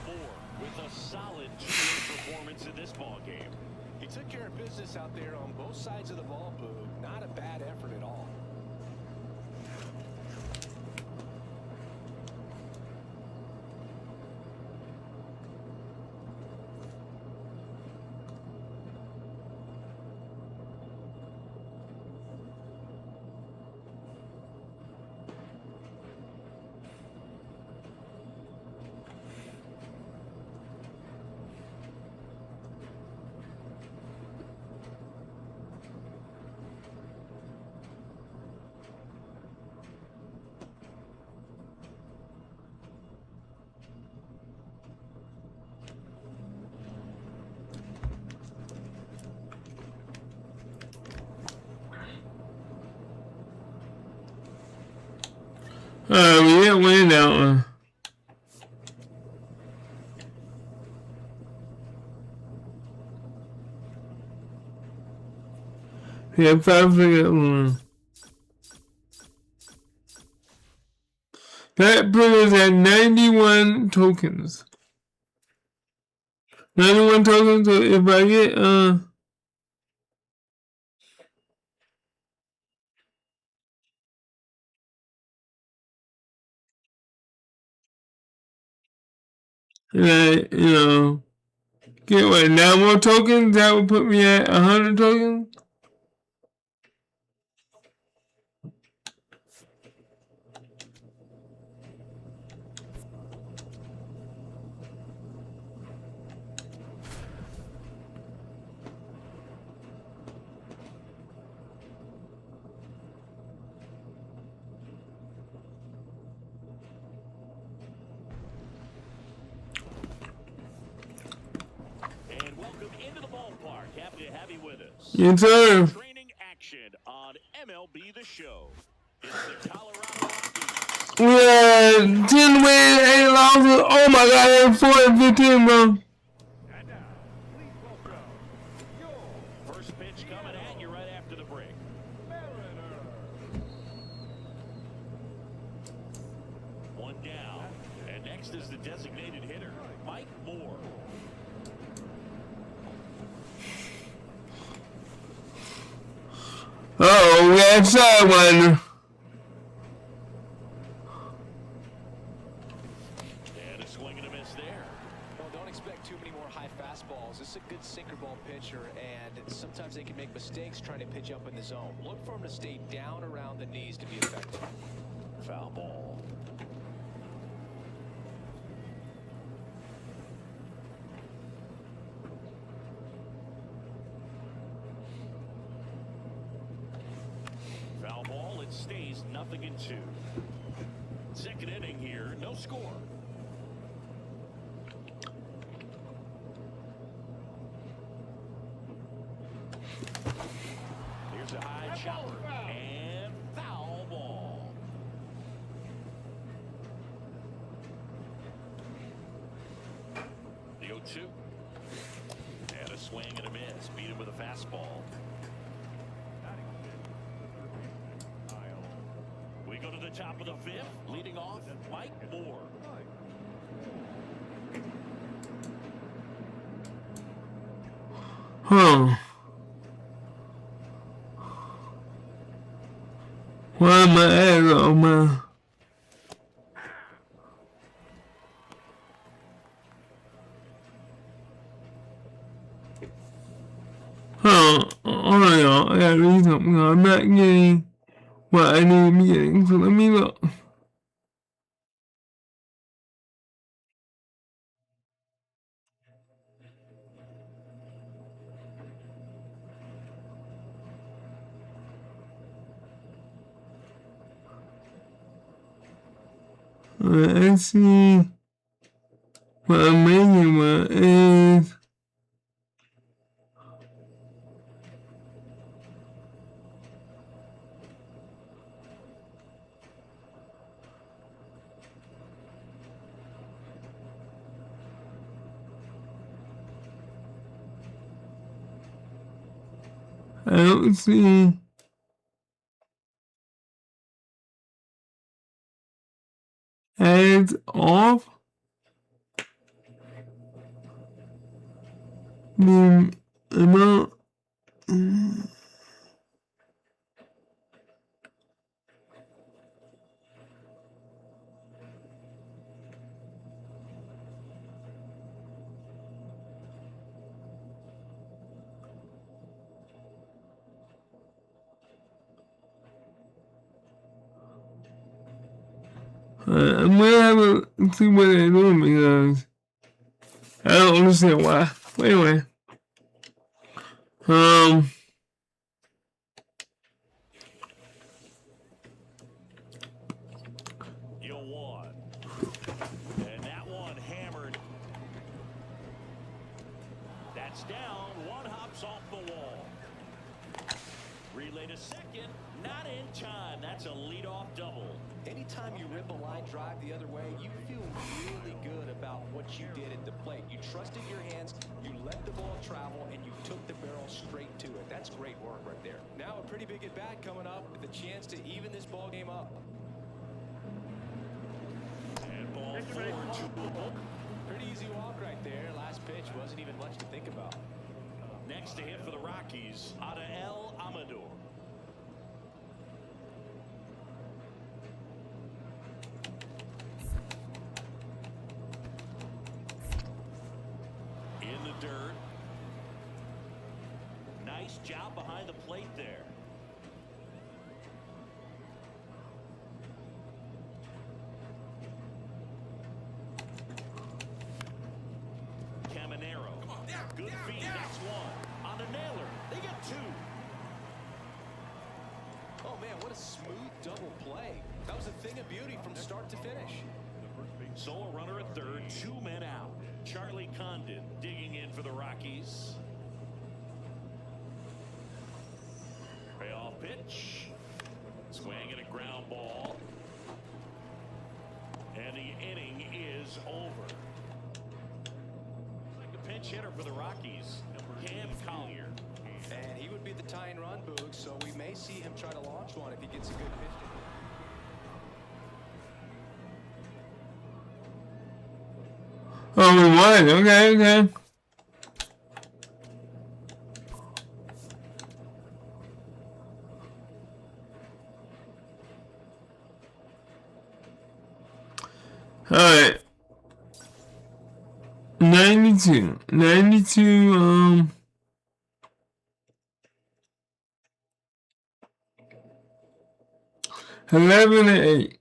Moore with a solid 2-run performance in this ball game. He took care of business out there on both sides of the ball, Boog. Not a bad effort at all. We didn't win that one. Yeah, 5 for that one. That put us at 91 tokens. 91 tokens, so if I get, like, you know, get what, 9 more tokens, that would put me at 100 tokens? And welcome into the ballpark. Happy to have you with us. Yes, sir. Training action on MLB The Show. It's the Colorado Rockies. We had 10 wins, 8 losses. Oh my god, they're 4-15, bro. And now, please welcome your First pitch coming at you right after the break. Mariner. One down. And next is the designated hitter, Mike Moore. Oh, we had someone. And a swing and a miss there. Well, don't expect too many more high fastballs. This is a good sinker ball pitcher, and sometimes they can make mistakes trying to pitch up in the zone. Look for him to stay down around the knees to be effective. Foul ball. Foul ball. It stays 0-2. Second inning here. No score. Here's a high chopper. And foul ball. The 0-2. And a swing and a miss. Beat him with a fastball. We go to the top of the fifth. Leading off, Mike Moore. Huh. Why am I at, oh man? Huh. Hold on, y'all. I gotta read something. I'm not getting what I need to be getting, so let me look. Let's see what amazing one is. I don't see ads off. The amount. I'm gonna have a see what they're doing because I don't understand why. But anyway, You won. And that one hammered. That's down. One hops off the wall. Relay to second. Not in time. That's a leadoff double. Anytime you rip a line drive the other way, you feel really good about what you did at the plate. You trusted your hands, you let the ball travel, and you took the barrel straight to it. That's great work right there. Now a pretty big at-bat coming up with a chance to even this ball game up. And ball 4-2. Pretty easy walk right there. Last pitch wasn't even much to think about. Next to hit for the Rockies, Adael Amador. In the dirt. Nice job behind the plate there. Caminero. Good feed. That's one. On the nailer. They get two. Oh, man, what a smooth double play. That was a thing of beauty from start to finish. So a runner at third, 2 men out. Charlie Condon digging in for the Rockies. Payoff pitch. Swing and a ground ball. And the inning is over. Like a pinch hitter for the Rockies, Cam Collier. And he would be the tying run, Boog, so we may see him try to launch one if he gets a good pitch. Oh, we won. Okay. All right. 92. 11-8.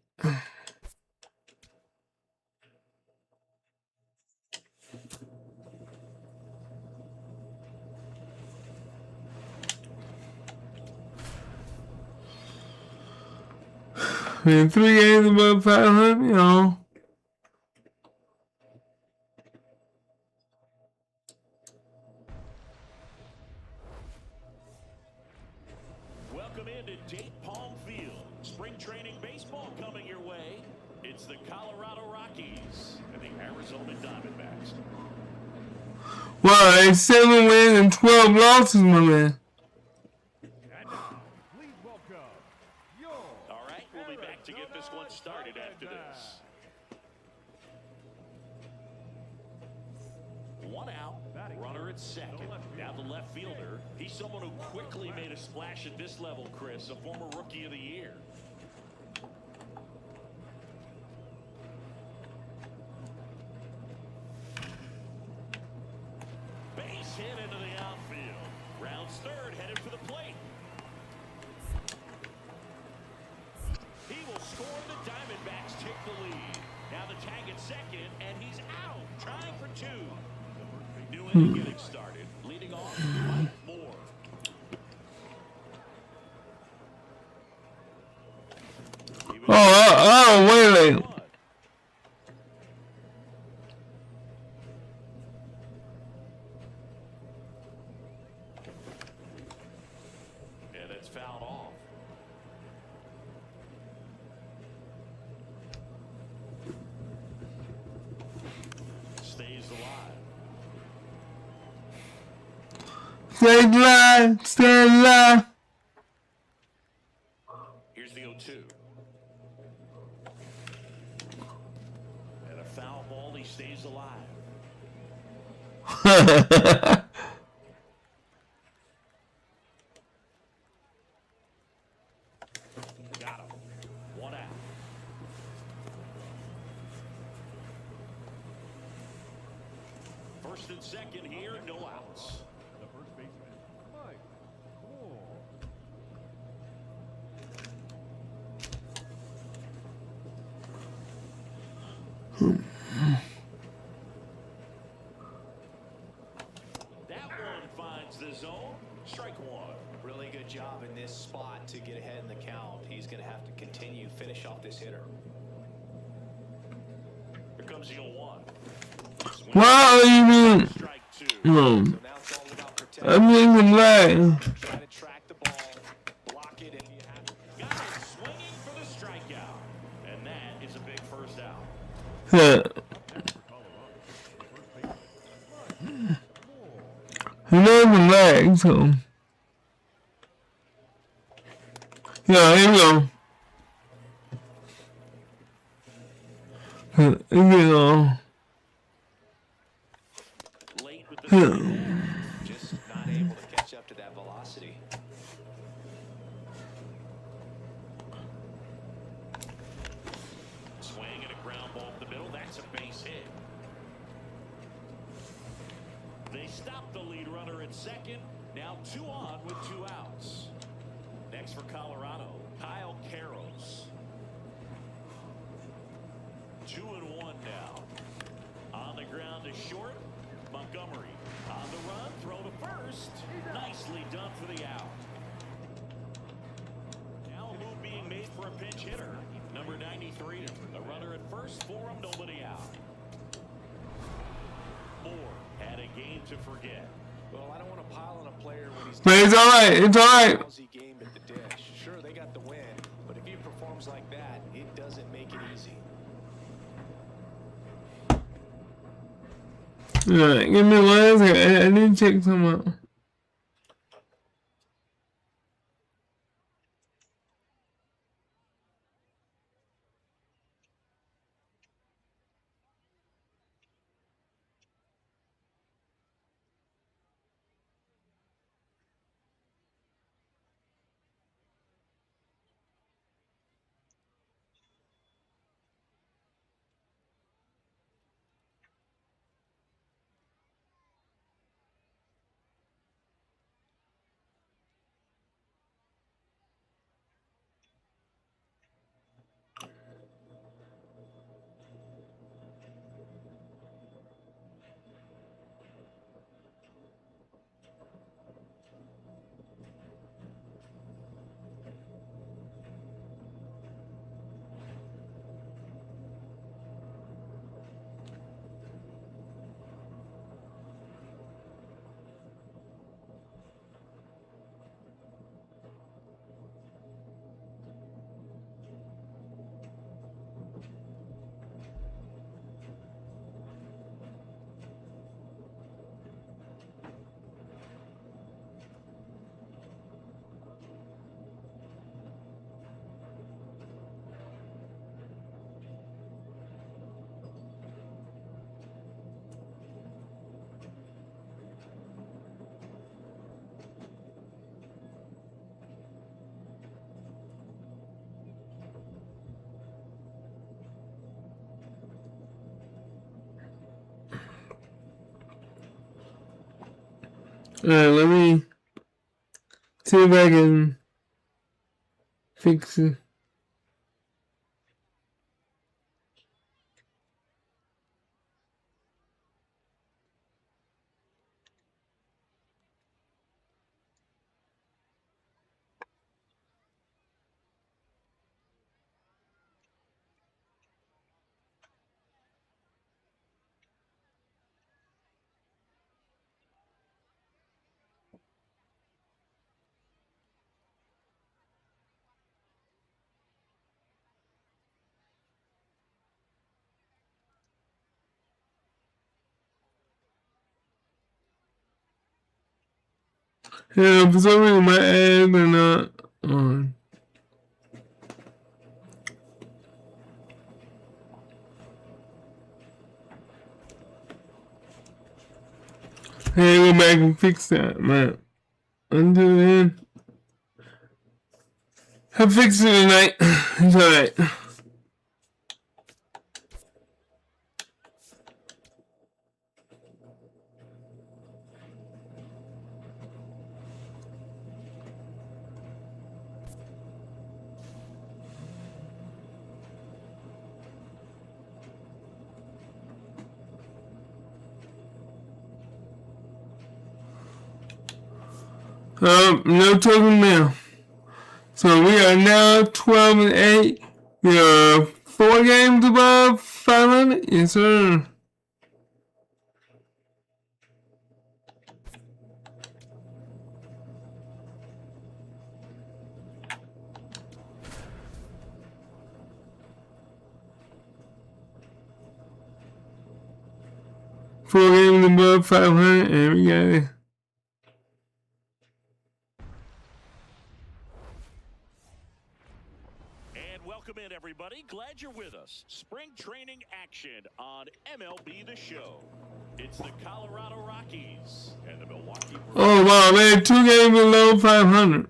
Man, 3 games above 500, y'all. Welcome into Date Palm Field. Spring training baseball coming your way. It's the Colorado Rockies and the Arizona Diamondbacks. Wow, it's 7 wins and 12 losses, my man. And now, please welcome your All right, we'll be back to get this one started after this. 1 out, runner at second. Now the left fielder. He's someone who quickly made a splash at this level, Chris, a former Rookie of the Year. Base hit into the outfield. Rounds third, headed for the plate. He will score. The Diamondbacks take the lead. Now the tag at second, and he's out, trying for 2. New inning getting started. Leading off, Mike Moore. Oh, wait a minute. fouled off. Stays alive. Stay alive. Stay alive. Here's the 0-2. And a foul ball, he stays alive. Got him. 1 out. First and second here, no outs. The first baseman, Mike Moore. That one finds the zone. Strike one. Really good job in this spot to get ahead in the count. He's going to have to continue, finish off this hitter. Here comes the 0-1. Wow, you mean? Strike two. No. So now it's all about protecting. I mean the black. Try to track the ball, block it if you have to. Got it swinging for the strikeout. And that is a big first out. Yeah. He knows the black, so. Yeah, here we go. Here we go. Late with the Just not able to catch up to that velocity. swing and a ground ball up the middle. That's a base hit. They stop the lead runner at second. Now 2 on with 2 outs. Next for Colorado, Kyle Karros. 2-1 now. On the ground to short. Montgomery on the run. Throw to first. Nicely done for the out. Now a move being made for a pinch hitter. Number 93. A runner at first for him. Nobody out. Moore had a game to forget. Well, I don't want to pile on a player when he's But it's alright, it's alright. lousy game at the dish. Sure, they got the win, but if he performs like that, it doesn't make it easy. Alright, give me 1 second. I need to check some out. Alright, let me see if I can fix it. Yeah, for some reason my ads are not on. Hey, go back and fix that, man. Undo it. I'll fix it tonight. It's alright. No total now. So we are now 12 and 8. We are 4 games above 500. Yes, sir. Four games above 500, and we got it. Welcome in, everybody. Glad you're with us. Spring training action on MLB The Show. It's the Colorado Rockies and the Milwaukee Brewers. Oh, wow. They're 2 games below 500.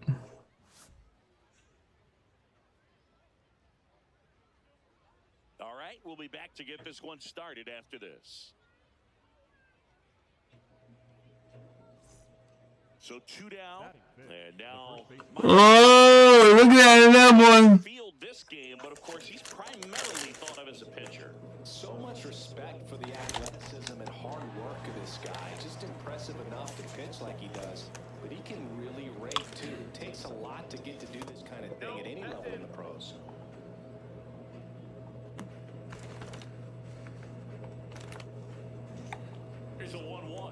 All right, we'll be back to get this one started after this. So 2 down, and now... Oh, look at that one. Field this game, but of course he's primarily thought of as a pitcher. So much respect for the athleticism and hard work of this guy. Just impressive enough to pitch like he does, but he can really rake too. It takes a lot to get to do this kind of thing at any level in the pros. Here's a 1-1,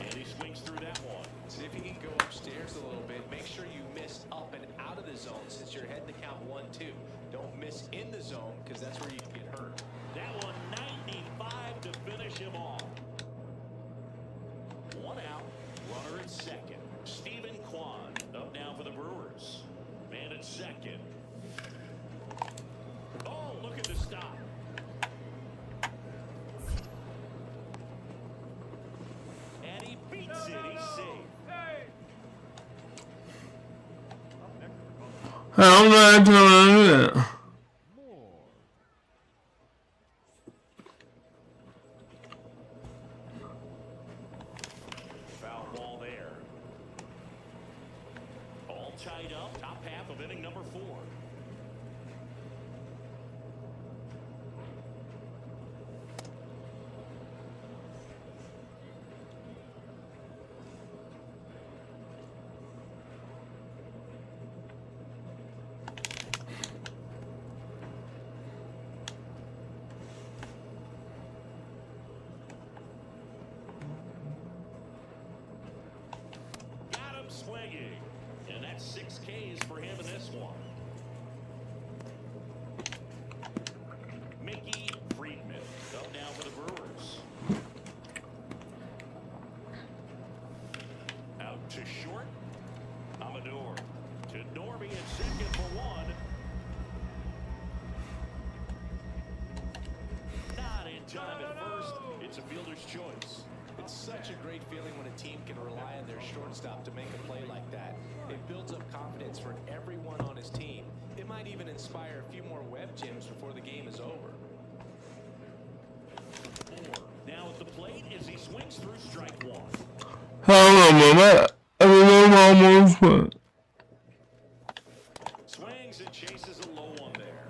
and he swings through that one. See if you can go upstairs a little bit. Make sure you miss up and out of the zone since you're heading to count 1-2. Don't miss in the zone because that's where you can get hurt. That one 95 to finish him off. 1 out, runner at second. Stephen Kwan up now for the Brewers. Man at second. Oh, look at the stop. And he beats it. He's safe. I don't know how to do that. Foul ball there. All tied up. Top half of inning number 4. Swinging, and that's 6 Ks for him in this one. Mickey Friedman up now for the Brewers. Out to short. Amador to Norby at second for 1. Not in time at first. It's a fielder's choice. It's such a great feeling when a team can rely on their shortstop to make a play like that. It builds up confidence for everyone on his team. It might even inspire a few more web gems before the game is over. Now at the plate as he swings through strike 1. Hold on, mama. I don't almost what. Swings and chases a low one there.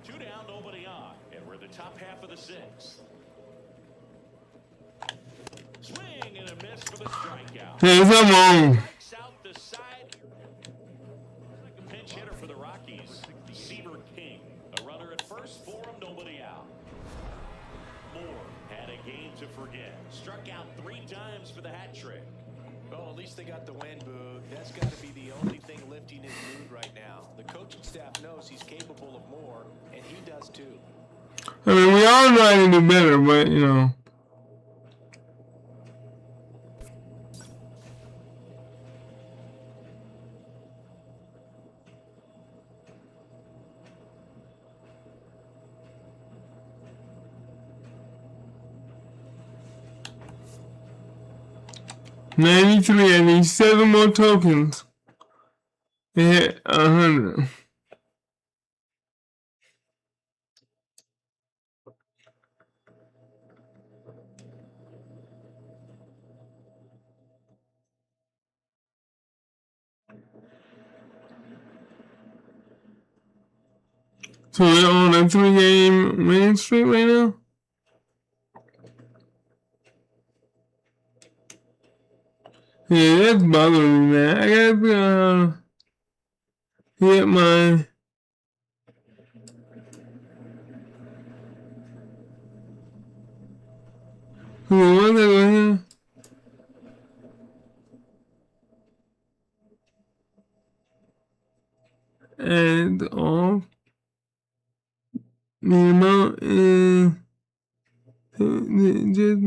2 down, nobody on, and we're the top half of the 6th. Swing and a miss for the strikeout. Hey, come on. Strikes out the side. Like a pinch hitter for the Rockies. Seaver King. A runner at first for him, nobody out. Moore had a game to forget. Struck out 3 times for the hat trick. Well, at least they got the win, Boog. That's got to be the only thing lifting his mood right now. The coaching staff knows he's capable of more, and he does too. I mean, we all trying to do better, but, you know. 93. I need 7 more tokens to hit 100. So we're on a 3-game winning streak right now? Yeah, that's bothering me, man. I gotta hit my... What was I going here? And off the amount is... Just...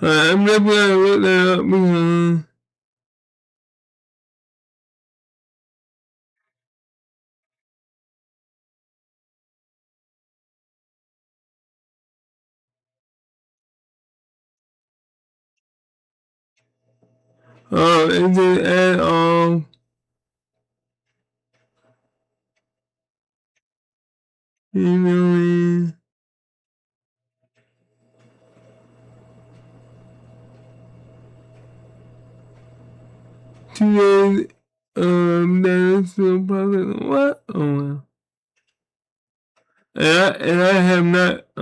I'm just gonna look that up because... Oh, it just add all... Emailing... Two days, that is still processing. What? Oh, well. And I have not, I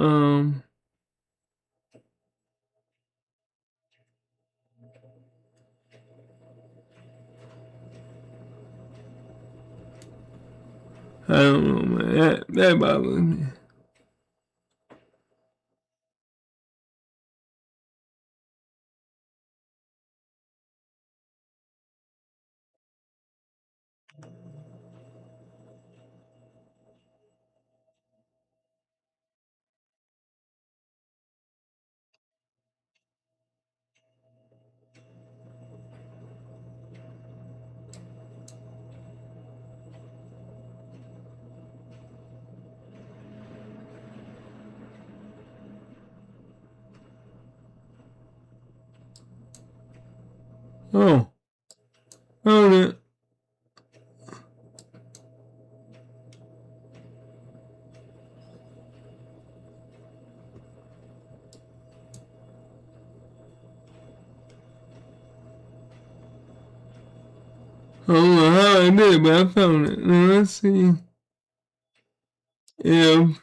don't know, man. That bothers me. Oh. Hold it. I don't know how I did, but I found it. Now let's see if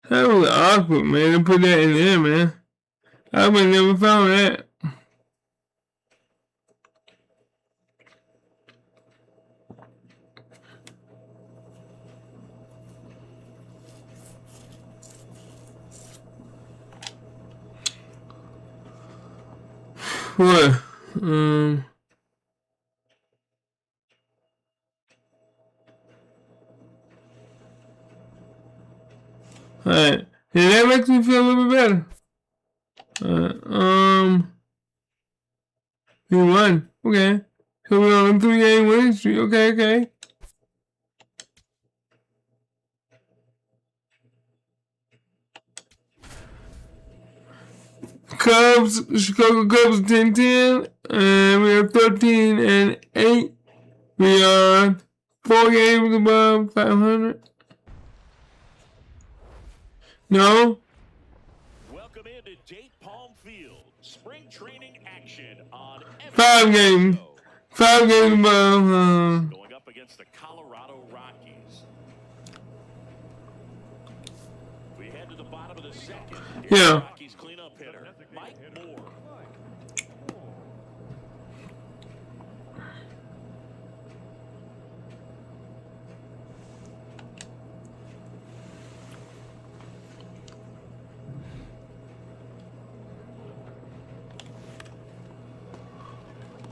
that was awkward, man, to put that in there, man. I would never found that. What? Alright. Yeah, that makes me feel a little bit better. We won. Okay. So we're on a 3-game winning streak. Okay. Cubs, Chicago Cubs 10-10, and we are 13-8. We are 4 games above 500. No? Welcome into Date Palm Field. Spring training action on 5 games. 5 games above. going up against the Colorado Rockies. We head to the bottom of the second. Here's Yeah. the Rockies cleanup hitter, Mike Moore.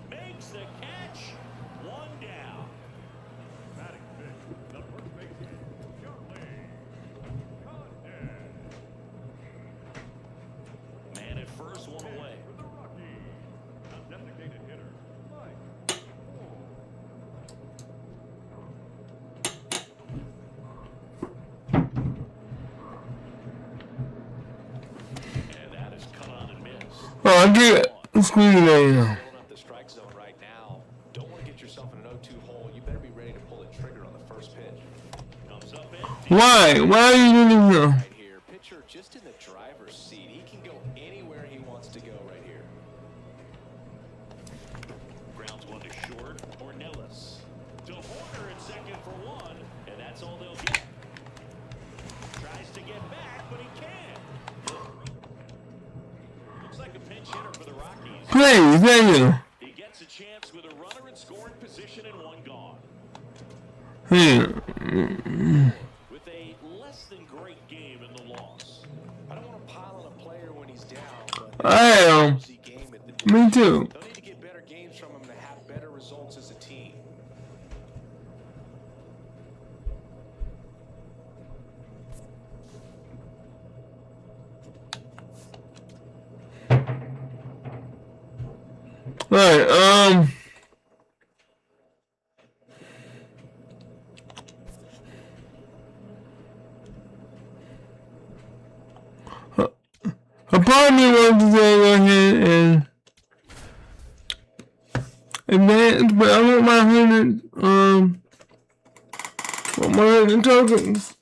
Makes the catch. 1 down. Batting fifth, the first baseman, I get squeezed right now. Filling up the strike zone right now. Don't want to get yourself in an 0-2 hole. You better be ready to pull the trigger on the first pitch. Comes up empty. Why? Why are you doing this? Right here, pitcher just in the driver's seat. He can go anywhere he wants to go right here. Grounds one to short. Ornelas. To Horner at second for one, and that's all they'll get. Tries to get back, but he can't. Looks like a pinch hitter for the Rockies. Please, thank you. He gets a chance with a runner in scoring position and one gone. Here. With a less than great game in the loss. I don't want to pile on a player when he's down, but I am. easy game at the Me too. They'll need to get better games from him to have better results as a team. Right, a part of me wants to say go ahead and advance, but I want my 100 tokens.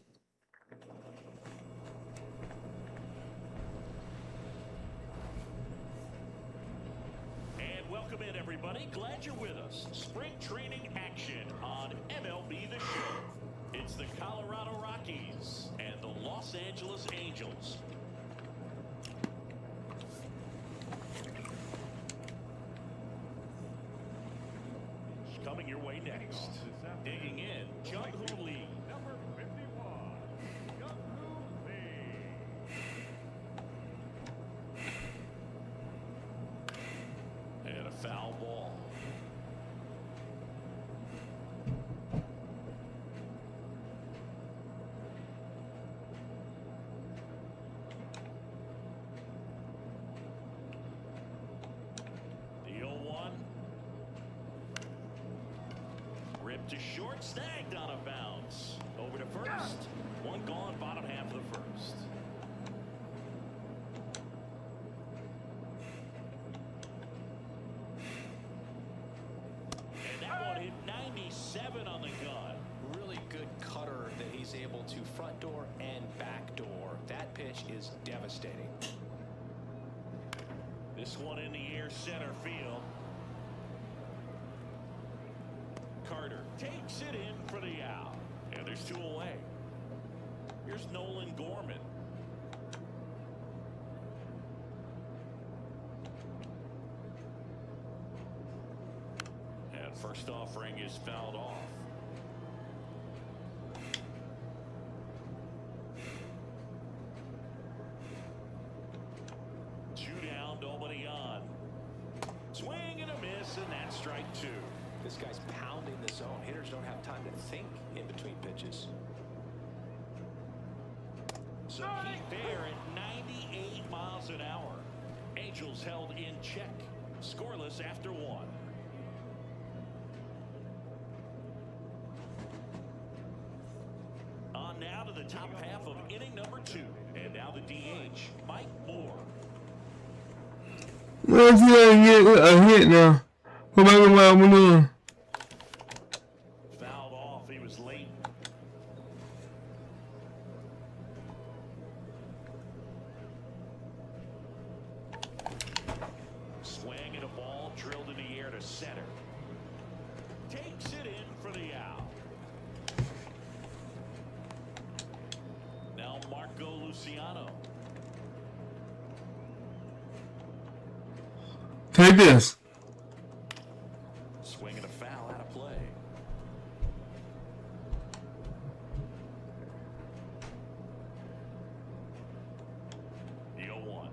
And welcome in, everybody. Glad you're with us. Spring training action on MLB The Show. It's the Colorado Rockies and the Los Angeles Angels. Coming your way next. Digging in, Jung-Hoo Lee. Number 51, Jung-Hoo Lee. And a foul ball. The 0-1. Ripped to short, snagged on a bounce. Over to first. One gone, bottom half of the first. And that one hit 97 on the gun. Really good cutter that he's able to front door and back door. That pitch is devastating. This one in the air, center field. Carter takes it in for the out. And there's two away. Here's Nolan Gorman. And first offering is fouled off. Two down, nobody on. Swing and a miss, and that's strike two. This guy's pounding the zone. Hitters don't have time to think in between pitches. So Heat there at 98 miles an hour. Angels held in check. Scoreless after one. On now to the top half of inning number 2. And now the DH, Mike Moore. Let's see if I can get a hit now. Go back to what I'm doing. Fouled off. He was late. Swing and a ball drilled in the air to center. Takes it in for the out. Now Marco Luciano. Take this. Swing and a foul out of play. The 0-1.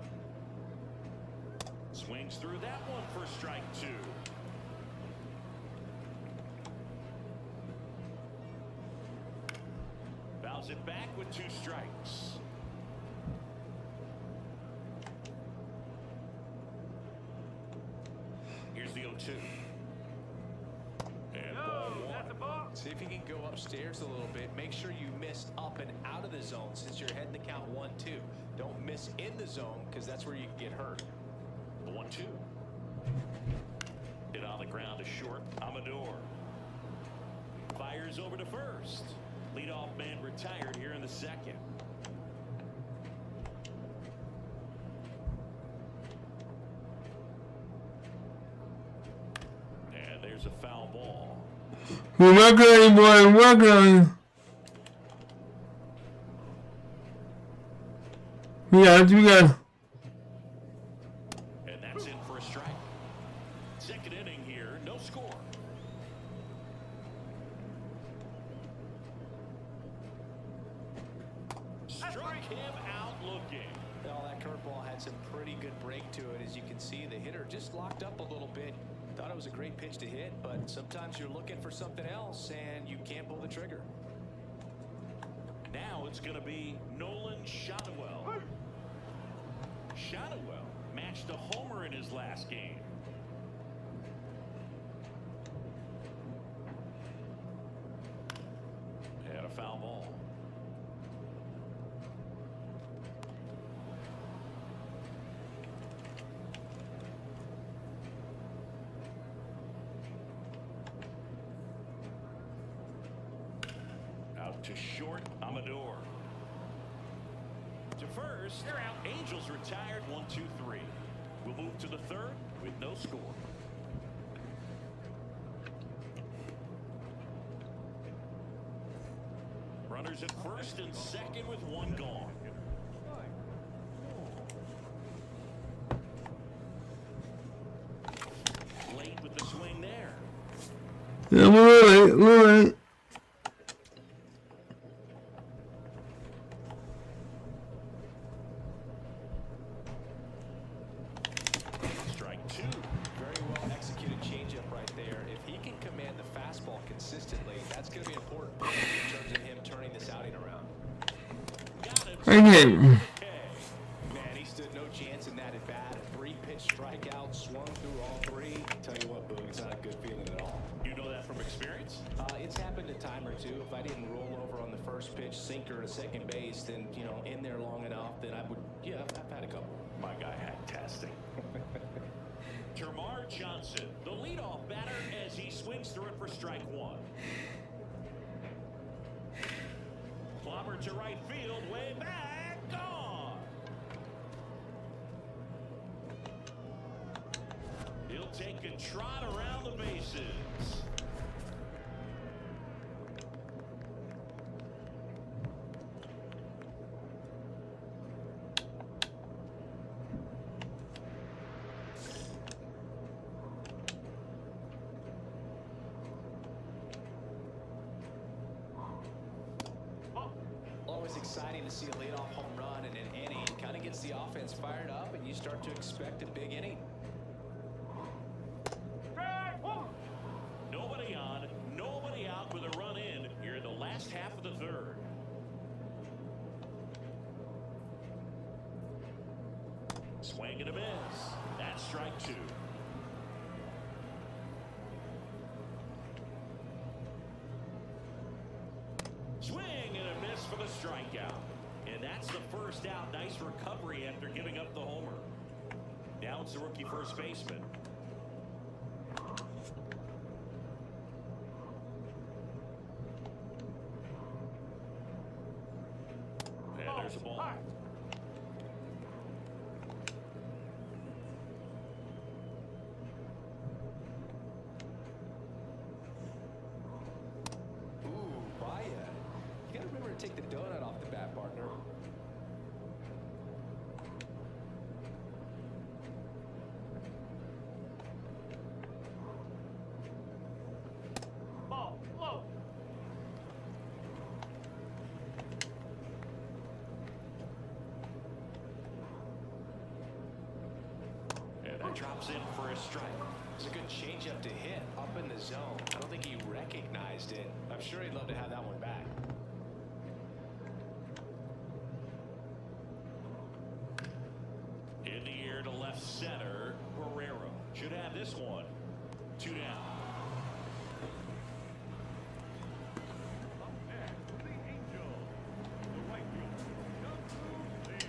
Swings through that one for strike two. Fouls it back with two strikes. Here's the 0-2. And ball one. See if you can go upstairs a little bit. Make sure you miss up and out of the zone since you're heading the count 1-2. Don't miss in the zone because that's where you can get hurt. The 1-2. Hit on the ground to short. Amador fires over to first. Leadoff man retired here in the second. And there's a foul ball. We're working on it, boy. We're working on it. We got it. And that's in for a strike. Second inning here, no score. Struck him out looking. Well, that curveball had some pretty good break to it. As you can see, the hitter just locked up a little bit. Thought it was a great pitch to hit, but sometimes you're looking for something else and you can't pull the trigger. Now it's going to be Nolan Shotwell. Shotwell matched a homer in his last game. And a foul ball. Out to short, Amador. To first, they're out. Angels retired, 1-2-3. We'll move to the third with no score. Runners at first and second with one gone. Late with the swing there. Yeah, we're right. Strike two. Very well executed changeup right there. If he can command the fastball consistently, that's going to be important in terms of him turning this outing around. Got it. Okay. Man, he stood no chance in that at bat. A 3-pitch strikeout, swung through all three. Tell you what, Boog, it's not a good feeling at all. You know that from experience? It's happened a time or two. If I didn't roll over on the first pitch, sinker to second base, then, you know, in there long enough, then I would, yeah, I've had a couple. My guy had testing. Termarr Johnson, the leadoff batter, as he swings through it for strike one. Clobber to right field, way back, gone. He'll take a trot around the bases. Always exciting to see a leadoff home run in an inning. Kind of gets the offense fired up, and you start to expect a big inning. Nobody on, nobody out with a run in here in the last half of the third. Swing and a miss. That's strike two. Swing and a miss for the strikeout. And that's the first out. Nice recovery after giving up the homer. Now it's the rookie first baseman. And there's a ball. Ooh, Baez. You got to remember to take the donut off the bat, partner. Ball, low. And that drops in for a strike. It's a good changeup to hit up in the zone. I don't think he recognized it. I'm sure he'd love to have that one back. In the air to left center, Guerrero should have this one. 2 down. Up next for the Angels, the right fielder, Younghoon Lee.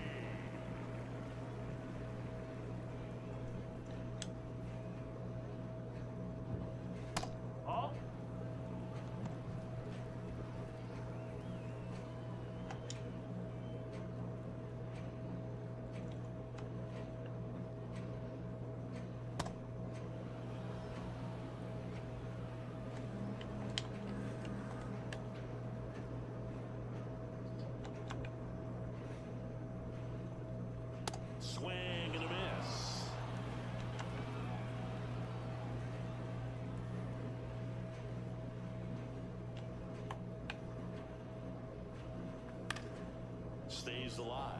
stays alive.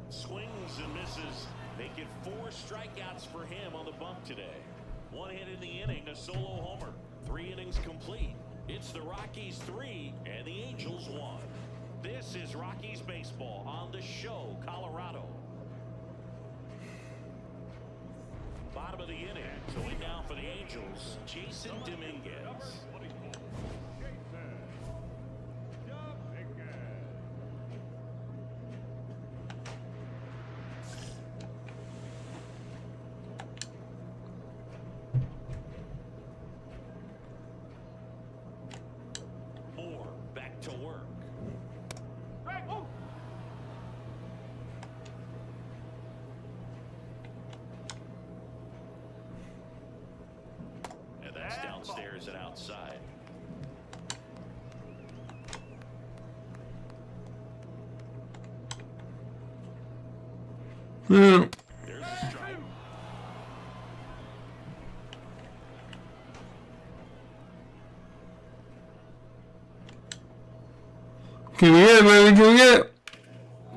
Swings and misses. Make it 4 strikeouts for him on the bump today. 1 hit in the inning, a solo homer. 3 innings complete. It's the Rockies 3 and the Angels 1. This is Rockies baseball on the show, Colorado. Bottom of the inning, going down for the Angels, Jason Dominguez. Moore back to work. And that's downstairs and outside. Yeah. There's a strike. Can we get it, baby? Can we get it?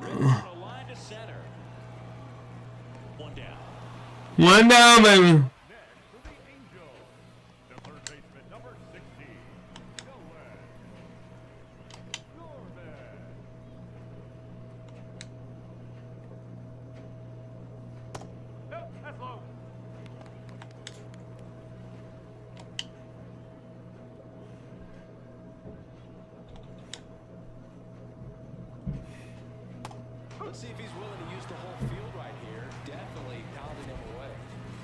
On a line to center. 1 down. 1 down, baby. Next for the Angels, the third baseman, number 60, Nolan Gorman. Nope, that's low. Let's see if he's willing to use the whole field right here. Definitely pounding him away.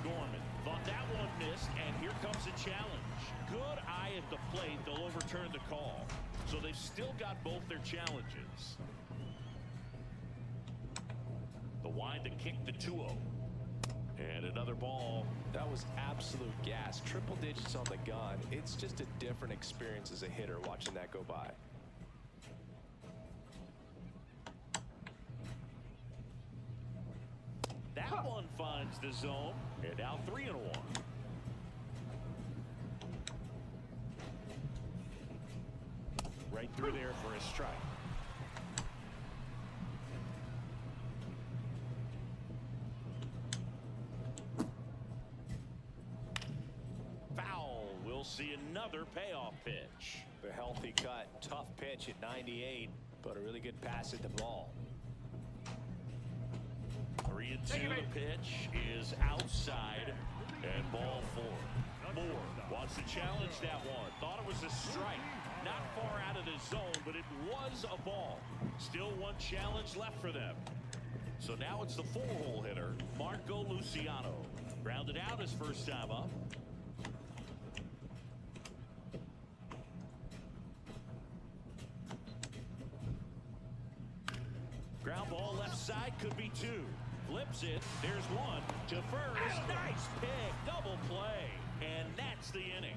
Gorman thought that one missed, and here comes a challenge. Good eye at the plate. They'll overturn the call. So they've still got both their challenges. The wind to kick the 2-0. And another ball. That was absolute gas. Triple digits on the gun. It's just a different experience as a hitter watching that go by. That one finds the zone. And now 3-1. Right through there for a strike. Foul. We'll see another payoff pitch. The healthy cut. Tough pitch at 98, but a really good pass at the ball. 3-2. The pitch is outside and ball 4. Moore wants to challenge that one. Thought it was a strike. Not far out of the zone, but it was a ball. Still one challenge left for them. So now it's the 4-hole hitter, Marco Luciano. Grounded out his first time up. Ground ball left side, could be 2. Flips it. There's 1 to first. Nice pick. Double play. And that's the inning.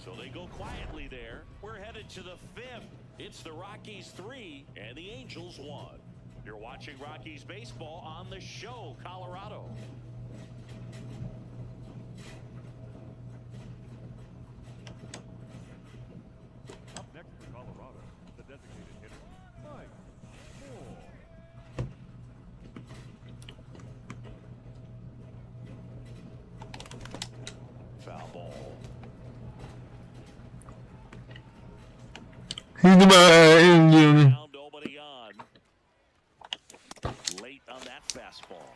So they go quietly there. We're headed to the 5th. It's the Rockies 3 and the Angels 1. You're watching Rockies baseball on the show, Colorado. Up next for Colorado, the designated hitter, Mike Moore. Foul ball. He's about Indian. Now nobody on. Late on that fastball.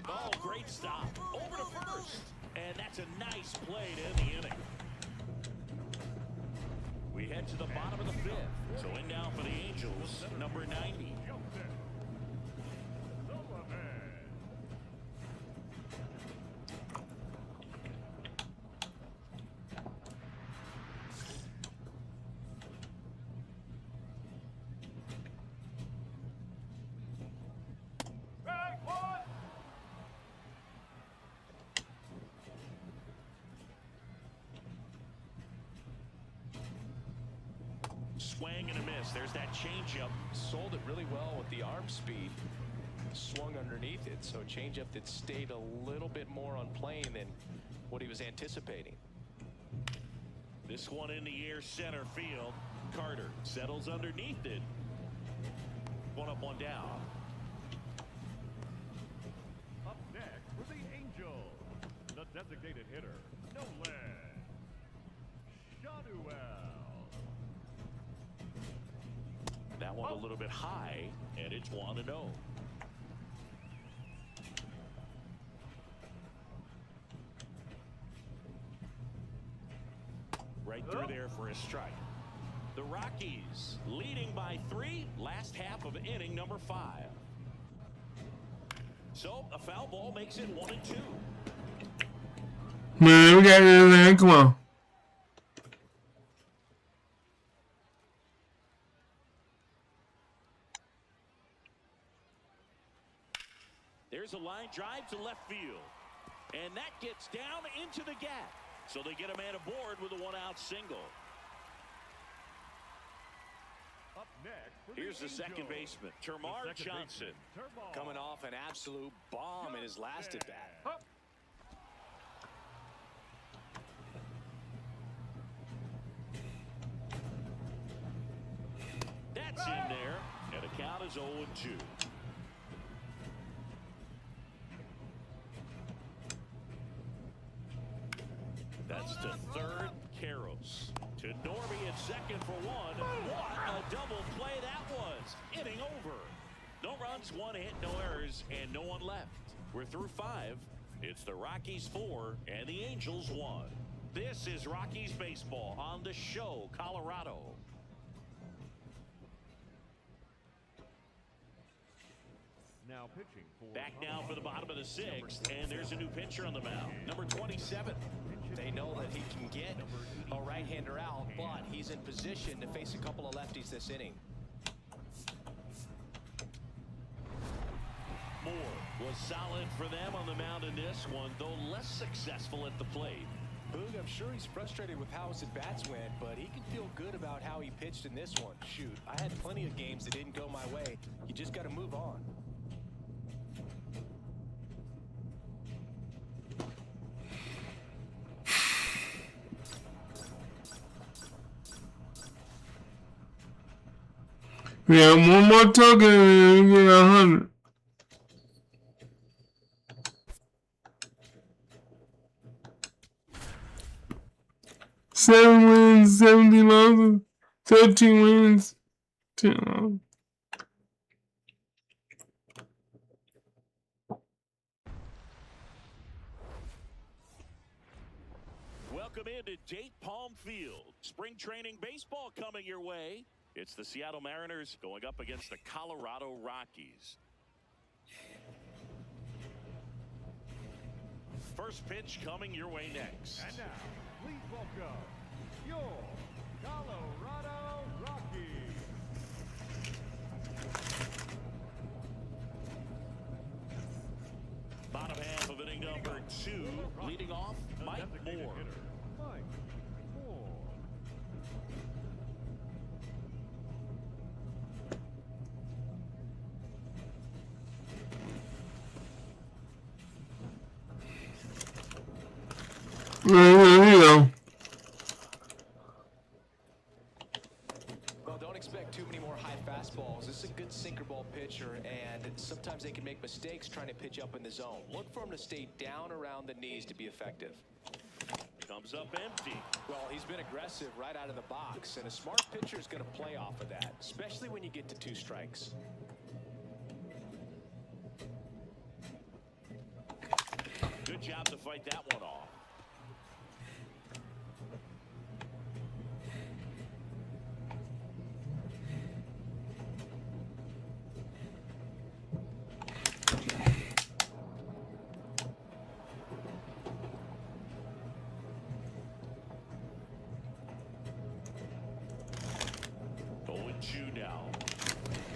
Oh, great stop. Over to first. And that's a nice play to end the inning. We head to the bottom of the 5th. So in now for the Angels, number 90. Joseph Sullivan. Strike 1. swing and a miss. There's that changeup. Sold it really well with the arm speed. Swung underneath it, so changeup that stayed a little bit more on plane than what he was anticipating. This one in the air center field. Carter settles underneath it. One up, one down. Up next for the Angels, the designated hitter, Nolan Shadwell. That one a little bit high, and it's 1-0. Right through there for a strike. The Rockies leading by 3, last half of inning number 5. So a foul ball makes it 1-2. Man, we got it in there. Come on. There's a line drive to left field. And that gets down into the gap. So they get a man aboard with a 1-out single. Up next for Here's the Angels, second baseman, Termarr the second Johnson. baseman, Termarr Coming off an absolute bomb in his last at bat. Up. That's in there, and the count is 0-2. That's to third, Karros. To Norby at second for one. What a double play that was. Inning over. No runs, 1 hit, no errors, and no one left. We're through 5. It's the Rockies 4 and the Angels 1. This is Rockies baseball on the show, Colorado. Now pitching for Back now for the bottom of the 6th, and there's a new pitcher on the mound. Number 27. They know that he can get a right-hander out, but he's in position to face a couple of lefties this inning. Moore was solid for them on the mound in this one, though less successful at the plate. Boog, I'm sure he's frustrated with how his at-bats went, but he can feel good about how he pitched in this one. Shoot, I had plenty of games that didn't go my way. You just got to move on. We have one more token and we get 100. Seven wins, 70 losses, 13 wins, 10 losses. Welcome into Date Palm Field. Spring training baseball coming your way. It's the Seattle Mariners going up against the Colorado Rockies. First pitch coming your way next. And now, please welcome your Colorado Rockies. Bottom half of inning number 2, leading off The Mike designated Moore. hitter, Mike Moore. There you go. Well, don't expect too many more high fastballs. This is a good sinker ball pitcher, and sometimes they can make mistakes trying to pitch up in the zone. Look for him to stay down around the knees to be effective. Comes up empty. Well, he's been aggressive right out of the box, and a smart pitcher is going to play off of that, especially when you get to 2 strikes. Good job to fight that one off. Going 2 now.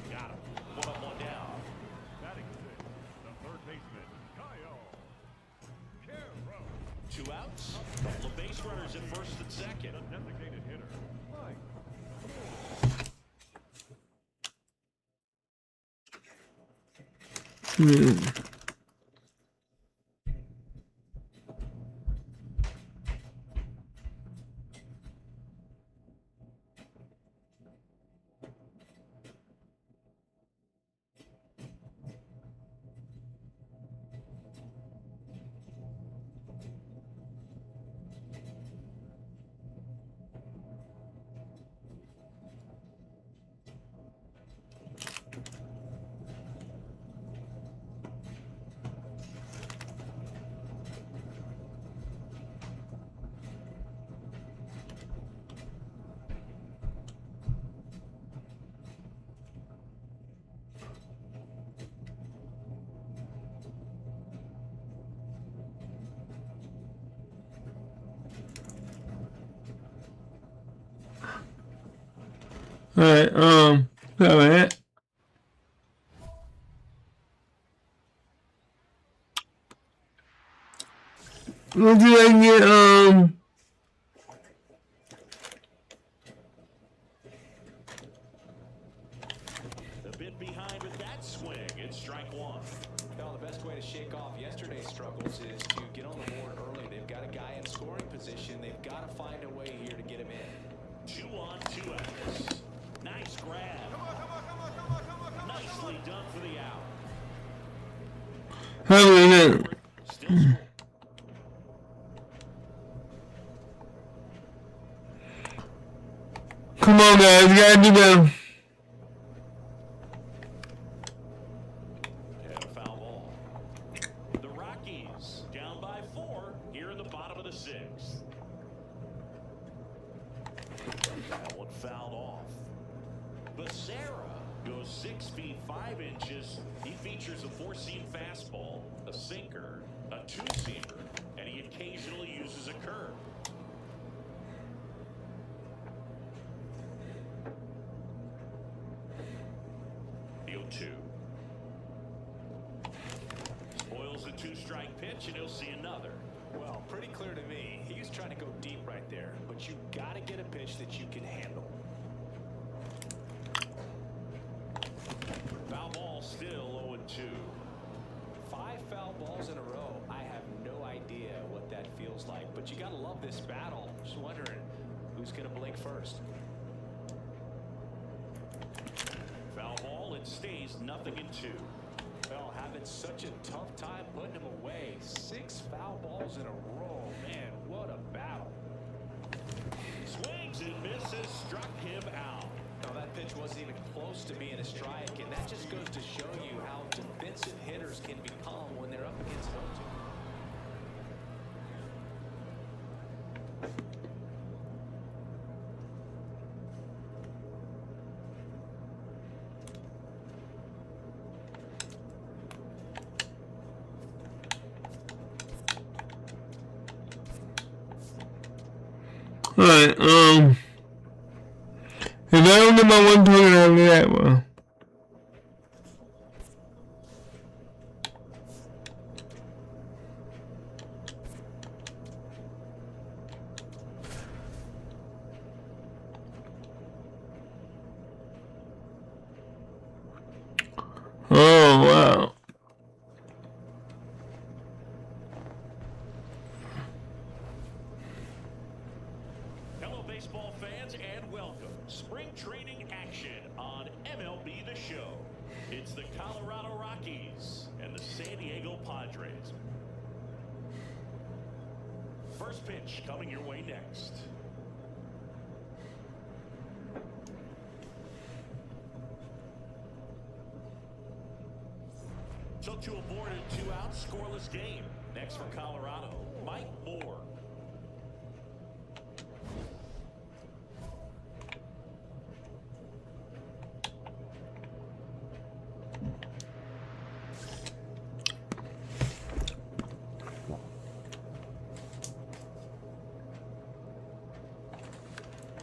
Got him. 1 up, 1 down. Batting 6, the third baseman, Kyle Karros. 2 outs. Couple of base runners at first and second. The designated hitter, Mike Moore. Alright, alright. Let's see if I can get, A bit behind with that swing. It's strike one. Well, the best way to shake off yesterday's struggles is to get on the board early. They've got a guy in scoring position. They've got to find a way here to get him in. 2 on, 2 outs. Nice grab. Nicely done for the out. how do we know? Still scoring. Come on, guys, gotta do better. And a foul ball. The Rockies down by 4 here in the bottom of the 6th. That one fouled off. Becerra goes 6 feet 5 inches. He features a 4-seam fastball, a sinker, a 2-seamer, and he occasionally uses a curve. The 0-2. Spoils the 2-strike pitch, and he'll see another. Well, pretty clear to me. He was trying to go deep right there, but you got to get a pitch that you can handle. Foul ball still 0-2. 5 foul balls in a row. I have no idea what that feels like, but you got to love this battle. Just wondering who's going to blink first. Foul ball, it stays 0-2. Well, having such a tough time putting him away. 6 foul balls in a row. Man, what a battle. Swings and misses, struck him out. Now, that pitch wasn't even close to being a strike, and that just goes to show you how defensive hitters can become when they're up against 0-2. Alright, if I don't get my 1 target after that, well. Oh, wow. Hello, baseball fans, and welcome. Spring training action on MLB The Show. It's the Colorado Rockies and the San Diego Padres. First pitch coming your way next. So to avoid a 2-out scoreless game. Next for Colorado, Mike Moore.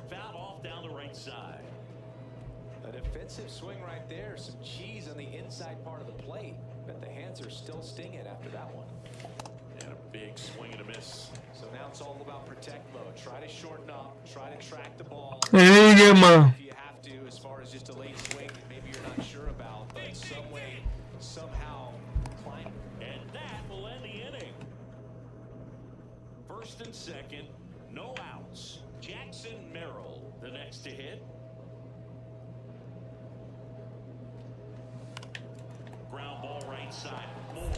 Fouled off down the right side. A defensive swing right there. Some cheese on the inside part of the plate. Bet the hands are still stinging after that one. And a big swing and a miss. So now it's all about protect mode. Try to shorten up. Try to track the ball. There you go, ma. If you have to, as far as just a late swing, maybe you're not sure about, but some way, somehow, outside. Moore.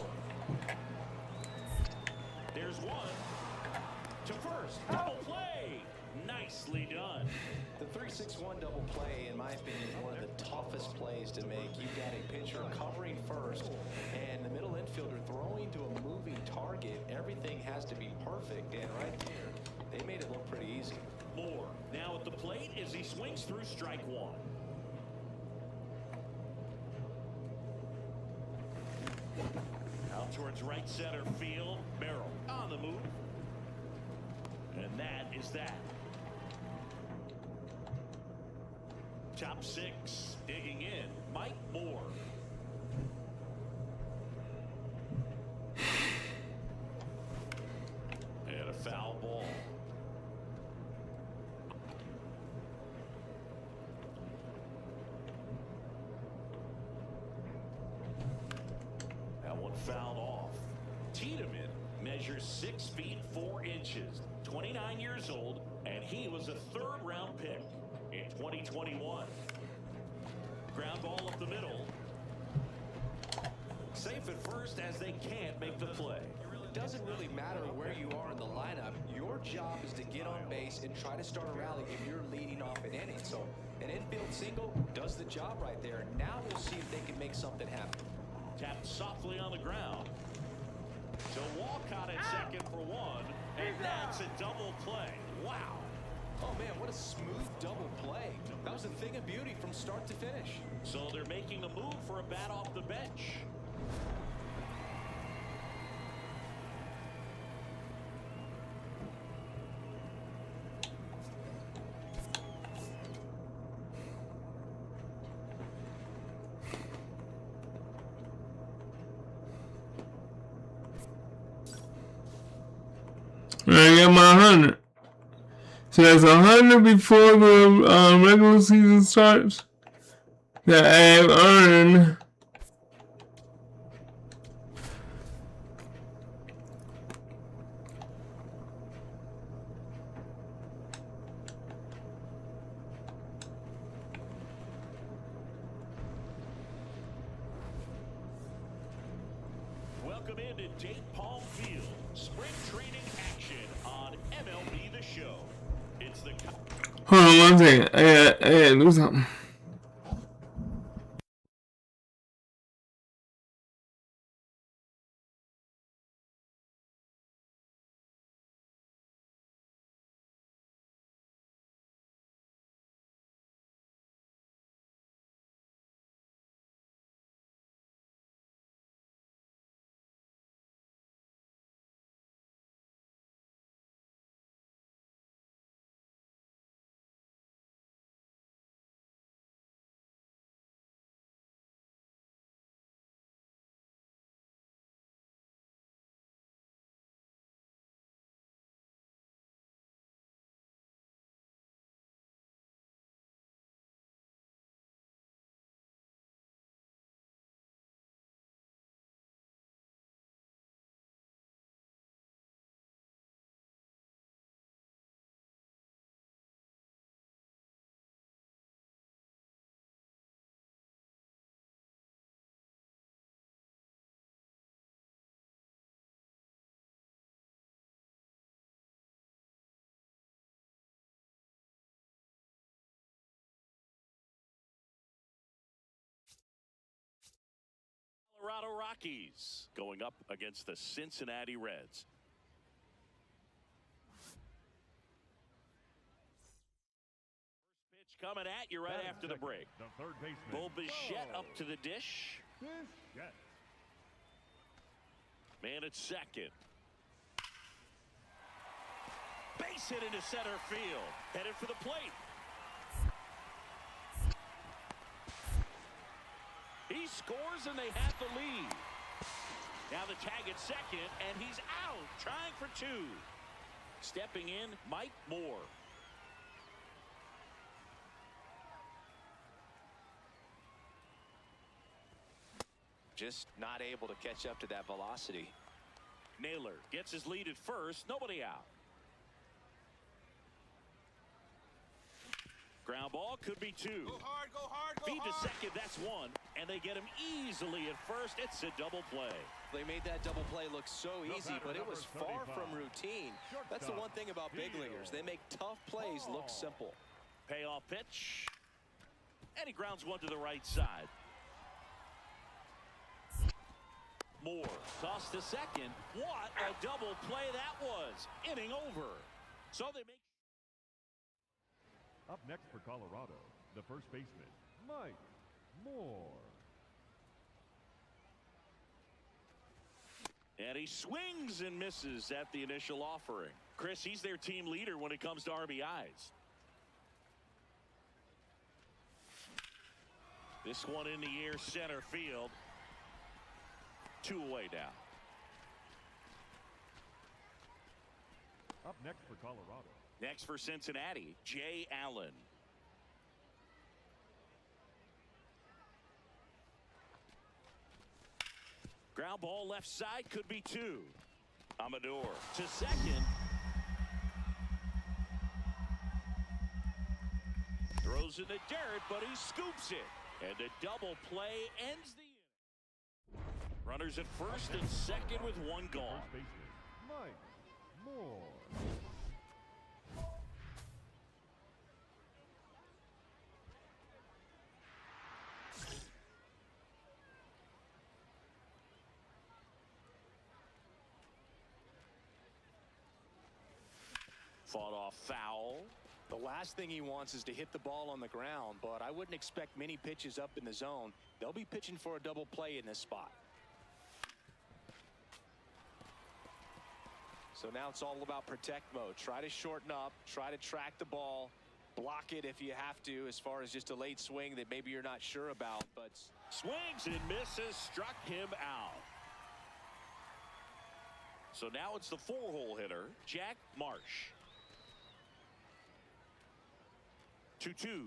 There's one. To first. Double play. Nicely done. The 3-6-1 double play, in my opinion, is one of the toughest plays to make. You've got a pitcher covering first, and the middle infielder throwing to a moving target. Everything has to be perfect, and right there, they made it look pretty easy. Moore now at the plate as he swings through strike one. Out towards right center field. Merrill on the move. And that is that. Top six, digging in, Mike Moore. And a foul ball. That one fouled off. Tiedemann measures 6 feet 4 inches, 29 years old, and he was a third-round pick in 2021. Ground ball up the middle. Safe at first as they can't make the play. It doesn't really matter where you are in the lineup. Your job is to get on base and try to start a rally if you're leading off an inning. So an infield single does the job right there. Now we'll see if they can make something happen. Tapped softly on the ground. So Walcott at second for one, and that's a double play. Wow. Oh man, what a smooth double play. That was a thing of beauty from start to finish. So they're making a move for a bat off the bench. I get my 100. So that's 100 before the regular season starts that I have earned. Welcome into Dayton Palm Field. Spring training action on MLB The Show. It's the... Hold on one second. I gotta do something. Colorado Rockies going up against the Cincinnati Reds. First pitch coming at you right after the break. The third baseman. Bo Bichette up to the dish. Yes. Man at second. Base hit into center field. Headed for the plate. He scores and they have the lead. Now the tag at second, and he's out, trying for two. Stepping in, Mike Moore. Just not able to catch up to that velocity. Naylor gets his lead at first, nobody out. Ground ball could be 2. Go hard, go hard, go Feed to hard. second, that's 1. And they get him easily at first. It's a double play. They made that double play look so The easy, batter, but it number was far 35. from routine. That's the one thing about big leaguers. They make tough plays look simple. Payoff pitch. And he grounds one to the right side. Moore tossed to second. What a double play that was. Inning over. So they make. Up next for Colorado, the first baseman, Mike Moore. And he swings and misses at the initial offering. Chris, he's their team leader when it comes to RBIs. This one in the air, center field. 2 away now. Up next for Colorado, Next for Cincinnati, Jay Allen. Ground ball left side, could be 2. Amador to second. Throws in the dirt, but he scoops it. And a double play ends the inning. Runners at first and second with 1 gone. first baseman, Mike Moore. Fought off foul. The last thing he wants is to hit the ball on the ground, but I wouldn't expect many pitches up in the zone. They'll be pitching for a double play in this spot. So now it's all about protect mode. Try to shorten up, try to track the ball, block it if you have to, as far as just a late swing that maybe you're not sure about, but Swings and misses, struck him out. So now it's the 4-hole hitter, Jack Marsh. 2-2.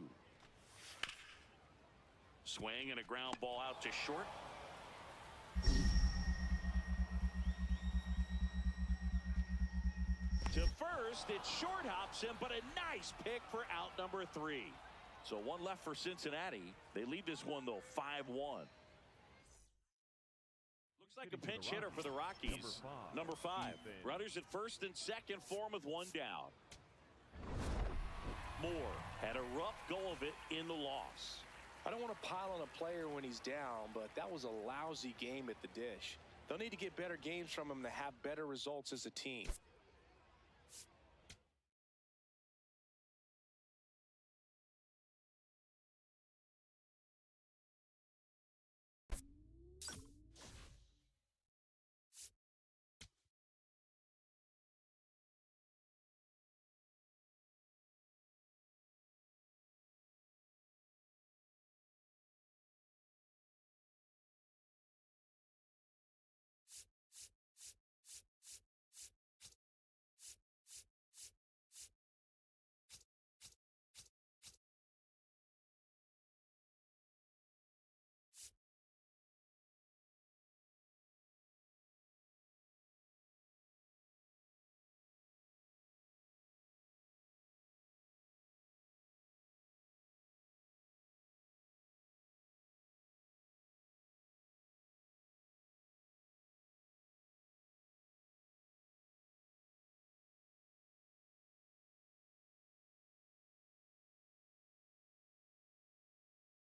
Swing and a ground ball out to short. To first, it short hops him, but a nice pick for out number 3. So 1 left for Cincinnati. They lead this one, though, 5-1. Looks like a pinch hitter for the Rockies. Number 5. Runners at first and second for him with 1 down. Moore had a rough go of it in the loss. I don't want to pile on a player when he's down, but that was a lousy game at the dish. They'll need to get better games from him to have better results as a team.